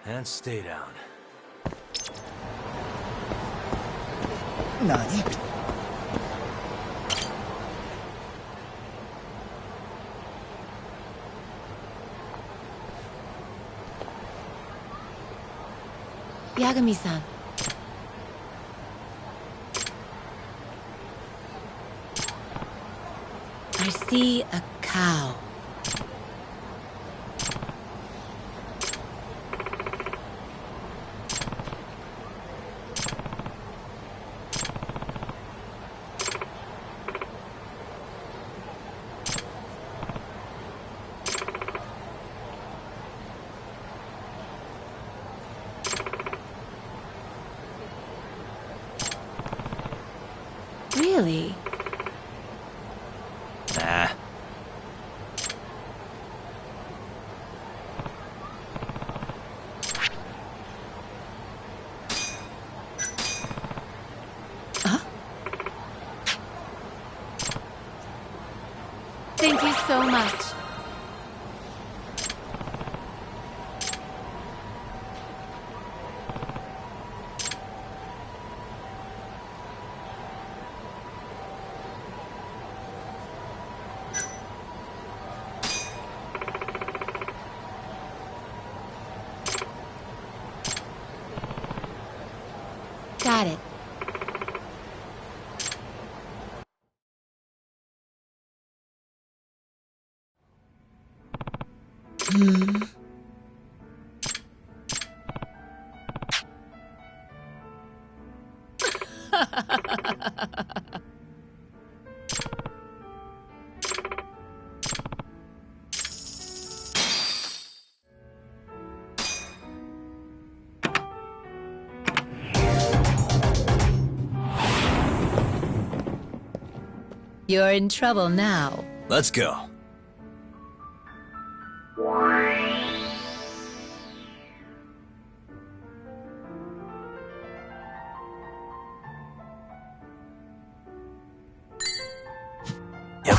And stay down. Nani? Yagami-san. I see a cow. Really? Nah. Thank you so much. Got it. You're in trouble now. Let's go. Yep.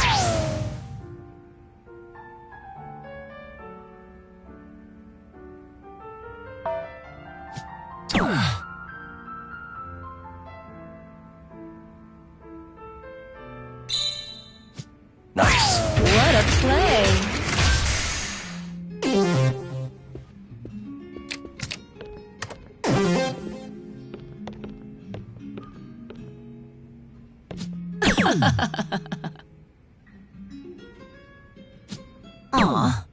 Nice. What a play. Aw.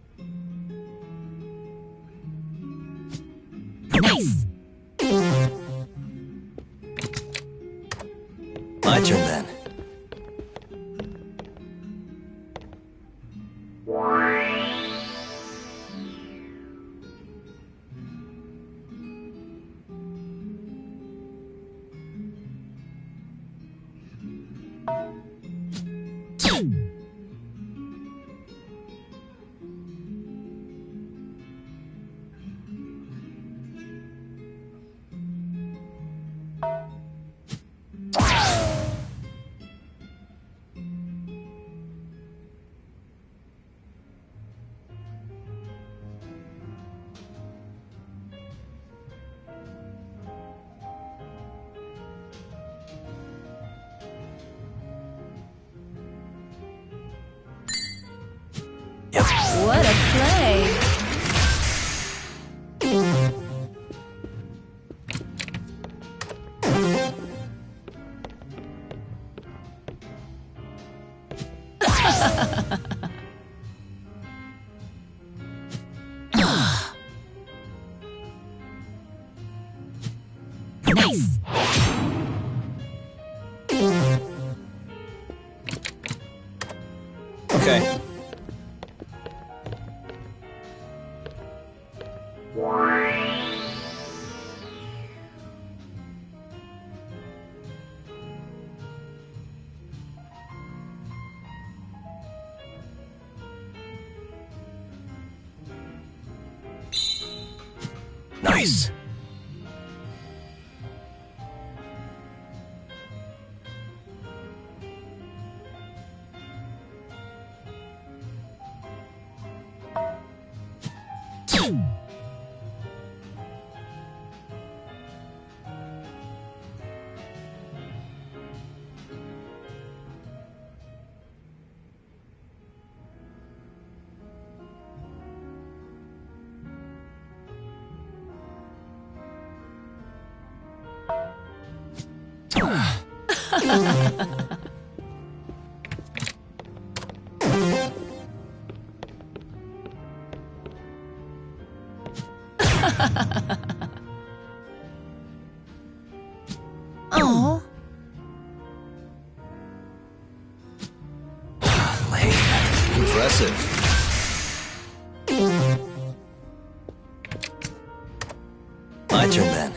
Nice. My turn then. What a play. Nice. Okay. Nice! Oh. Impressive. My turn then.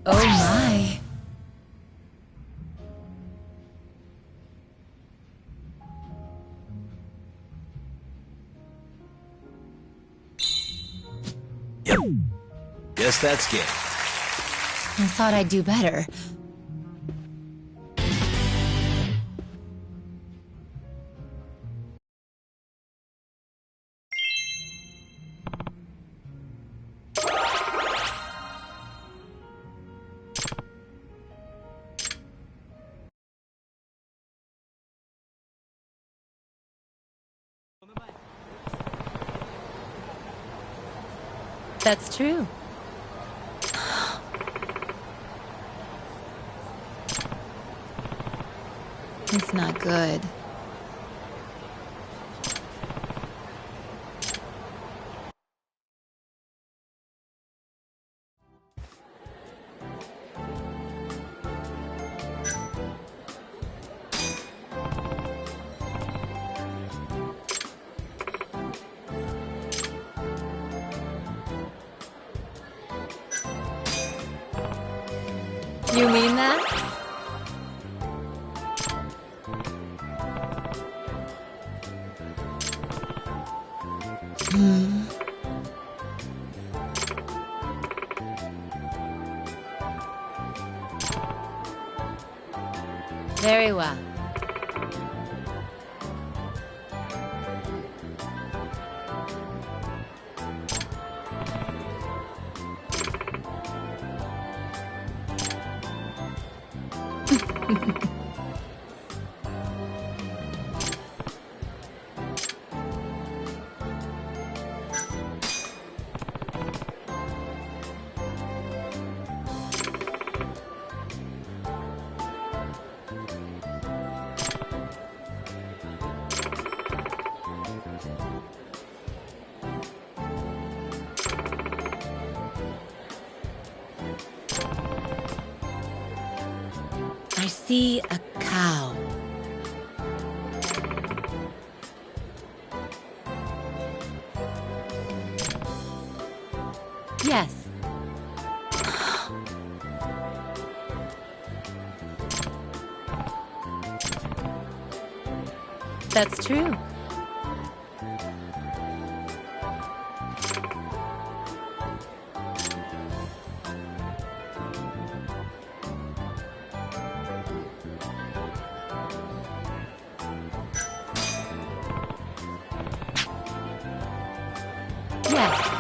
Oh my. Yep. Guess that's game. I thought I'd do better. That's true. It's not good. You mean that? Very well. I see a cow. Yes. That's true. Yes.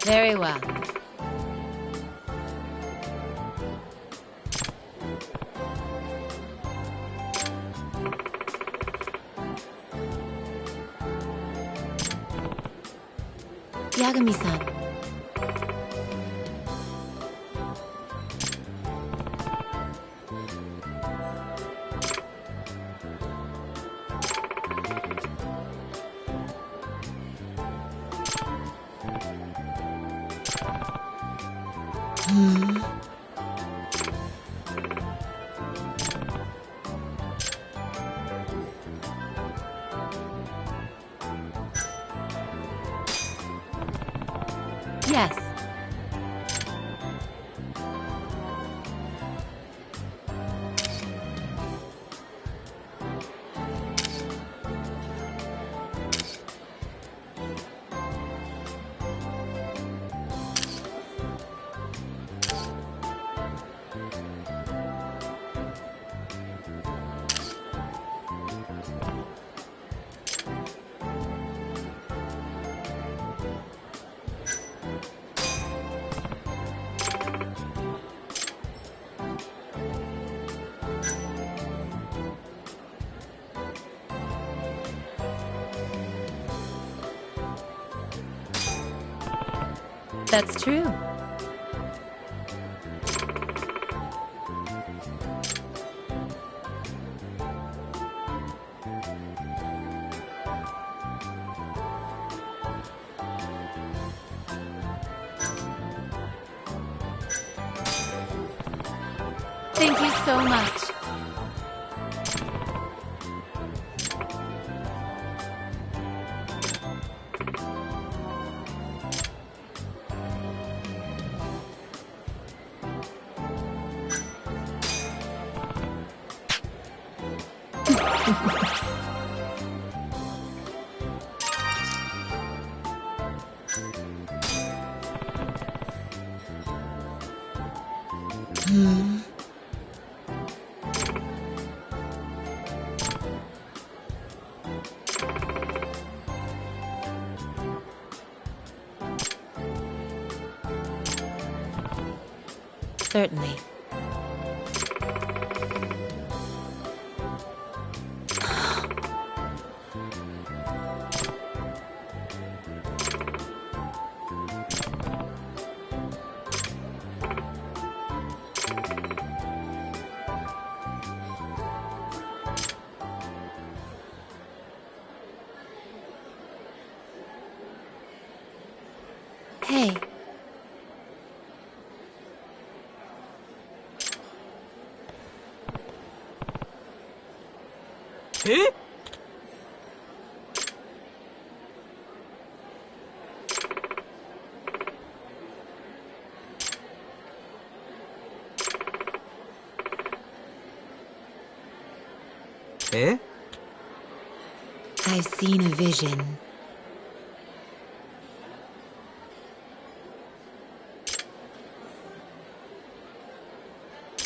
Very well. Yagami-san. Yes. That's true. Thank you so much. Certainly. Hey. Eh? Eh? I've seen a vision.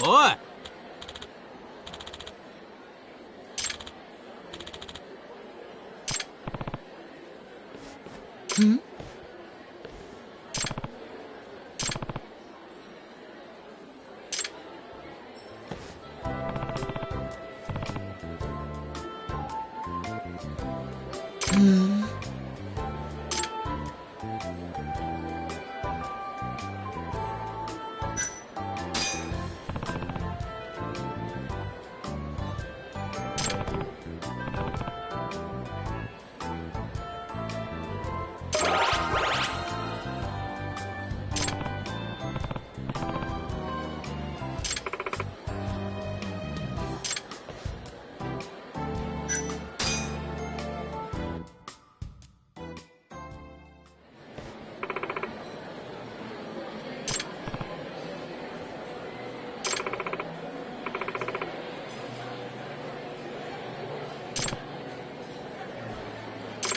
Oi! Hmm? Hmm.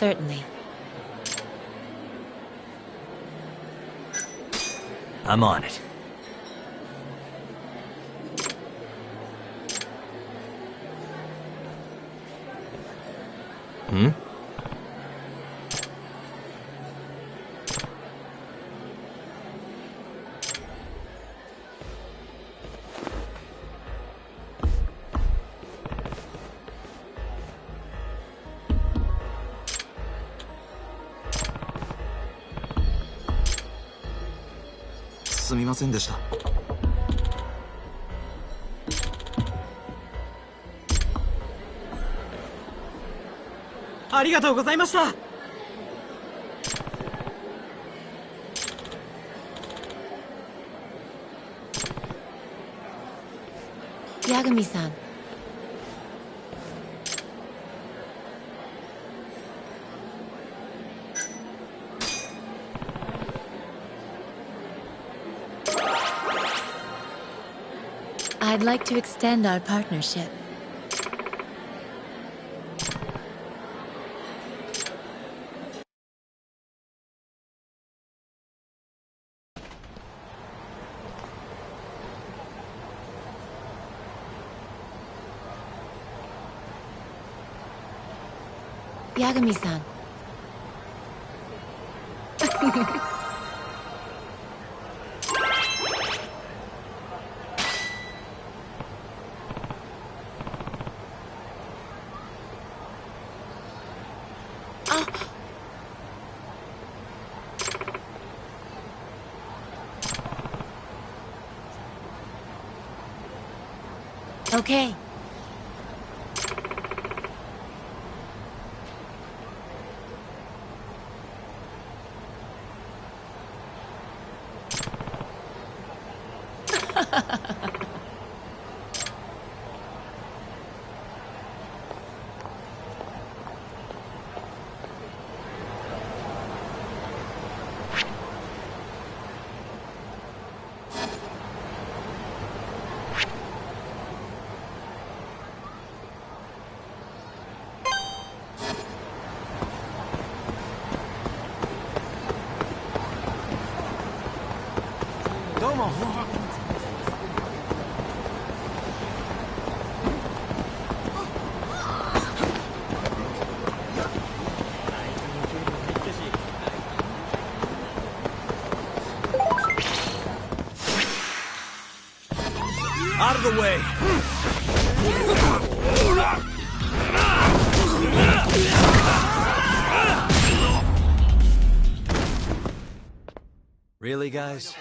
Certainly. I'm on it. Hmm? Yagami-san. I'd like to extend our partnership. Yagami-san. Okay. Out of the way! Really, guys?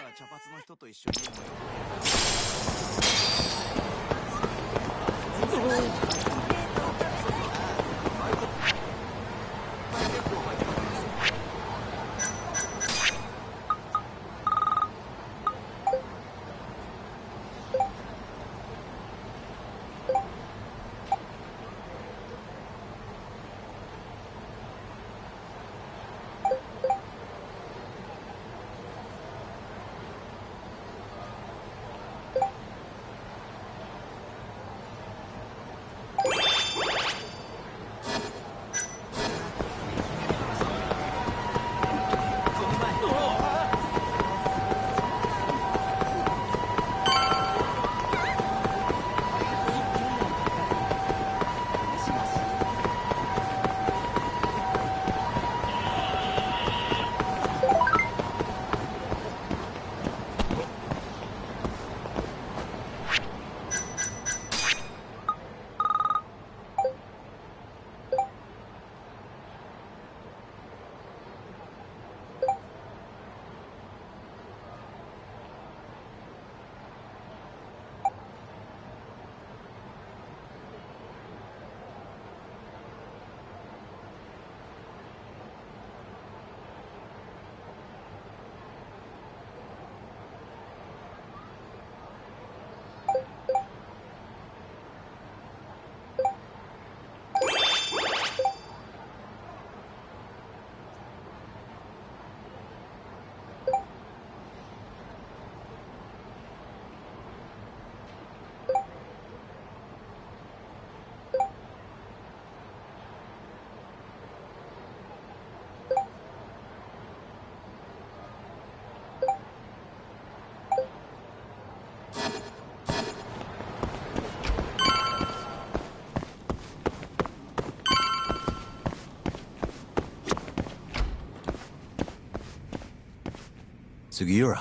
Sugiura.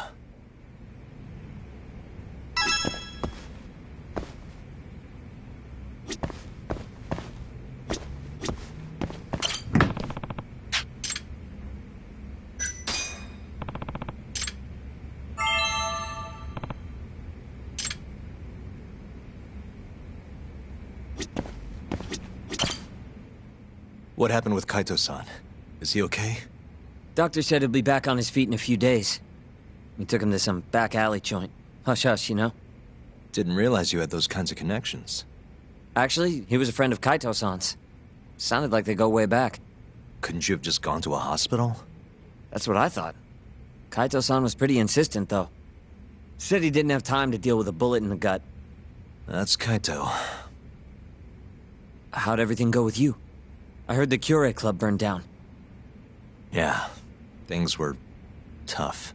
What happened with Kaito-san? Is he okay? Doctor said he'll be back on his feet in a few days. We took him to some back alley joint. Hush-hush, you know? Didn't realize you had those kinds of connections. Actually, he was a friend of Kaito-san's. Sounded like they go way back. Couldn't you have just gone to a hospital? That's what I thought. Kaito-san was pretty insistent, though. Said he didn't have time to deal with a bullet in the gut. That's Kaito. How'd everything go with you? I heard the Cure Club burned down. Yeah, things were tough.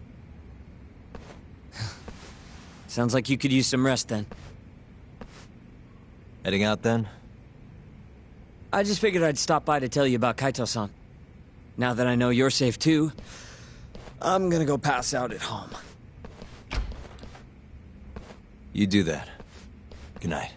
Sounds like you could use some rest then. Heading out then? I just figured I'd stop by to tell you about Kaito-san. Now that I know you're safe too, I'm gonna go pass out at home. You do that. Good night.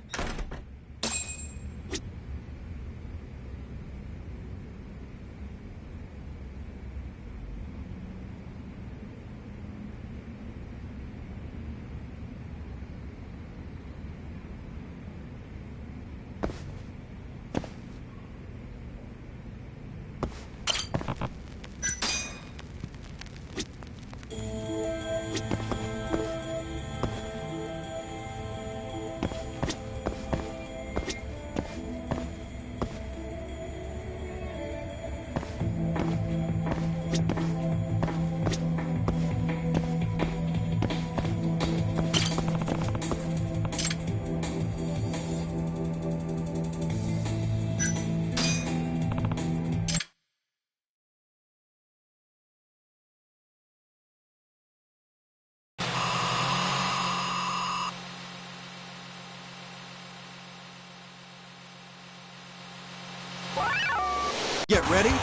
Get ready.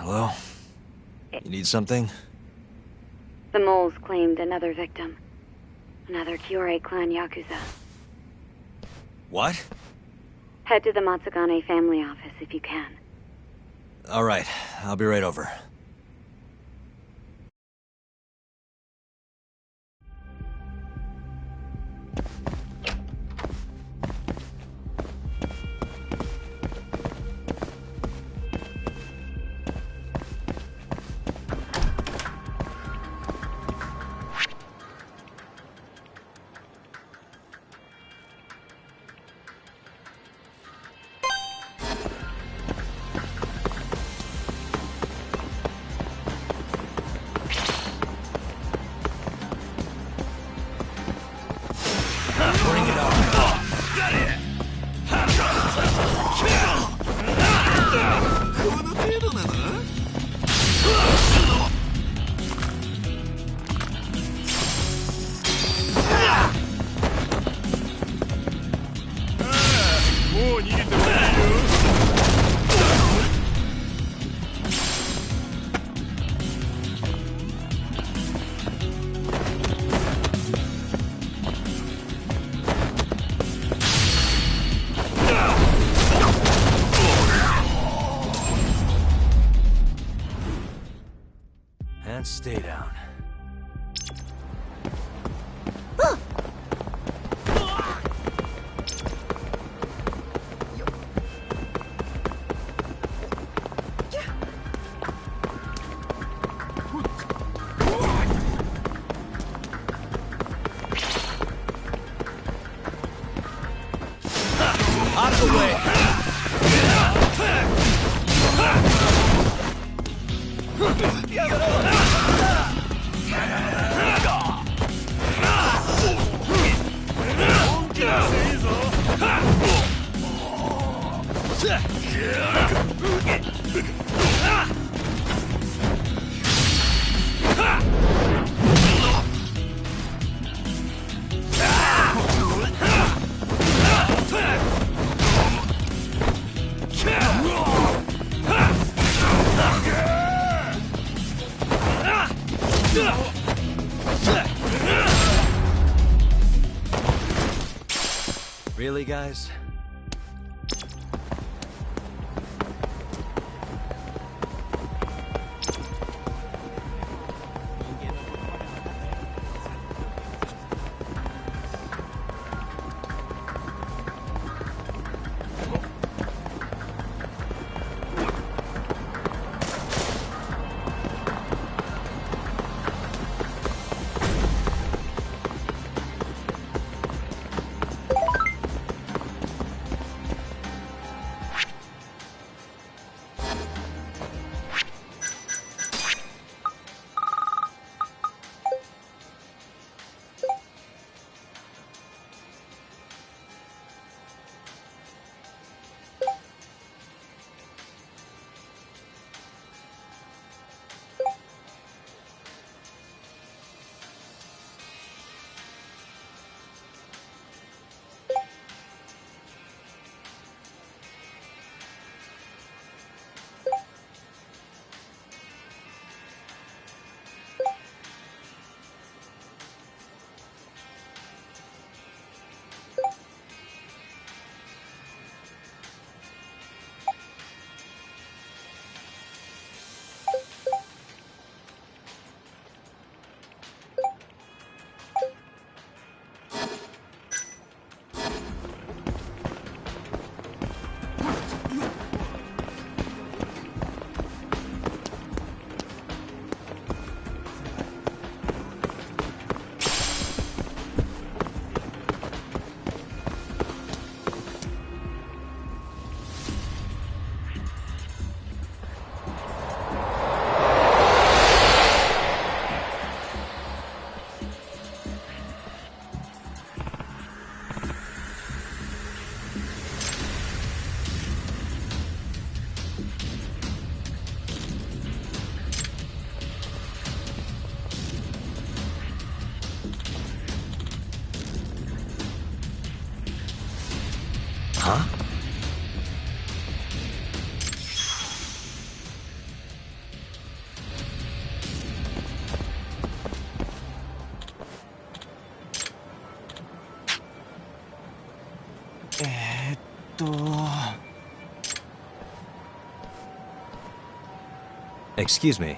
Hello? You need something? The moles claimed another victim. Another Kyorei clan Yakuza. What? Head to the Matsugane family office if you can. Alright, I'll be right over. And stay down. Out of the way! Really, guys? Excuse me.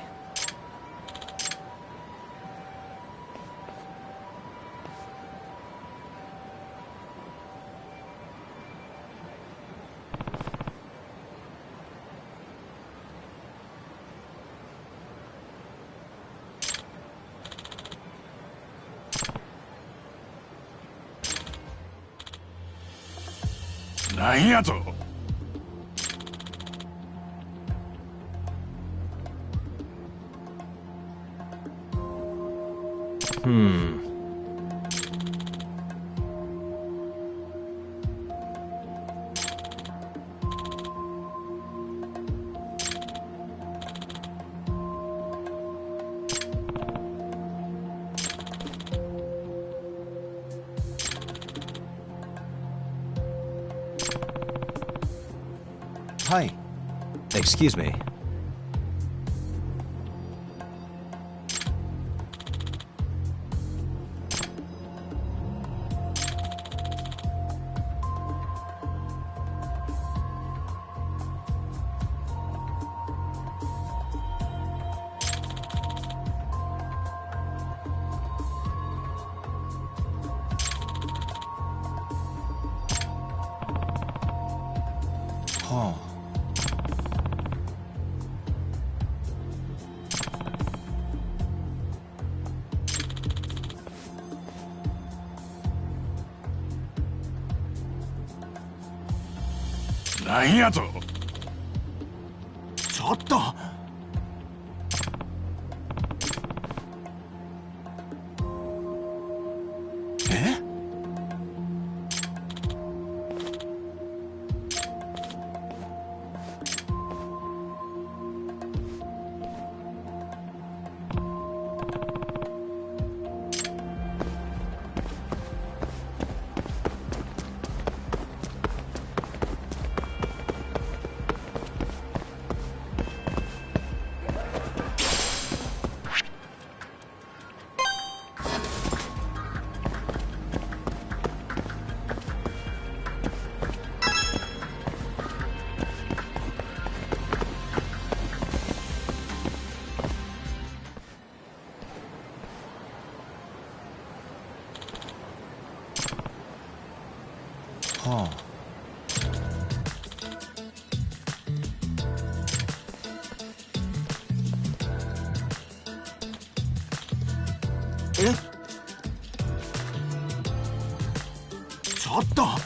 Hi. Excuse me. Huh. Huh. Eh? ちょっと。は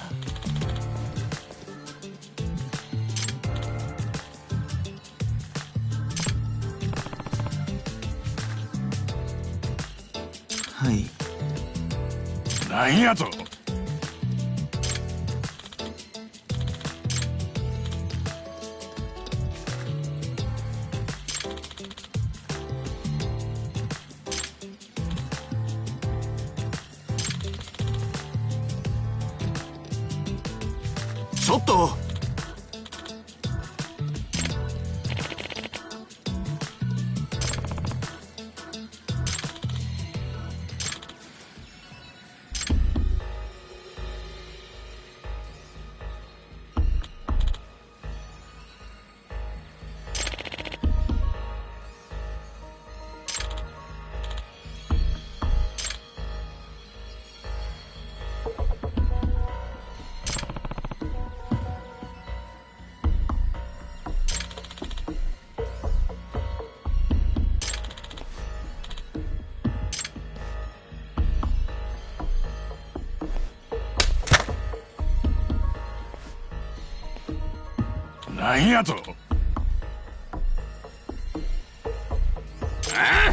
い。なんやと。ちょっと。なんやと。ああ。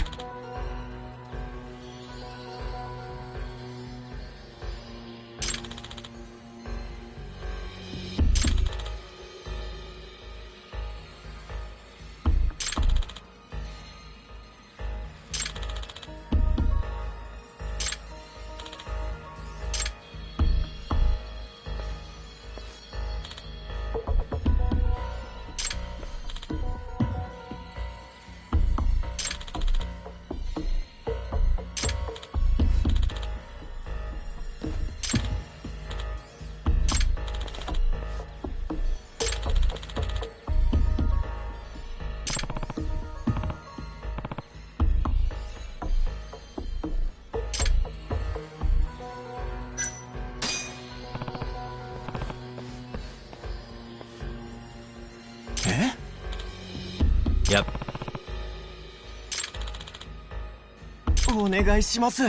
Eh? Yep. お願いします。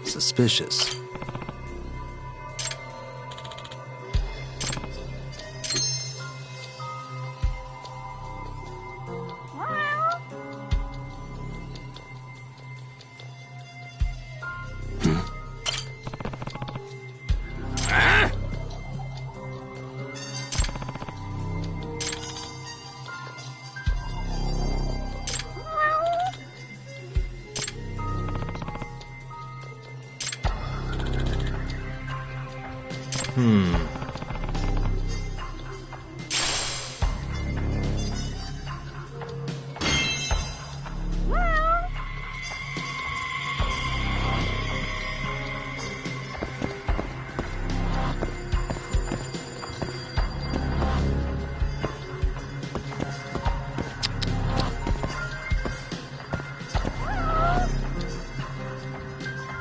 Suspicious.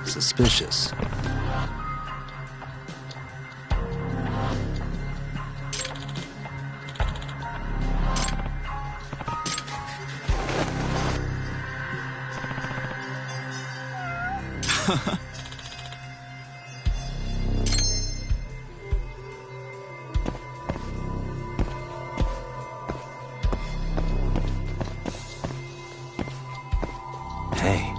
Suspicious. Hey.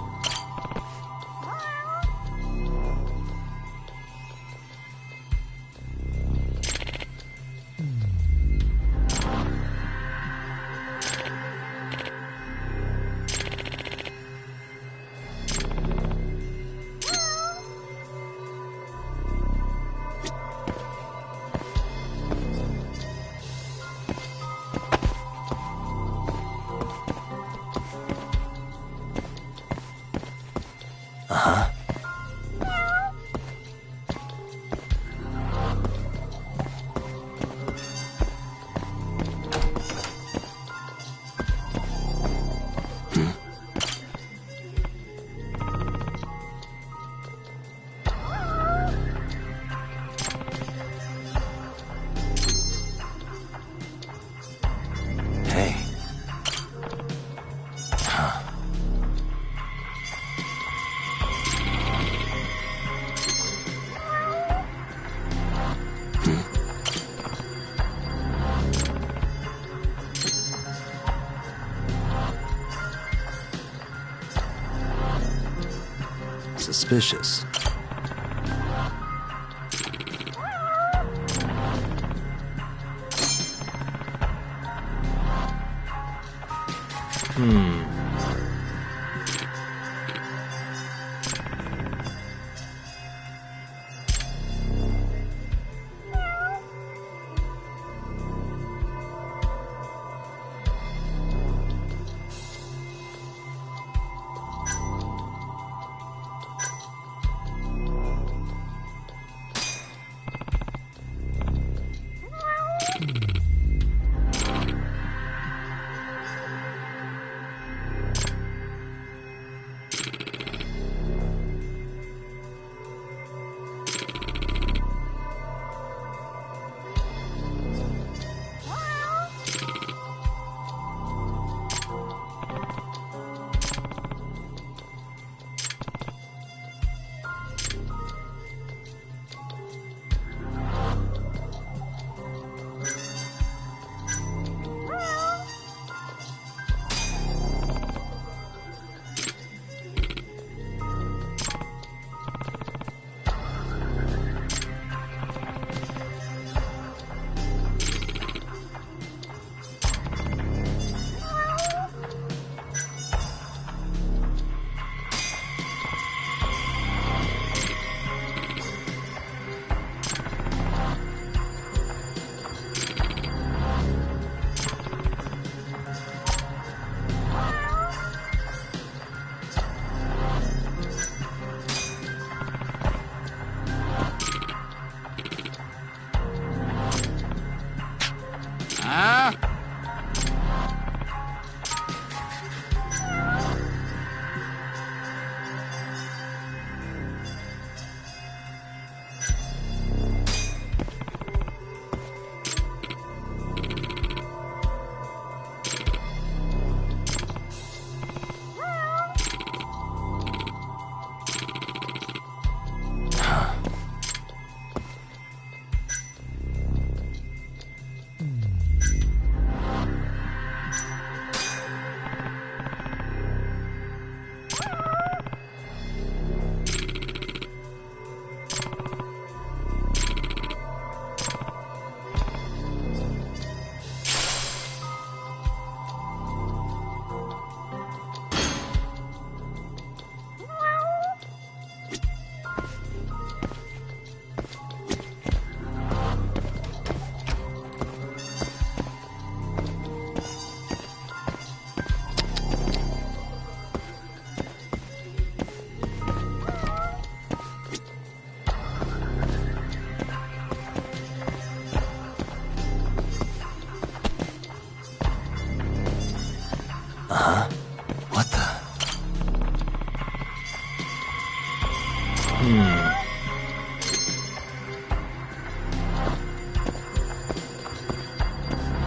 Uh-huh. Hey. Huh. Suspicious.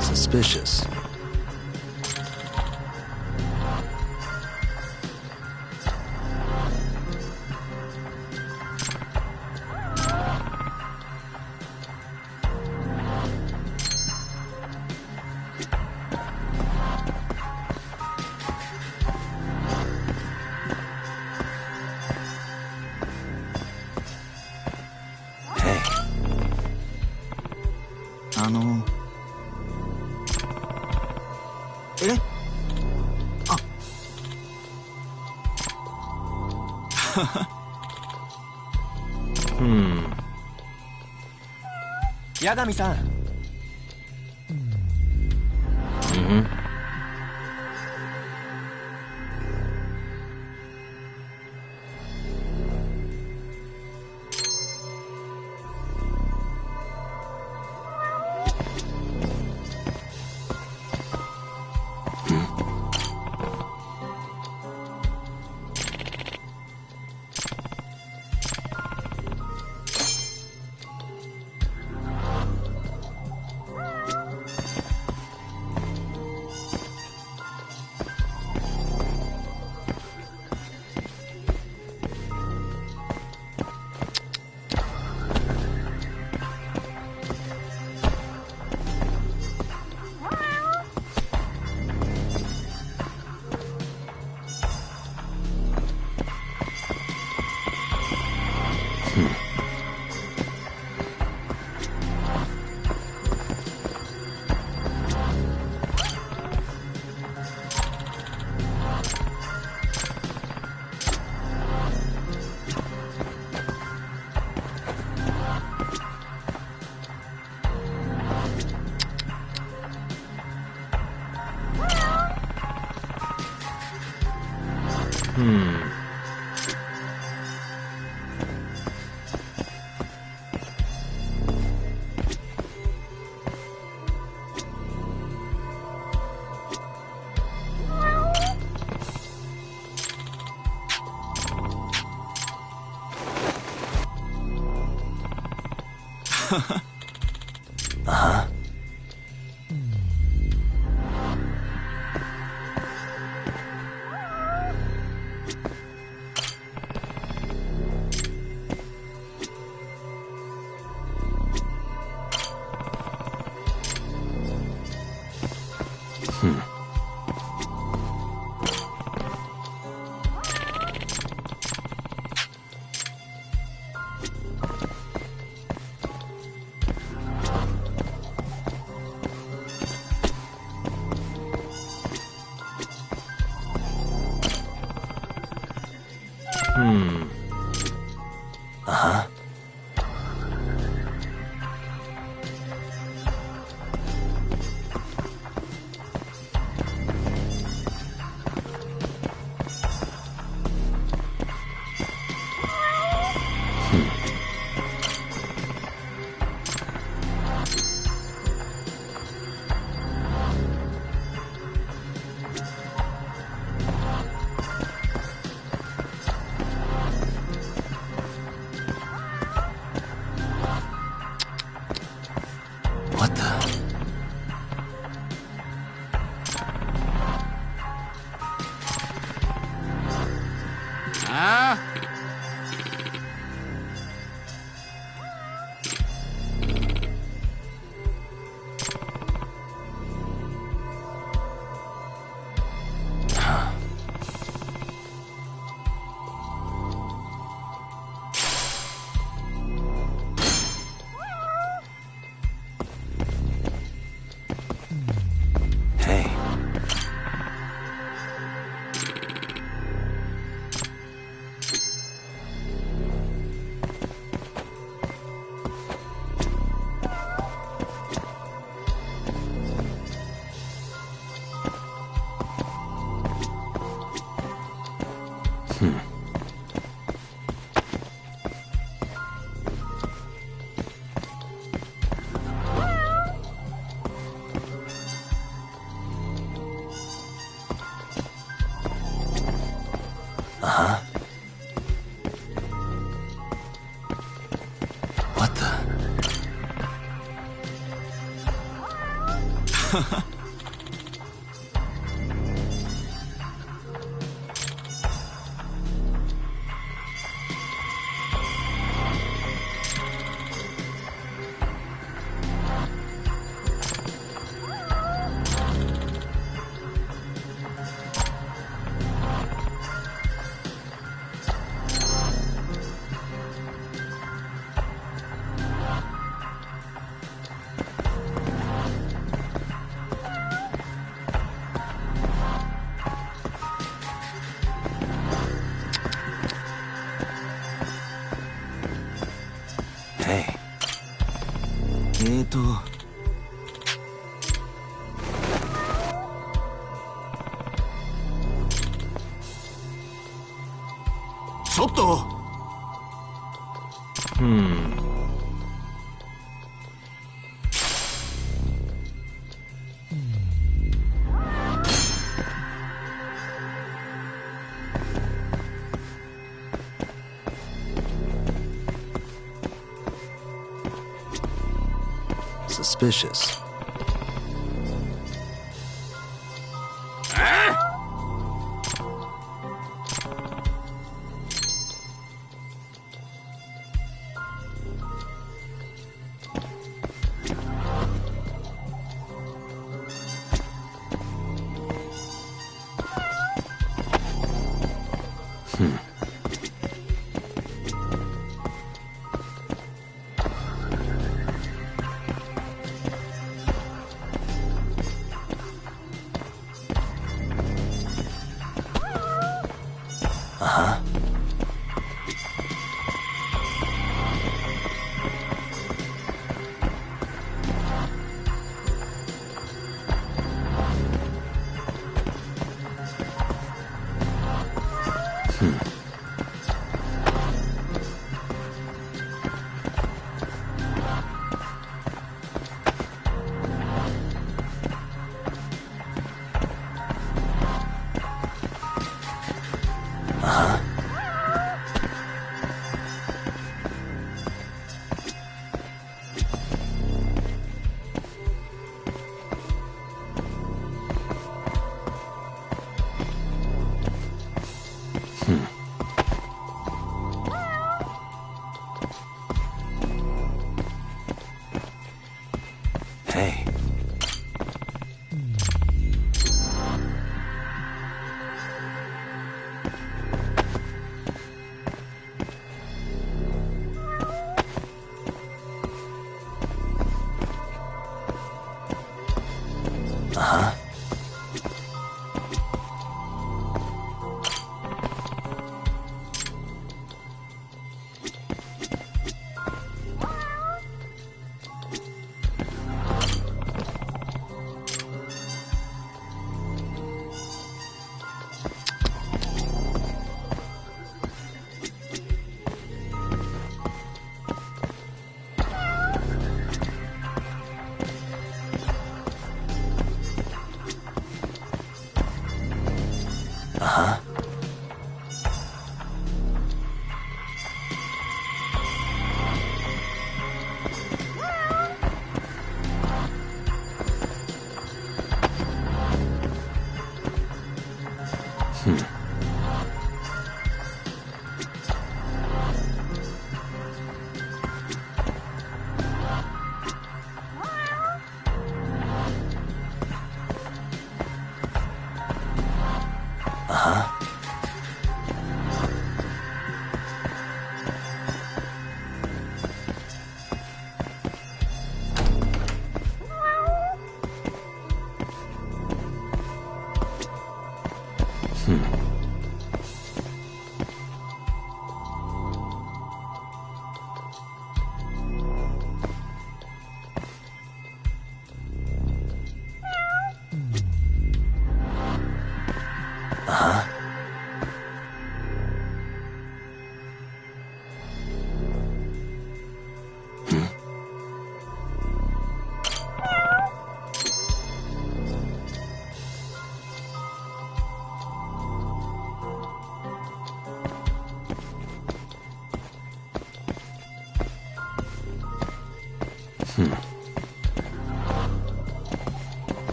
Suspicious. Hey. えあ八神さん。What the? Hey. Suspicious. Hey.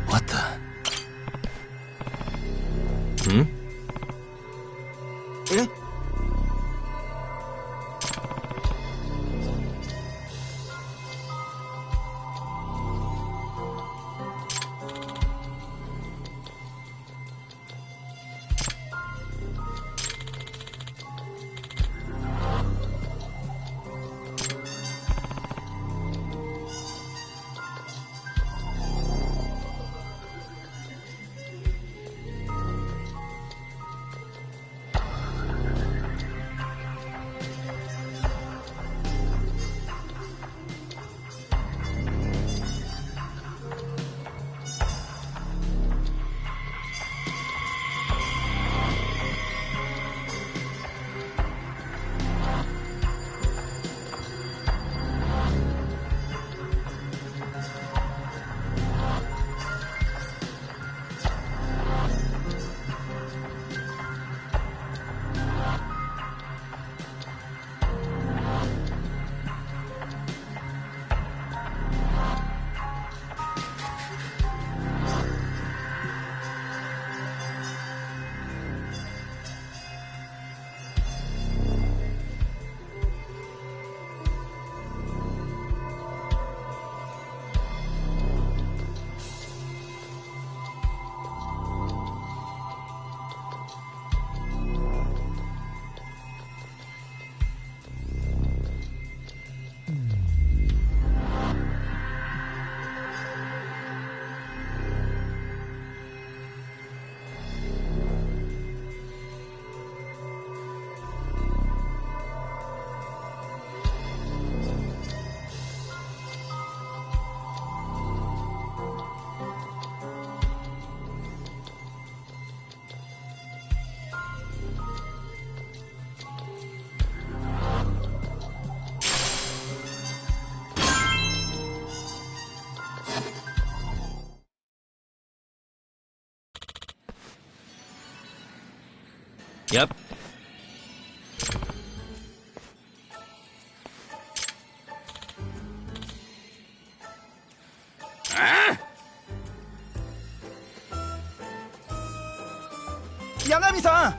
What the? Hmm? Eh? Yep. Yagami-san!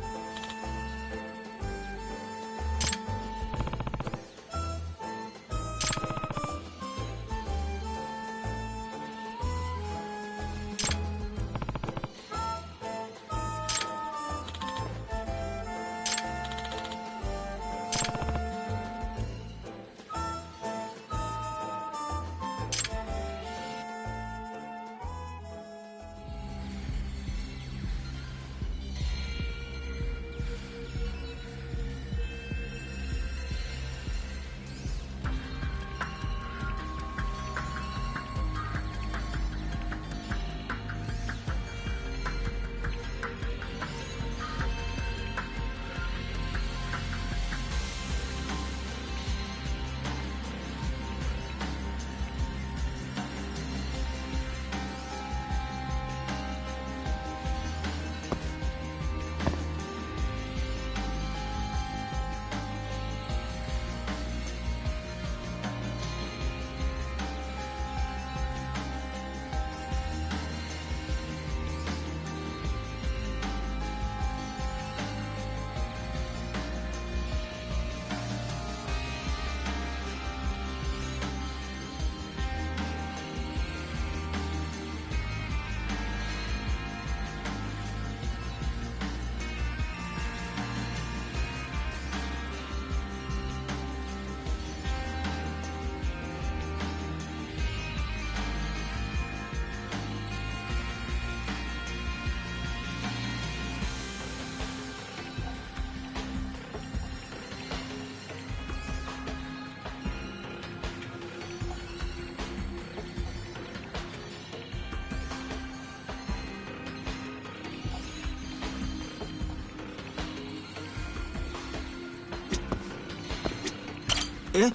え？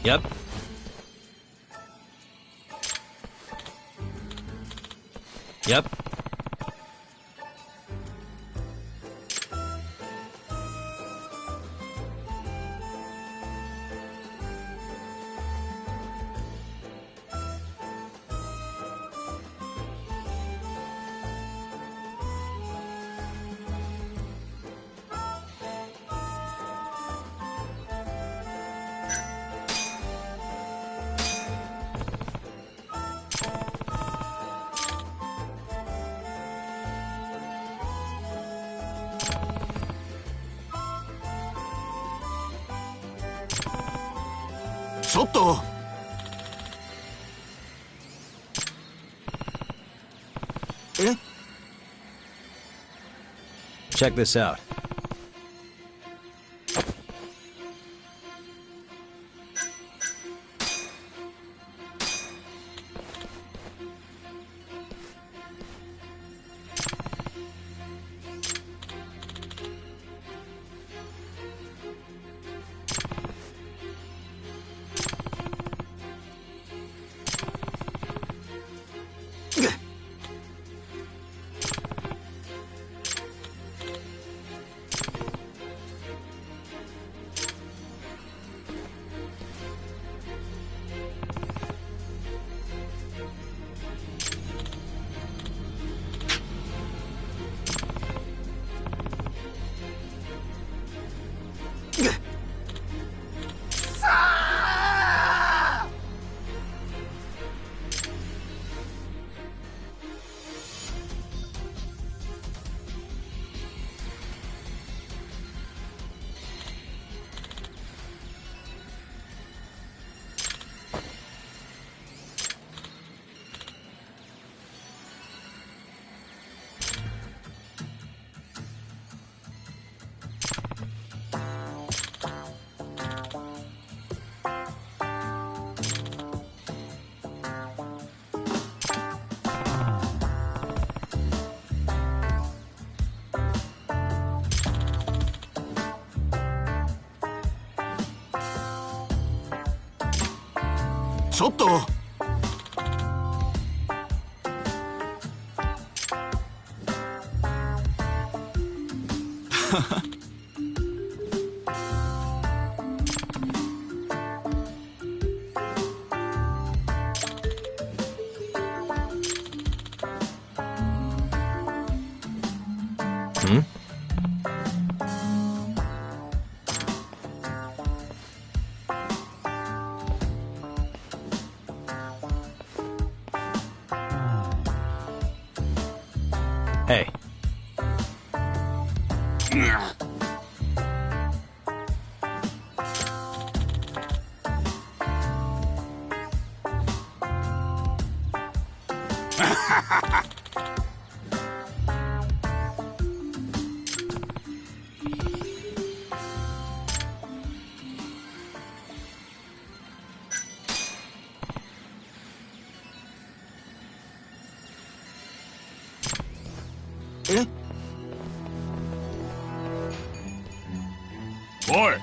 Yep. Yep.ちょっと。え？ Check this out.ちょっと。Hmm? Hey. Boy!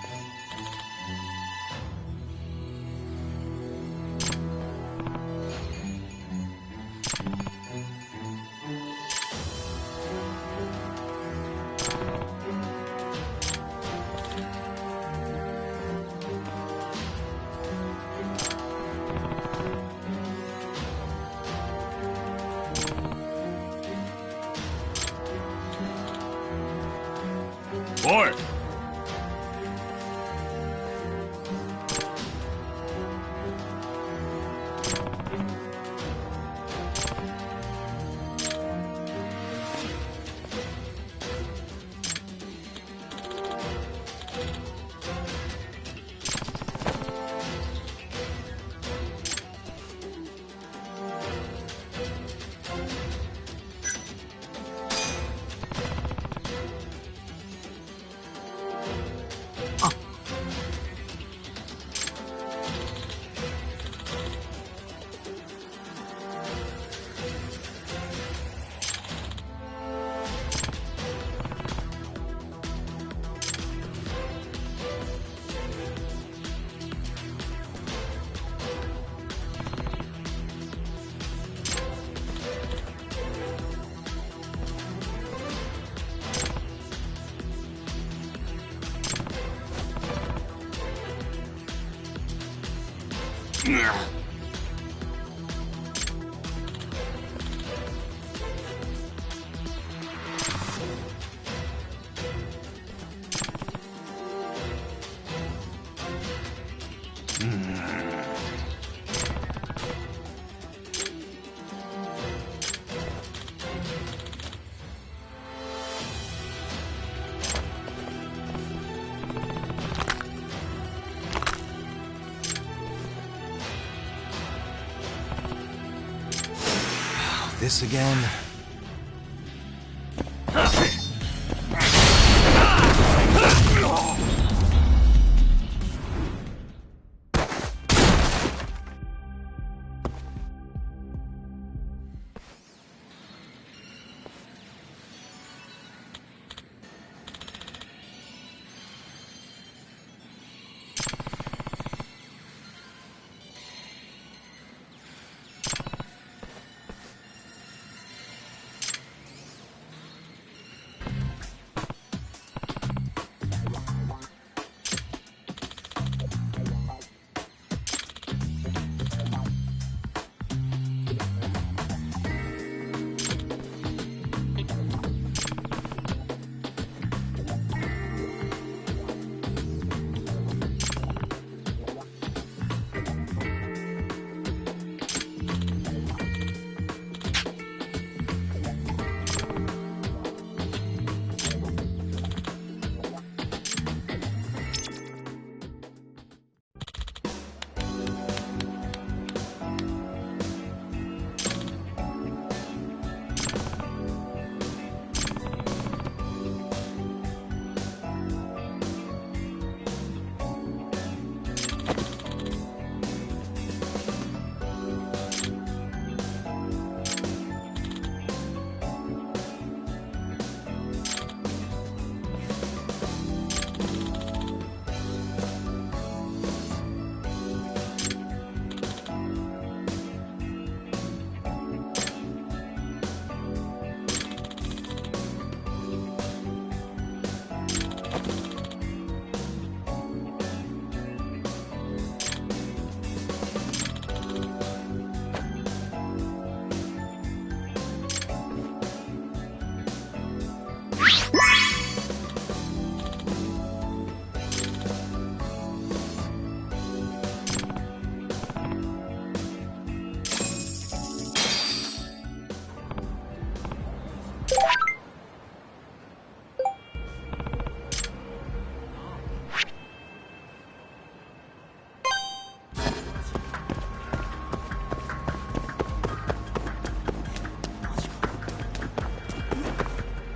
Boy! This again?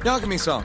Yagami-san.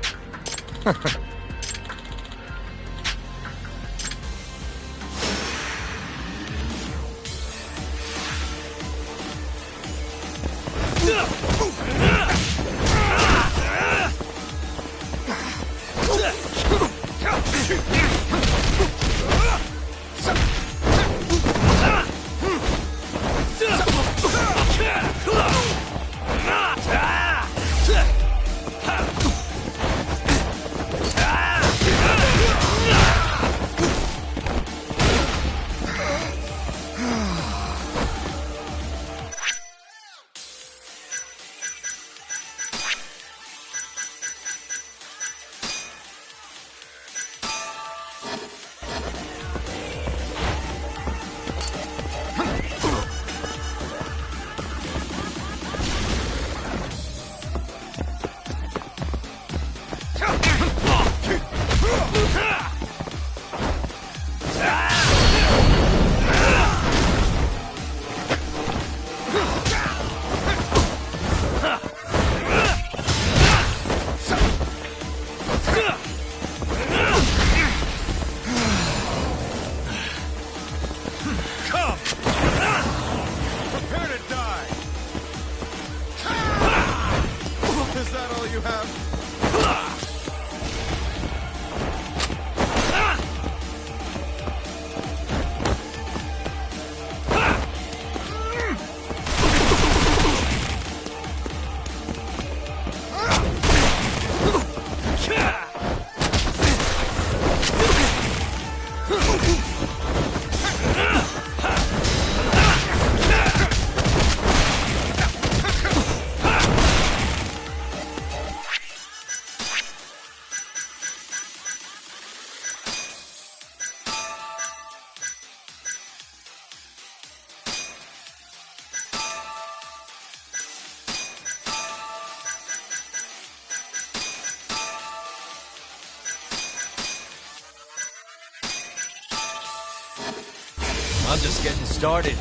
I'm just getting started.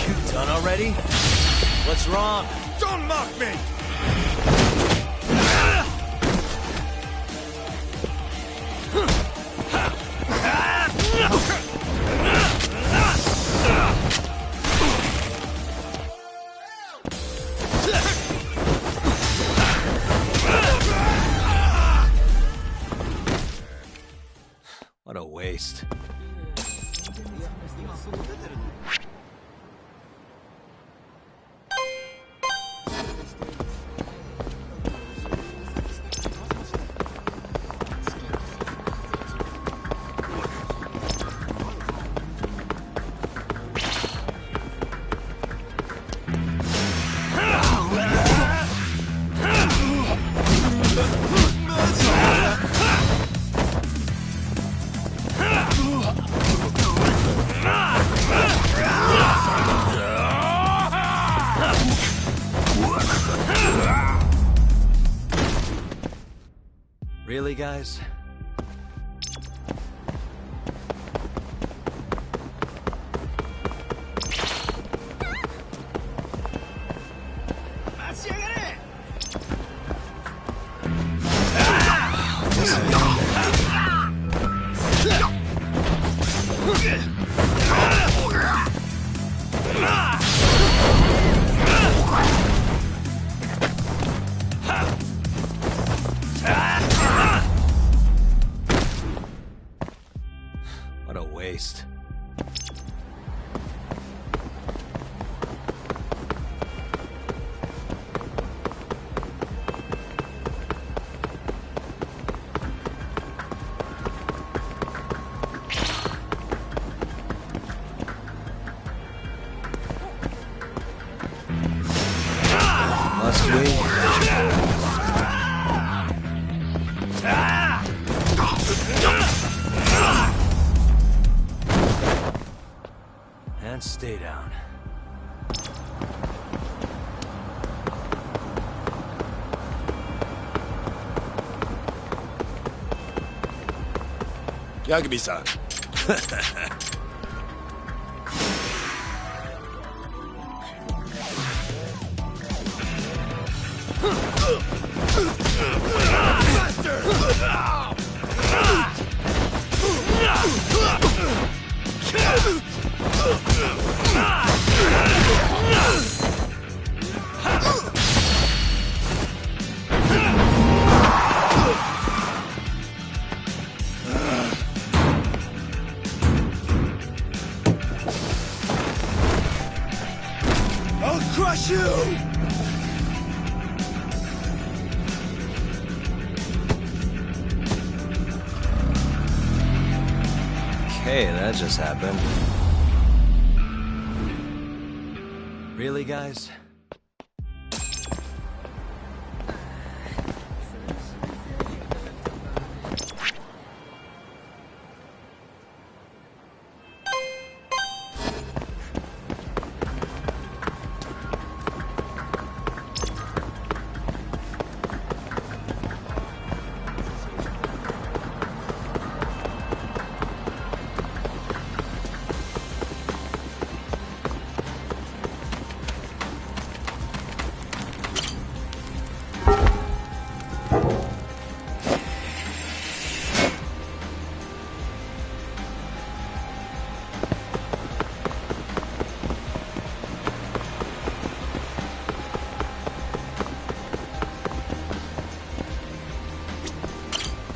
You done already? What's wrong? Don't mock me! What a waste. Really, guys? What a waste. Must we? And stay down. Yagami-san. I'll crush you! Okay, that just happened. Really, guys?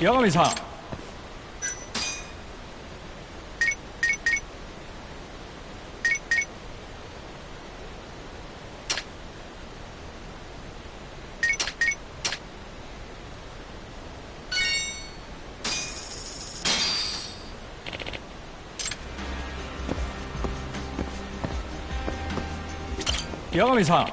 Yagami-san. Yagami-san.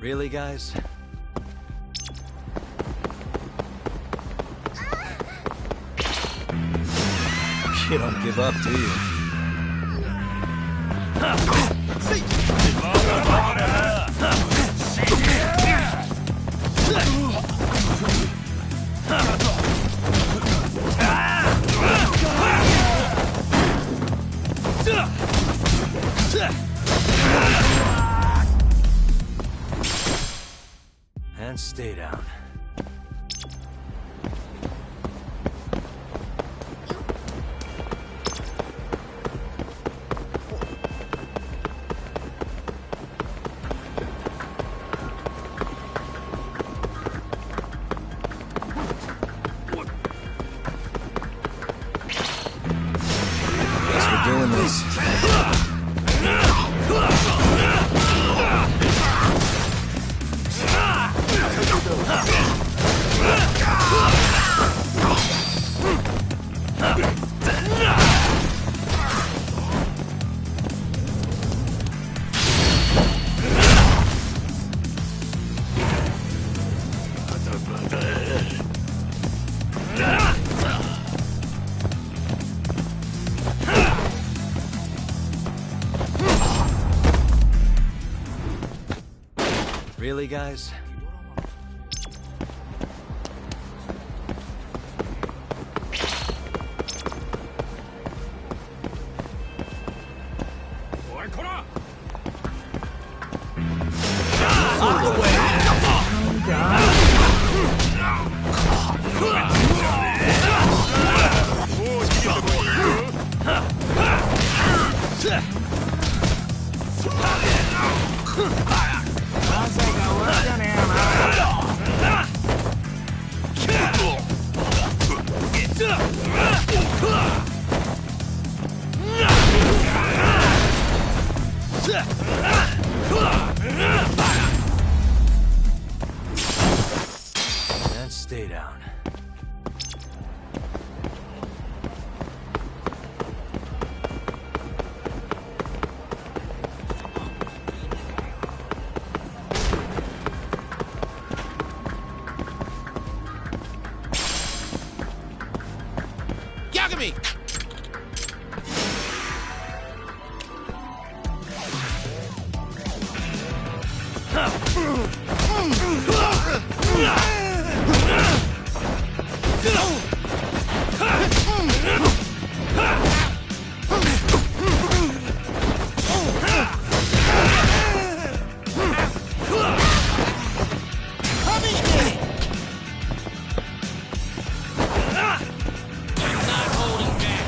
Really, guys? You don't give up, do you? And stay down. Guess we're doing this. Really, guys? And stay down. Yagami! Not holding back.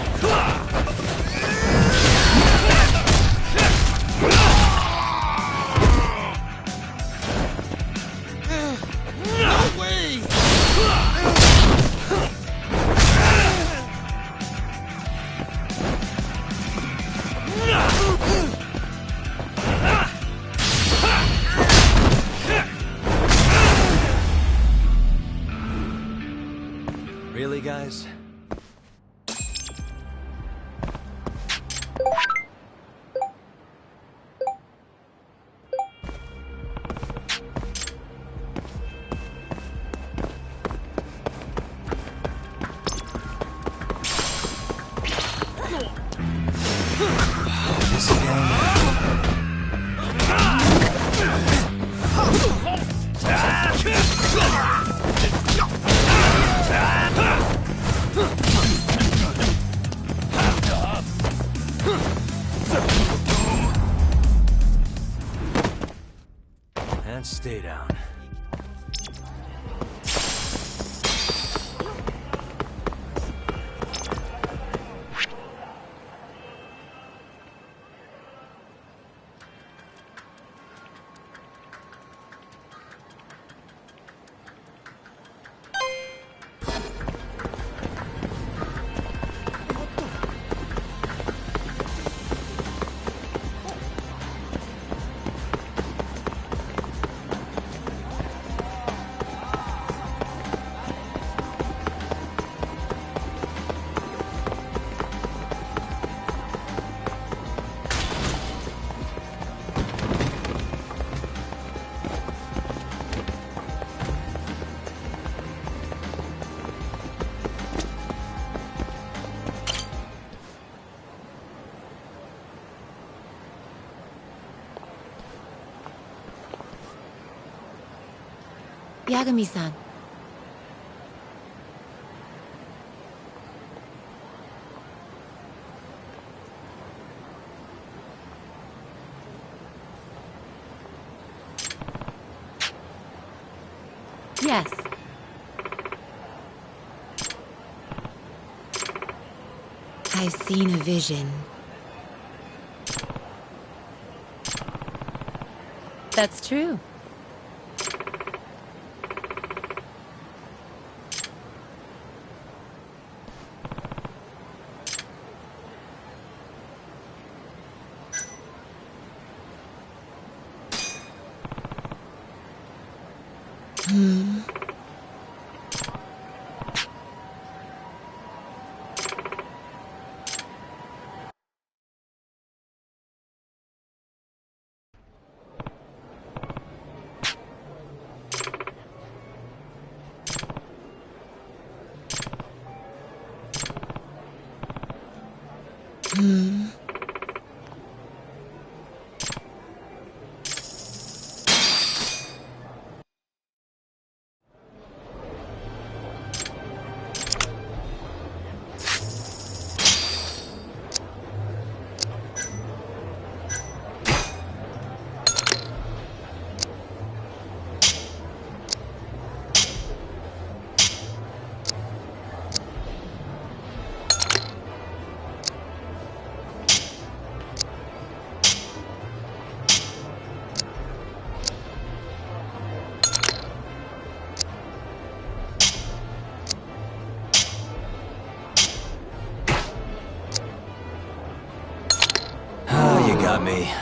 Yagami-san. Yes. I've seen a vision. That's true. You got me.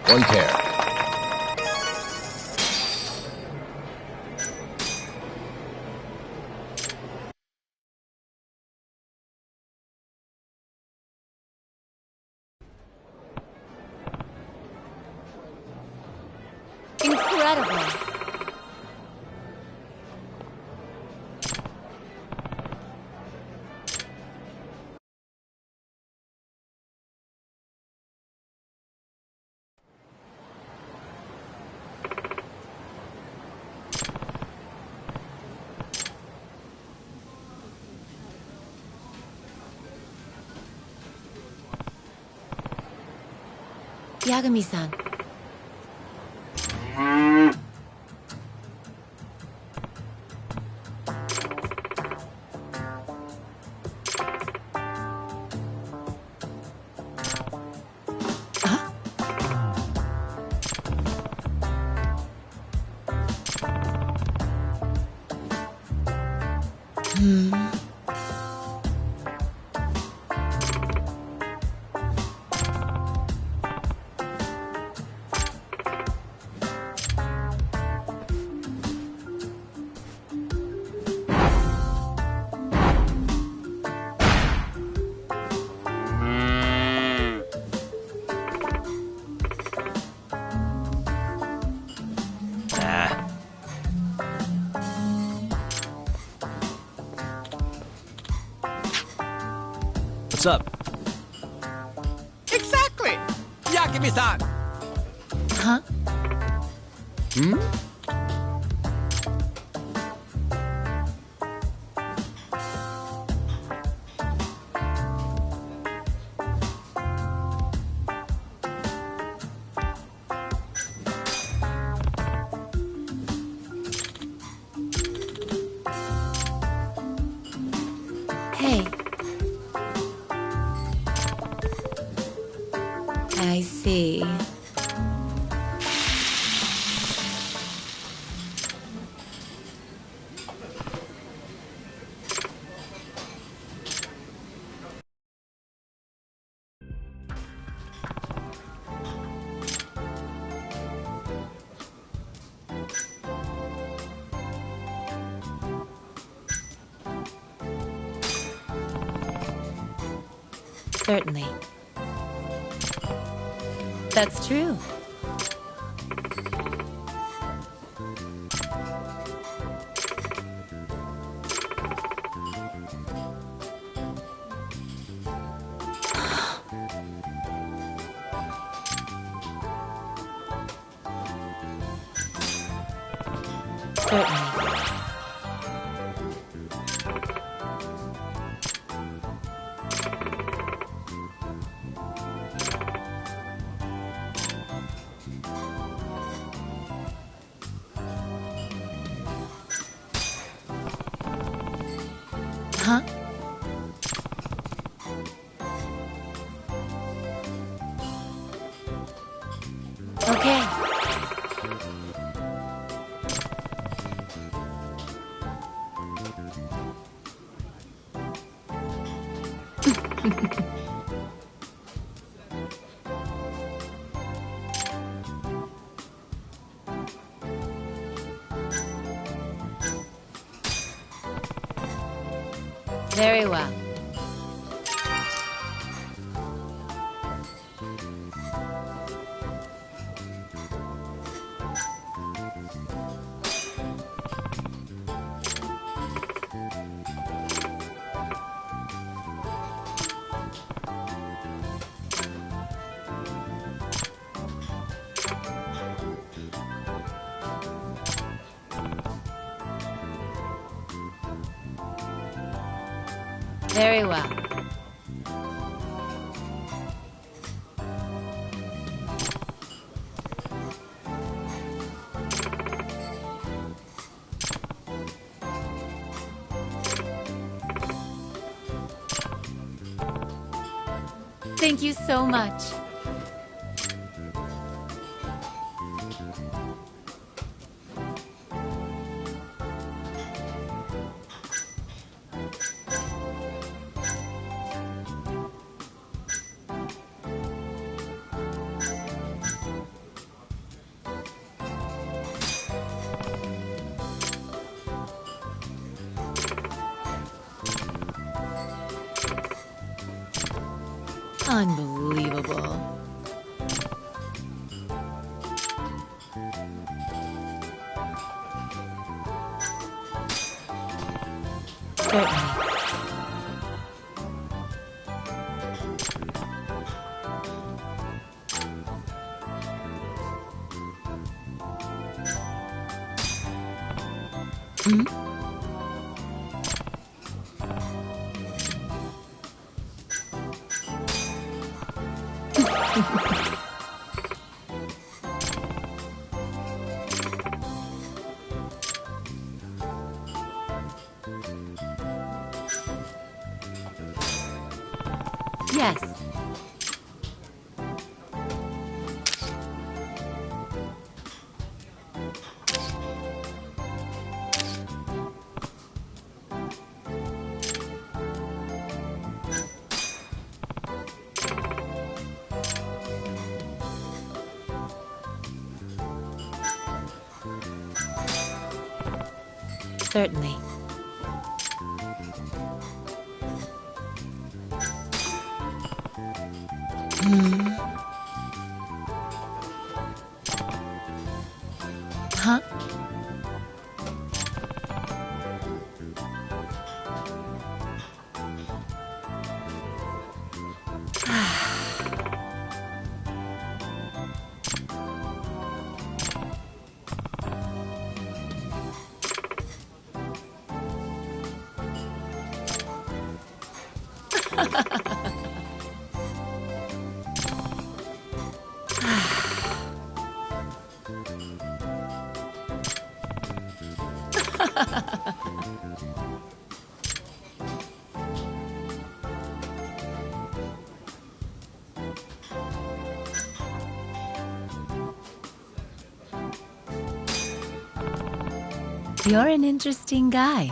One pair. Incredible. Yagami-san. What's up? Exactly! Yagami-san! Huh? Hmm? Hey. I see. Certainly. That's true. Certainly. Huh? Okay. Very well. Very well. Thank you so much. Unbelievable. Certainly. Yes. Certainly. Huh? You're an interesting guy.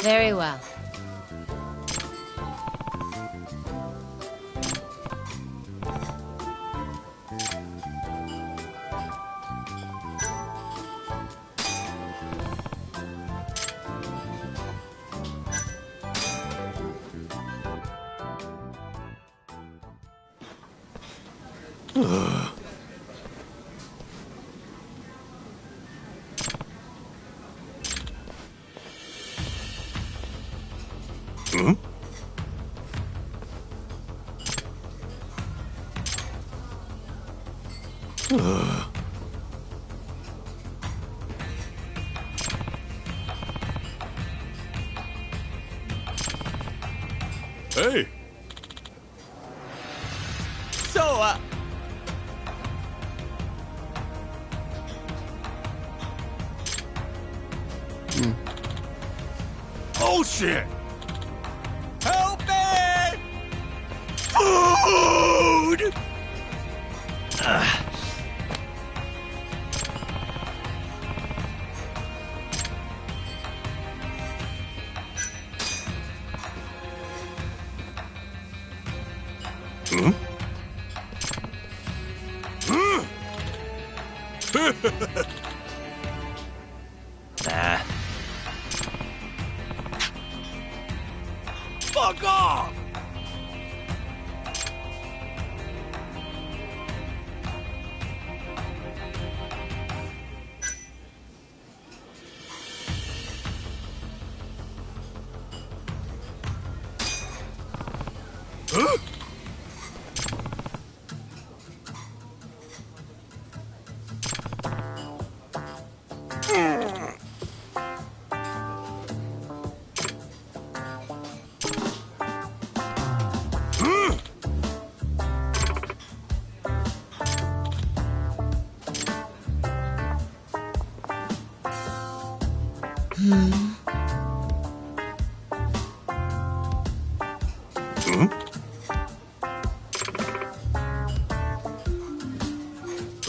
Very well. Hey! So, Oh shit! help me! Food! Nah. Fuck off!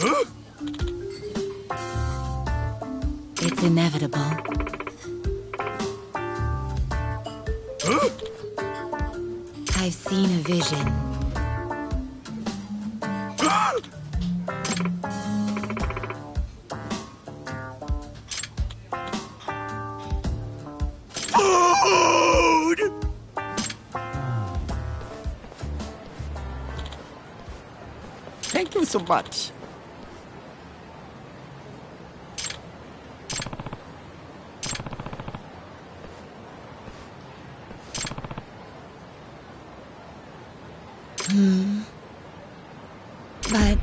Huh? It's inevitable. I've seen a vision. Thank you so much. But...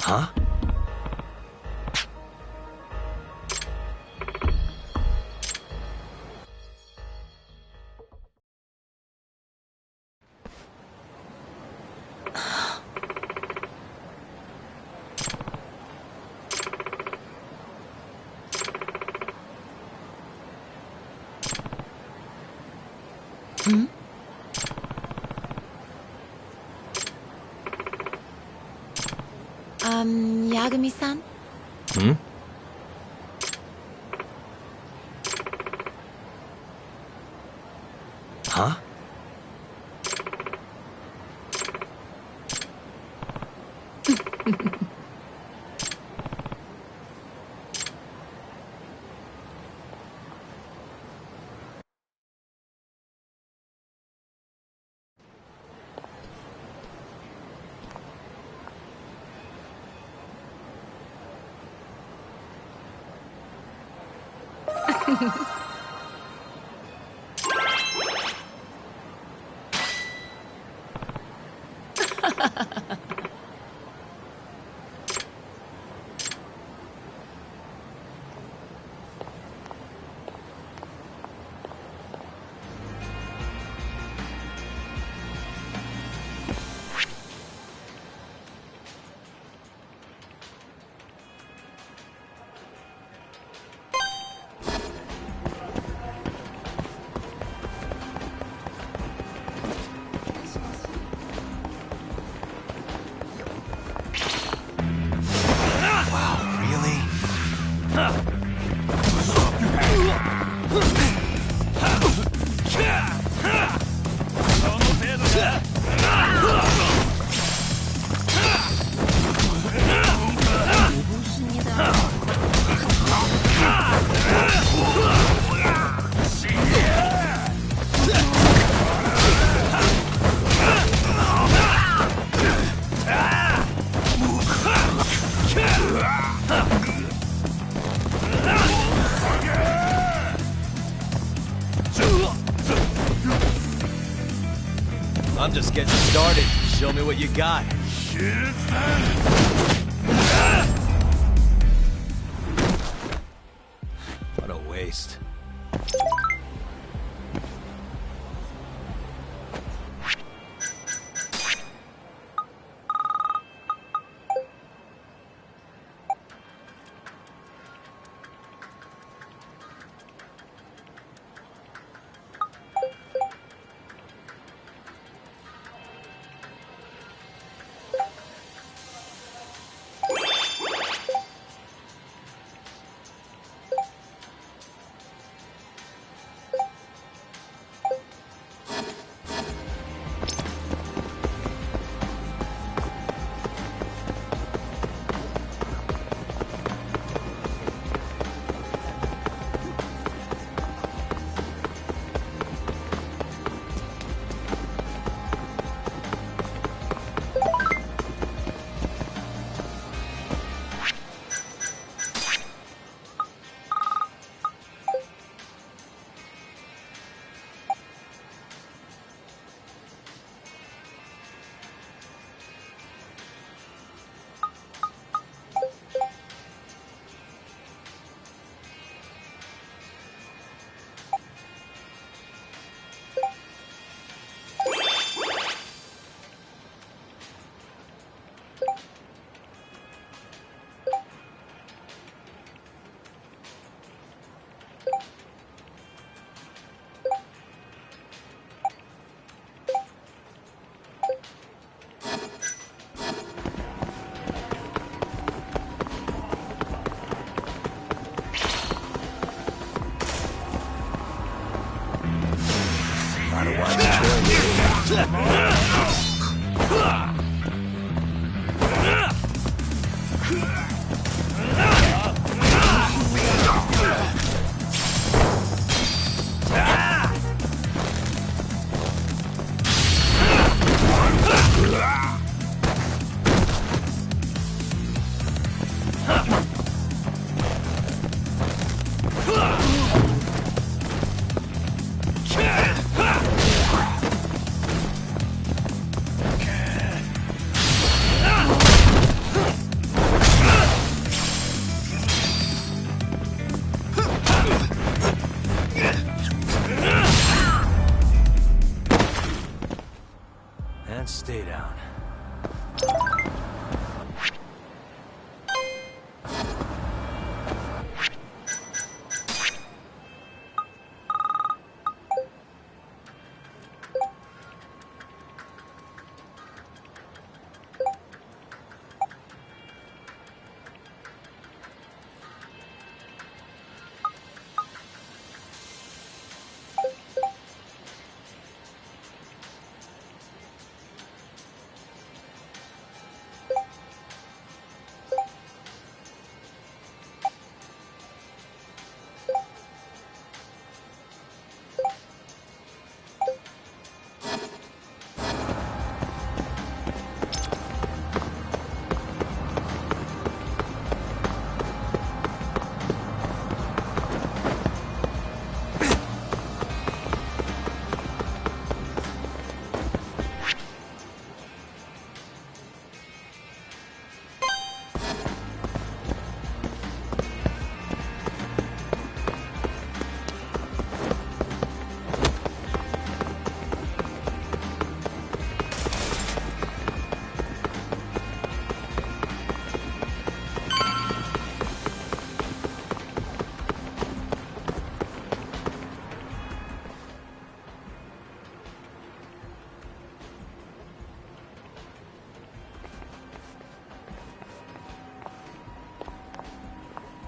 Huh? Yagami-san? Huh? I'm just getting started. Show me what you got. What a waste.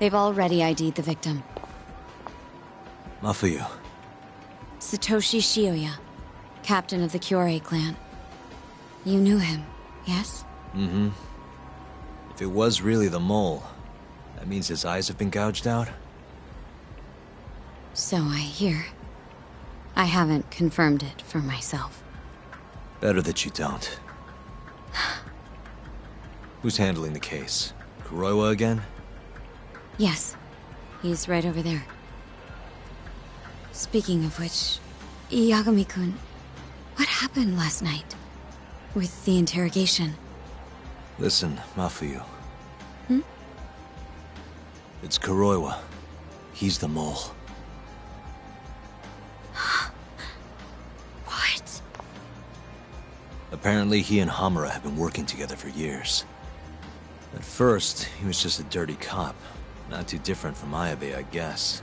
They've already ID'd the victim. Mafuyu. Satoshi Shioya, captain of the Kyorei clan. You knew him, yes? Mm-hmm. If it was really the mole, that means his eyes have been gouged out? So I hear. I haven't confirmed it for myself. Better that you don't. Who's handling the case? Kuroiwa again? Yes. He's right over there. Speaking of which, Yagami-kun, what happened last night? With the interrogation? Listen, Mafuyu. Hmm? It's Kuroiwa. He's the mole. What? Apparently he and Hamura have been working together for years. At first, he was just a dirty cop. Not too different from Ayabe, I guess.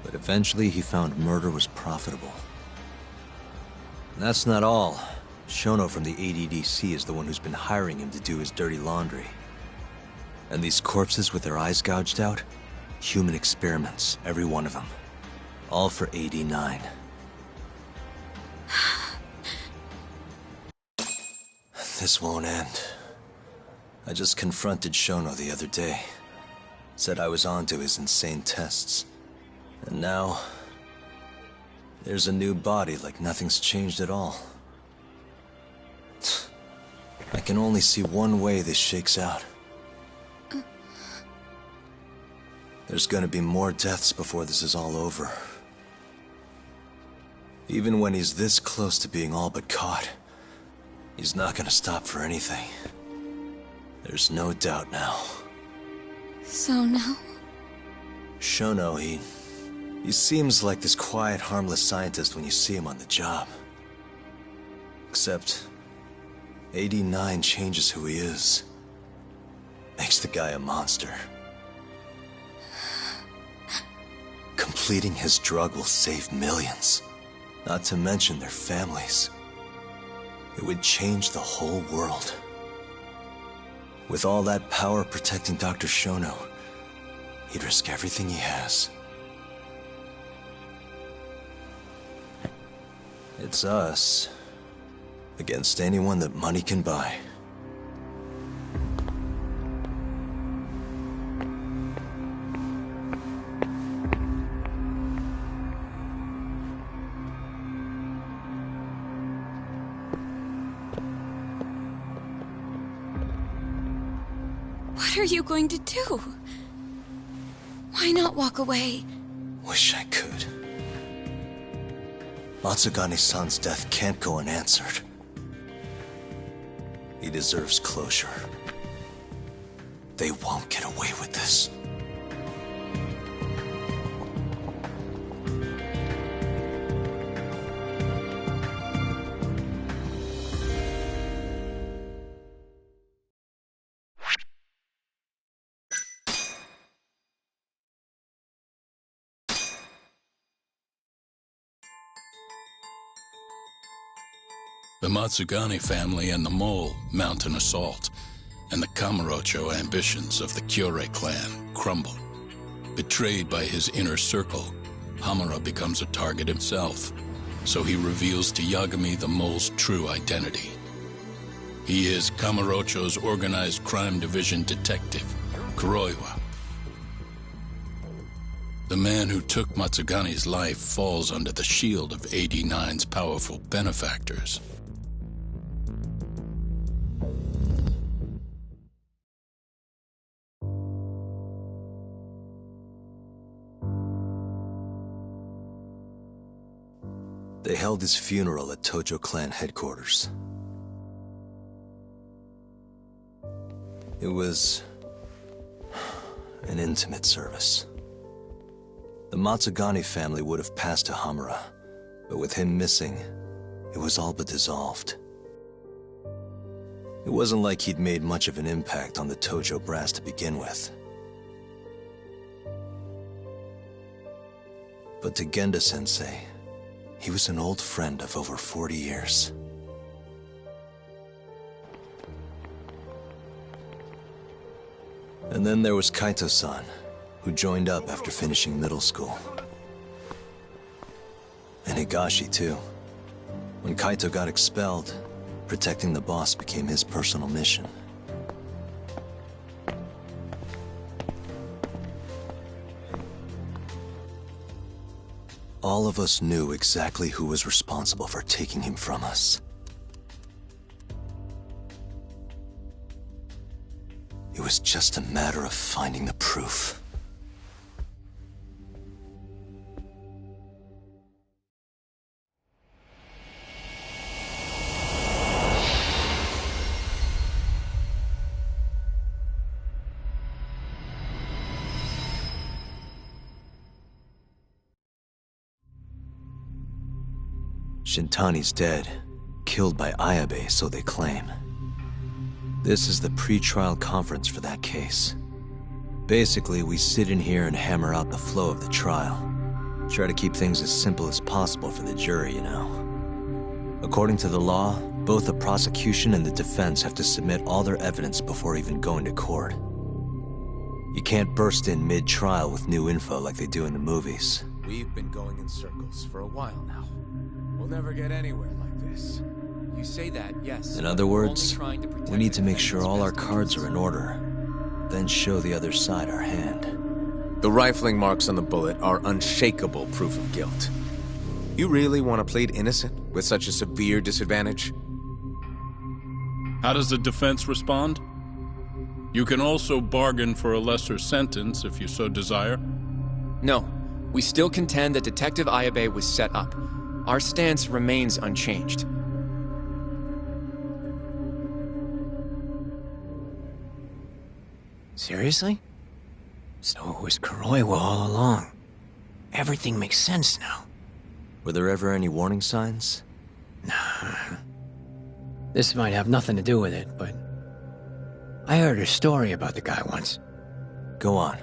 But eventually he found murder was profitable. And that's not all. Shono from the ADDC is the one who's been hiring him to do his dirty laundry. And these corpses with their eyes gouged out? Human experiments, every one of them. All for 89. This won't end. I just confronted Shono the other day. Said I was onto his insane tests. And now... there's a new body like nothing's changed at all. I can only see one way this shakes out. There's gonna be more deaths before this is all over. Even when he's this close to being all but caught, he's not gonna stop for anything. There's no doubt now. So now? Shono, he seems like this quiet, harmless scientist when you see him on the job. Except, 89 changes who he is. Makes the guy a monster. Completing his drug will save millions. Not to mention their families. It would change the whole world. With all that power protecting Dr. Shono, he'd risk everything he has. It's us against anyone that money can buy. What are you going to do? Why not walk away? Wish I could. Matsugane-san's death can't go unanswered. He deserves closure. They won't get away with this. The Matsugane family and the Mole mount an assault, and the Kamurocho ambitions of the Kyorei clan crumble. Betrayed by his inner circle, Hamura becomes a target himself, so he reveals to Yagami the Mole's true identity. He is Kamurocho's organized crime division detective, Kuroiwa. The man who took Matsugane's life falls under the shield of 89's powerful benefactors. They held his funeral at Tojo clan headquarters. It was an intimate service. The Matsugane family would have passed to Hamura, but with him missing, it was all but dissolved. It wasn't like he'd made much of an impact on the Tojo brass to begin with. But to Genda-sensei, he was an old friend of over 40 years. And then there was Kaito-san, who joined up after finishing middle school. And Higashi, too. When Kaito got expelled, protecting the boss became his personal mission. All of us knew exactly who was responsible for taking him from us. It was just a matter of finding the proof. Shintani's dead, killed by Ayabe, so they claim. This is the pre-trial conference for that case. Basically, we sit in here and hammer out the flow of the trial. Try to keep things as simple as possible for the jury, you know. According to the law, both the prosecution and the defense have to submit all their evidence before even going to court. You can't burst in mid-trial with new info like they do in the movies. We've been going in circles for a while now. We'll never get anywhere like this. You say that, yes. In other words, we need to make sure all our cards are in order, then show the other side our hand. The rifling marks on the bullet are unshakable proof of guilt. You really want to plead innocent with such a severe disadvantage? How does the defense respond? You can also bargain for a lesser sentence if you so desire. No, we still contend that Detective Ayabe was set up. Our stance remains unchanged. Seriously? So it was Kuroiwa all along. Everything makes sense now. Were there ever any warning signs? Nah. This might have nothing to do with it, but I heard a story about the guy once. Go on.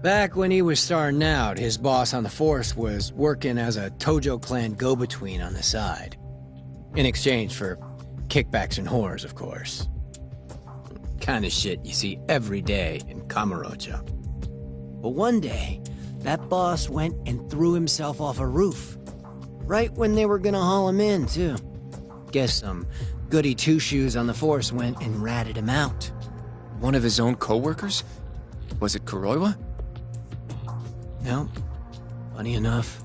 Back when he was starting out, his boss on the force was working as a Tojo clan go-between on the side. In exchange for kickbacks and whores, of course. Kind of shit you see every day in Kamurocho. But one day, that boss went and threw himself off a roof. Right when they were gonna haul him in, too. Guess some goody two-shoes on the force went and ratted him out. One of his own co-workers? Was it Kuroiwa? No. Funny enough,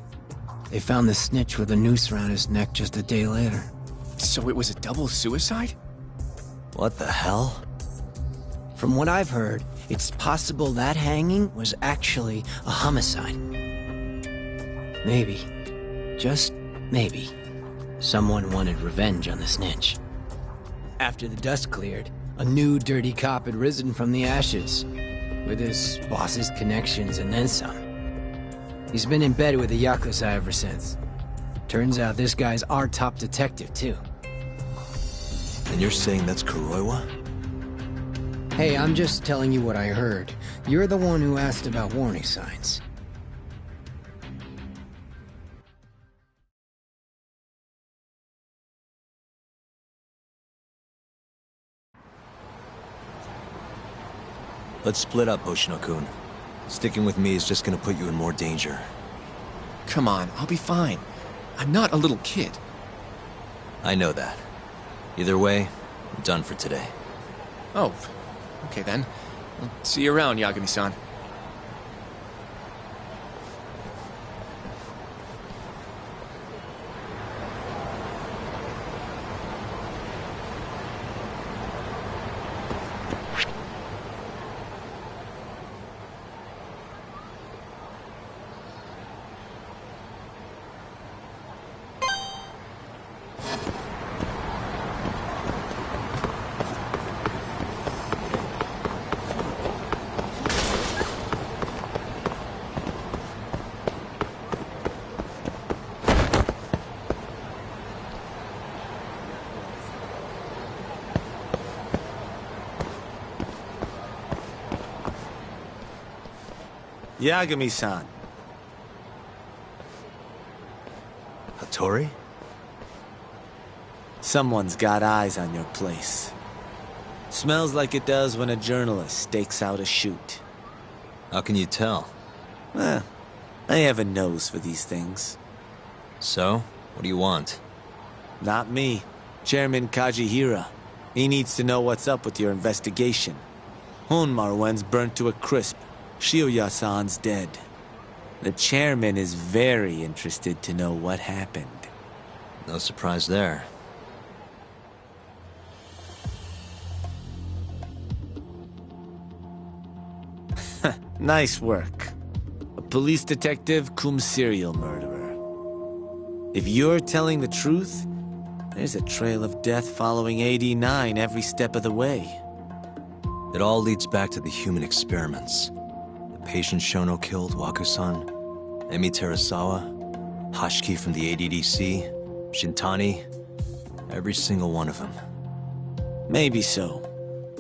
they found the snitch with a noose around his neck just a day later. So it was a double suicide? What the hell? From what I've heard, it's possible that hanging was actually a homicide. Maybe, just maybe, someone wanted revenge on the snitch. After the dust cleared, a new dirty cop had risen from the ashes, with his boss's connections and then some. He's been in bed with the Yakuza ever since. Turns out this guy's our top detective, too. And you're saying that's Kuroiwa? Hey, I'm just telling you what I heard. You're the one who asked about warning signs. Let's split up, Hoshino-kun. Sticking with me is just gonna put you in more danger. Come on, I'll be fine. I'm not a little kid. I know that. Either way, I'm done for today. Oh, okay then. I'll see you around, Yagami-san. Yagami-san. Hattori? Someone's got eyes on your place. Smells like it does when a journalist stakes out a shoot. How can you tell? I have a nose for these things. So, what do you want? Not me. Chairman Kajihira. He needs to know what's up with your investigation. Honmarwen's burnt to a crisp. Shioya-san's dead. The chairman is very interested to know what happened. No surprise there. Nice work. A police detective cum serial murderer. If you're telling the truth, there's a trail of death following 89 every step of the way. It all leads back to the human experiments. The patient Shono killed, Waku-san, Emi Terasawa, Hashiki from the ADDC, Shintani, every single one of them. Maybe so.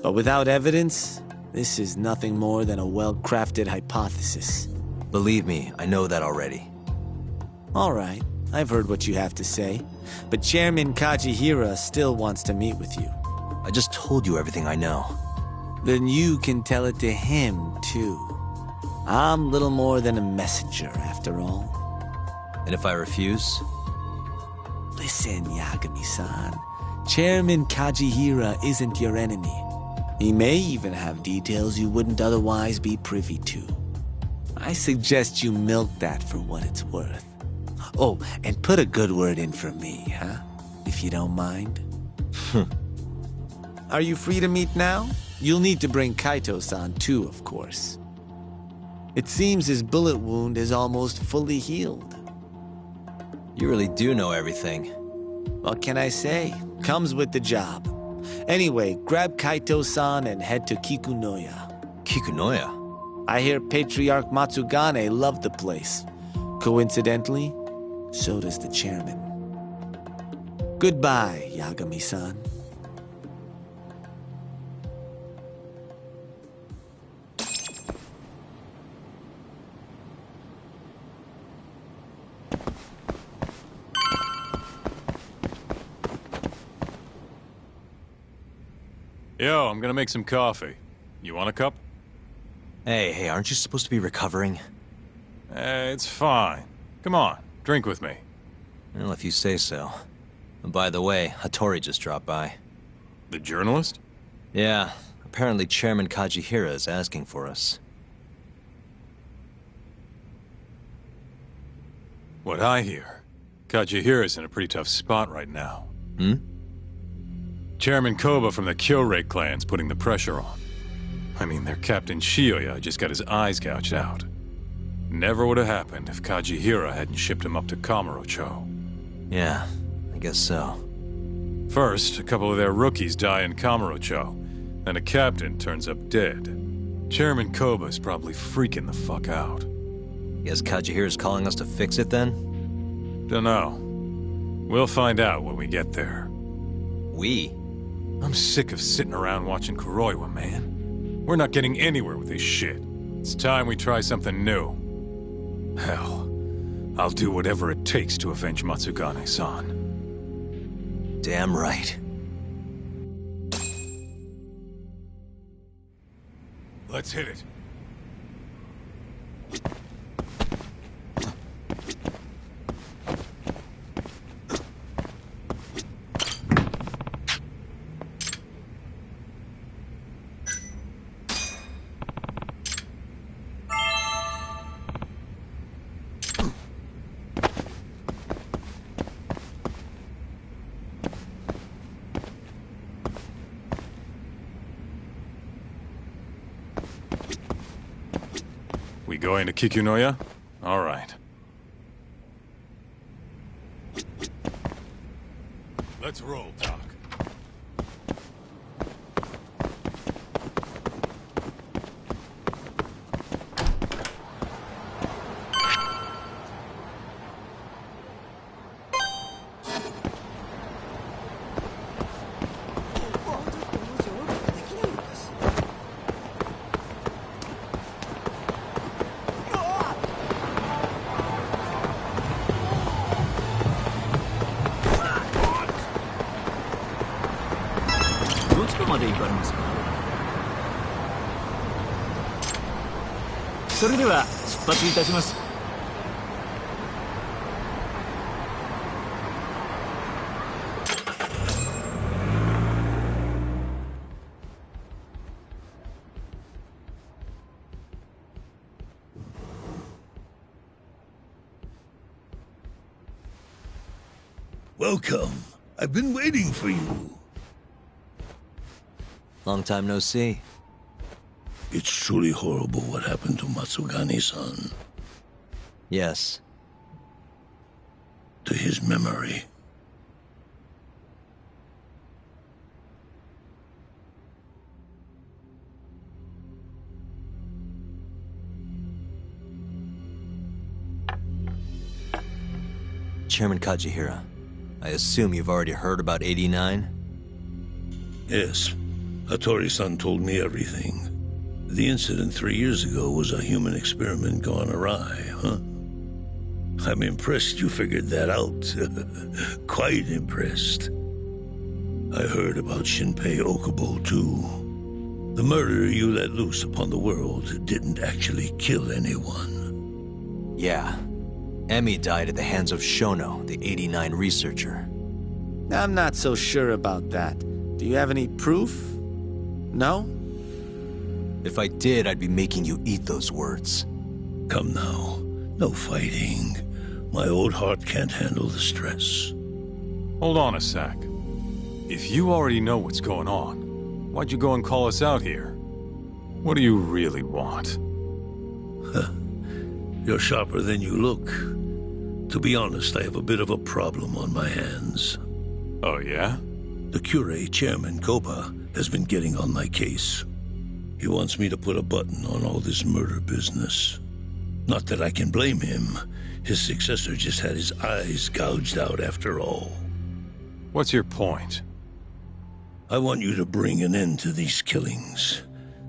But without evidence, this is nothing more than a well-crafted hypothesis. Believe me, I know that already. All right, I've heard what you have to say. But Chairman Kajihira still wants to meet with you. I just told you everything I know. Then you can tell it to him, too. I'm little more than a messenger, after all. And if I refuse? Listen, Yagami-san. Chairman Kajihira isn't your enemy. He may even have details you wouldn't otherwise be privy to. I suggest you milk that for what it's worth. Oh, and put a good word in for me, huh? If you don't mind. Are you free to meet now? You'll need to bring Kaito-san too, of course. It seems his bullet wound is almost fully healed. You really do know everything. What can I say? Comes with the job. Anyway, grab Kaito-san and head to Kikunoya. Kikunoya? I hear Patriarch Matsugane loved the place. Coincidentally, so does the chairman. Goodbye, Yagami-san. Yo, I'm gonna make some coffee. You want a cup? Hey, aren't you supposed to be recovering? It's fine. Come on, drink with me. Well, if you say so. And by the way, Hattori just dropped by. The journalist? Yeah, apparently Chairman Kajihira is asking for us. What I hear, Kajihira's in a pretty tough spot right now. Chairman Koba from the Kyorei clan's putting the pressure on. I mean, their Captain Shioya just got his eyes gouged out. Never would have happened if Kajihira hadn't shipped him up to Kamurocho. Yeah, I guess so. First, a couple of their rookies die in Kamurocho, then a captain turns up dead. Chairman Koba's probably freaking the fuck out. Guess Kajihira's calling us to fix it then? Dunno. We'll find out when we get there. We? I'm sick of sitting around watching Kuroiwa, man. We're not getting anywhere with this shit. It's time we try something new. Hell, I'll do whatever it takes to avenge Matsugane-san. Damn right. Let's hit it. We going to Kikunoya? All right. Let's roll, Doc. それでは出発いたします。Welcome. I've been waiting for you. Long time no see. It's truly horrible what happened to Matsugane-san. Yes. To his memory. Chairman Kajihira, I assume you've already heard about 89? Yes. Hattori-san told me everything. The incident 3 years ago was a human experiment gone awry, huh? I'm impressed you figured that out. Quite impressed. I heard about Shinpei Okubo, too. The murder you let loose upon the world didn't actually kill anyone. Yeah. Emmy died at the hands of Shono, the 89 researcher. I'm not so sure about that. Do you have any proof? No? If I did, I'd be making you eat those words. Come now. No fighting. My old heart can't handle the stress. Hold on a sec. If you already know what's going on, why'd you go and call us out here? What do you really want? You're sharper than you look. To be honest, I have a bit of a problem on my hands. Oh, yeah? The Cure chairman, Koba, has been getting on my case. He wants me to put a button on all this murder business. Not that I can blame him. His successor just had his eyes gouged out after all. What's your point? I want you to bring an end to these killings.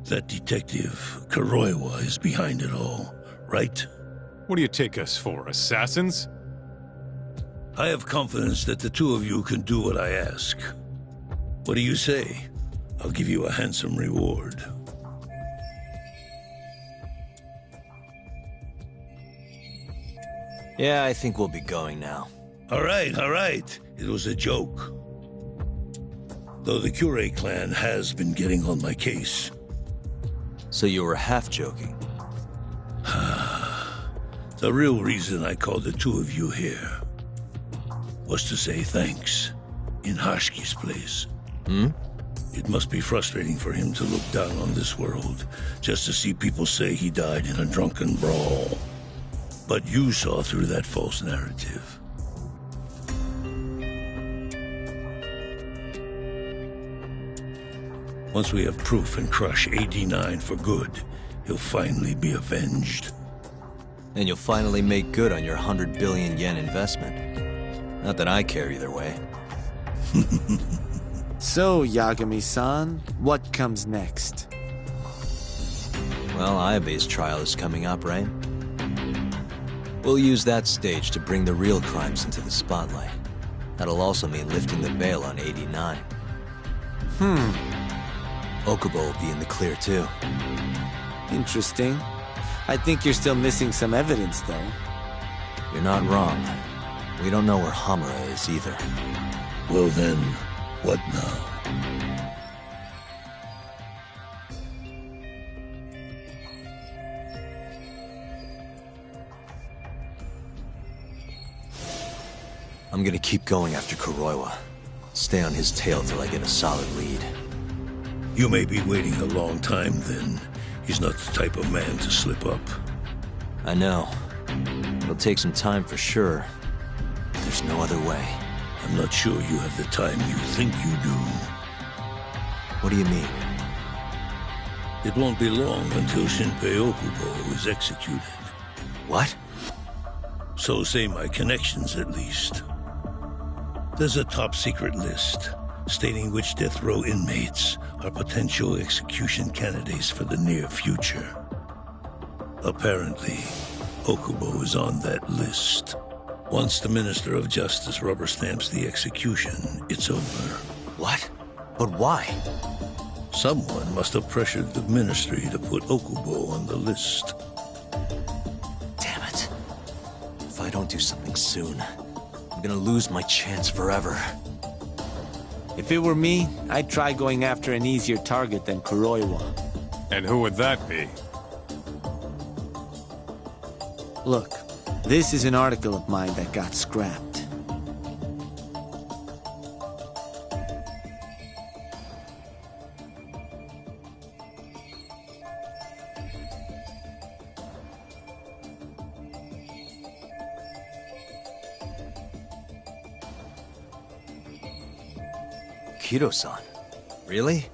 That detective, Kuroiwa, is behind it all, right? What do you take us for, assassins? I have confidence that the two of you can do what I ask. What do you say? I'll give you a handsome reward. Yeah, I think we'll be going now. All right. It was a joke. Though the Cure clan has been getting on my case. So you were half joking? The real reason I called the two of you here was to say thanks in Hashki's place. It must be frustrating for him to look down on this world just to see people say he died in a drunken brawl. But you saw through that false narrative. Once we have proof and crush AD9 for good, he'll finally be avenged. And you'll finally make good on your 100 billion yen investment. Not that I care either way. So, Yagami-san, what comes next? Well, Ayabe's trial is coming up, right? We'll use that stage to bring the real crimes into the spotlight. That'll also mean lifting the veil on 89. Okubo will be in the clear, too. Interesting. I think you're still missing some evidence, though. You're not wrong. We don't know where Hamura is, either. Well then, what now? I'm gonna keep going after Kuroiwa. Stay on his tail till I get a solid lead. You may be waiting a long time, then. He's not the type of man to slip up. I know. It'll take some time for sure. There's no other way. I'm not sure you have the time you think you do. What do you mean? It won't be long until Shinpei Okubo is executed. What? So say my connections, at least. There's a top-secret list stating which death row inmates are potential execution candidates for the near future. Apparently, Okubo is on that list. Once the Minister of Justice rubber stamps the execution, it's over. What? But why? Someone must have pressured the Ministry to put Okubo on the list. I don't do something soon, I'm gonna lose my chance forever. If it were me, I'd try going after an easier target than Kuroiwa. And who would that be? Look, this is an article of mine that got scrapped. Kido-san? Really?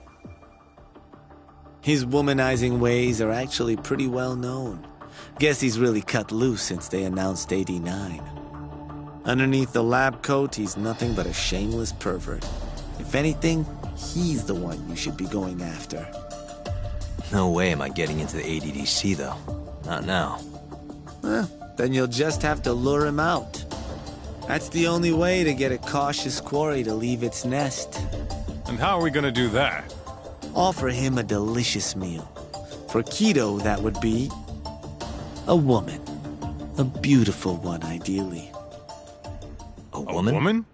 His womanizing ways are actually pretty well known. Guess he's really cut loose since they announced 89. Underneath the lab coat, he's nothing but a shameless pervert. If anything, he's the one you should be going after. No way am I getting into the ADDC, though. Not now. Then you'll just have to lure him out. That's the only way to get a cautious quarry to leave its nest. And how are we gonna do that? Offer him a delicious meal. For Kido, that would be a woman. A beautiful one, ideally. A woman? A woman?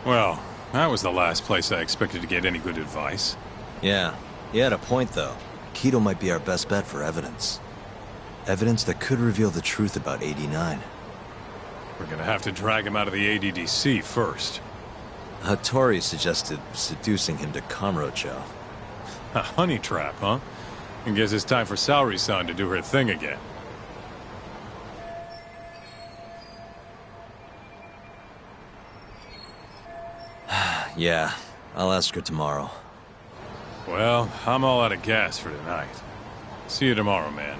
Well, that was the last place I expected to get any good advice. Yeah, he had a point, though. Kido might be our best bet for evidence. Evidence that could reveal the truth about 89. We're gonna have to drag him out of the ADDC first. Hattori suggested seducing him to Kamurocho. A honey trap, huh? I guess it's time for Saori-san to do her thing again. Yeah, I'll ask her tomorrow. Well, I'm all out of gas for tonight. See you tomorrow, man.